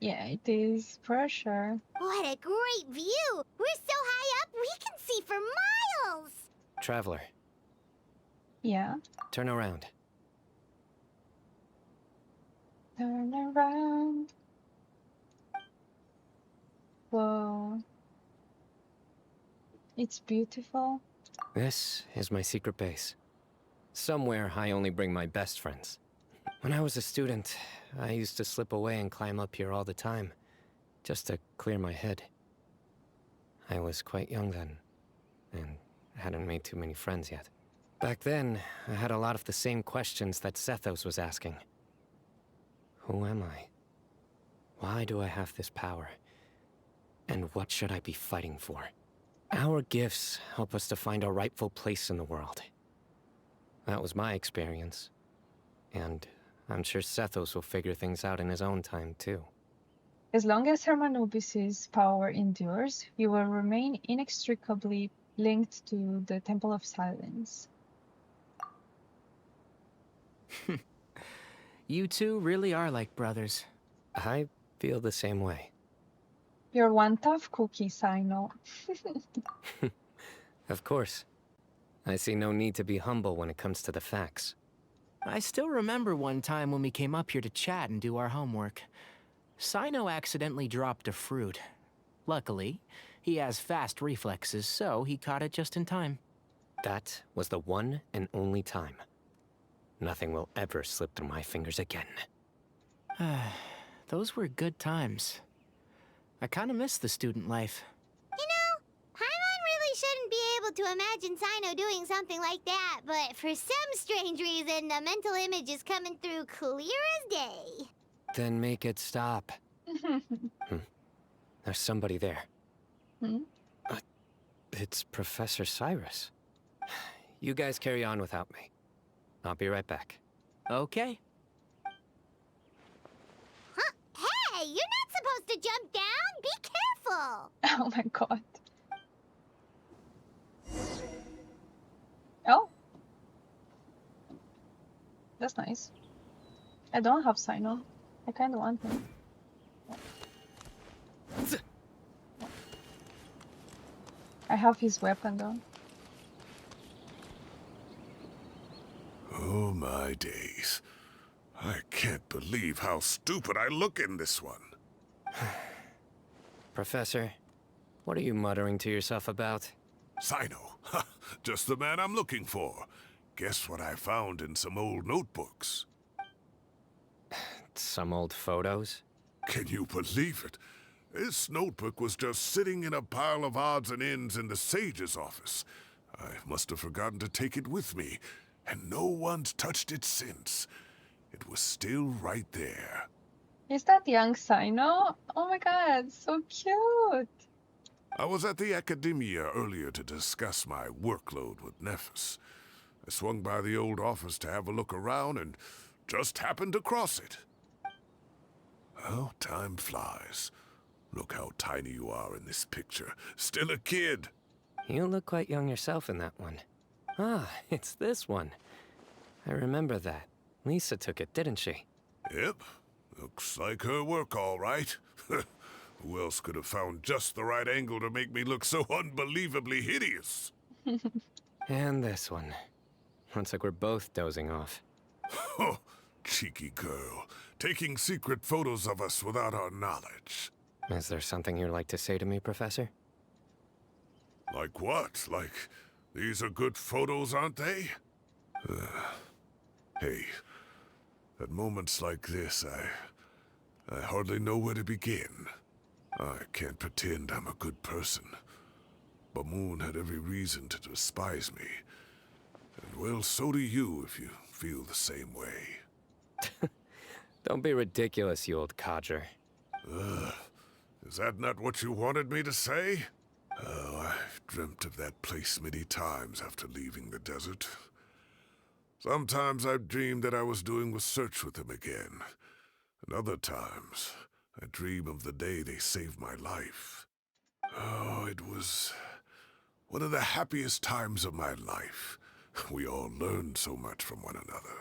Yeah, it is for sure. What a great view. We're so high up, we can see for miles. Traveler, Yeah. turn around. Turn around. Whoa. It's beautiful. This is my secret base. Somewhere I only bring my best friends. When I was a student, I used to slip away and climb up here all the time, just to clear my head. I was quite young then, and hadn't made too many friends yet. Back then, I had a lot of the same questions that Sethos was asking. Who am I? Why do I have this power? And what should I be fighting for? Our gifts help us to find our rightful place in the world. That was my experience. And I'm sure Sethos will figure things out in his own time, too. As long as Hermanubis' power endures, you will remain inextricably linked to the Temple of Silence. You two really are like brothers. I feel the same way. You're one tough cookie, Cyno. Of course. I see no need to be humble when it comes to the facts. I still remember one time when we came up here to chat and do our homework. Cyno accidentally dropped a fruit. Luckily, he has fast reflexes, so he caught it just in time. That was the one and only time. Nothing will ever slip through my fingers again. Those were good times. I kinda miss the student life. You know, Paimon really shouldn't be able to imagine Cyno doing something like that, but for some strange reason, the mental image is coming through clear as day. Then make it stop. There's somebody there. It's Professor Cyrus. You guys carry on without me. I'll be right back. Okay. Huh? Hey, you're not supposed to jump down! Be careful! Oh my god. Oh. That's nice. I don't have Cyno. I kinda want him. I have his weapon though. Oh my days. I can't believe how stupid I look in this one. Professor, what are you muttering to yourself about? Cyno. Just the man I'm looking for. Guess what I found in some old notebooks? Some old photos? Can you believe it? This notebook was just sitting in a pile of odds and ends in the Sage's office. I must have forgotten to take it with me, and no one's touched it since. It was still right there. Is that young Cyno? Oh my god, so cute! I was at the Academia earlier to discuss my workload with Naphis. I swung by the old office to have a look around and just happened to cross it. Well, time flies. Look how tiny you are in this picture. Still a kid. You look quite young yourself in that one. Ah, it's this one. I remember that. Lisa took it, didn't she? Yep. Looks like her work, all right. Who else could have found just the right angle to make me look so unbelievably hideous? And this one. Looks like we're both dozing off. Oh, cheeky girl. Taking secret photos of us without our knowledge. Is there something you'd like to say to me, Professor? Like what? Like, these are good photos, aren't they? Hey, at moments like this, I hardly know where to begin. I can't pretend I'm a good person. Bamoon had every reason to despise me. And well, so do you if you feel the same way. Don't be ridiculous, you old codger. Is that not what you wanted me to say? Oh, I've dreamt of that place many times after leaving the desert. Sometimes I've dreamed that I was doing research with them again. And other times, I dream of the day they saved my life. Oh, it was one of the happiest times of my life. We all learned so much from one another.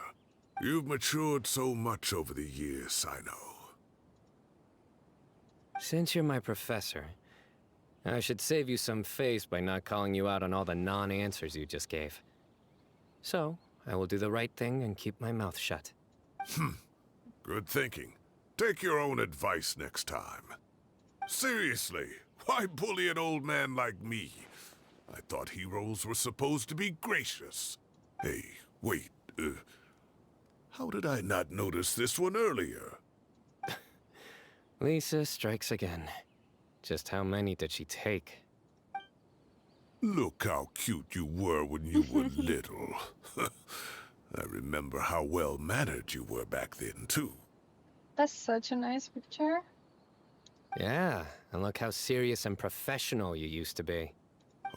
You've matured so much over the years, Cyno. Since you're my professor, I should save you some face by not calling you out on all the non-answers you just gave. So, I will do the right thing and keep my mouth shut. Good thinking. Take your own advice next time. Seriously, why bully an old man like me? I thought heroes were supposed to be gracious. Hey, wait, how did I not notice this one earlier? Lisa strikes again. Just how many did she take? Look how cute you were when you were little. I remember how well-mannered you were back then, too. That's such a nice picture. Yeah, and look how serious and professional you used to be.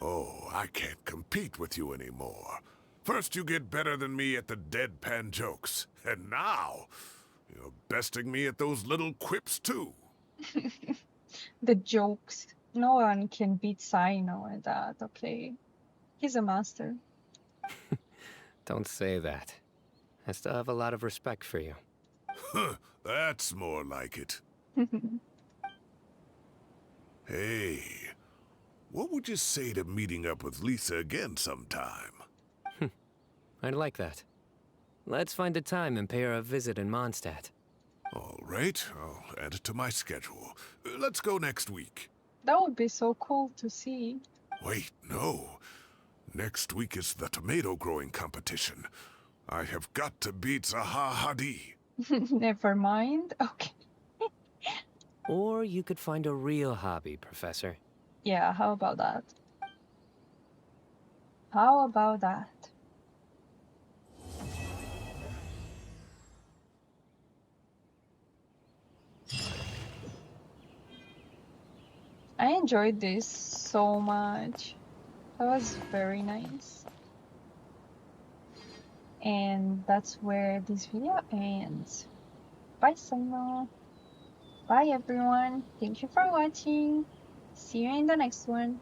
Oh, I can't compete with you anymore. First you get better than me at the deadpan jokes, and now you're besting me at those little quips too. The jokes. No one can beat Cyno at that, okay? He's a master. Don't say that. I still have a lot of respect for you. That's more like it. Hey, what would you say to meeting up with Lisa again sometime? I'd like that. Let's find a time and pay her a visit in Mondstadt. All right, I'll add it to my schedule. Let's go next week. That would be so cool to see. Wait, no. Next week is the tomato growing competition. I have got to beat Zaha Hadi. Never mind. Okay. Or you could find a real hobby, Professor. Yeah, how about that? How about that? I enjoyed this so much. That was very nice. And that's where this video ends. Bye, Cyno. Bye, everyone. Thank you for watching. See you in the next one.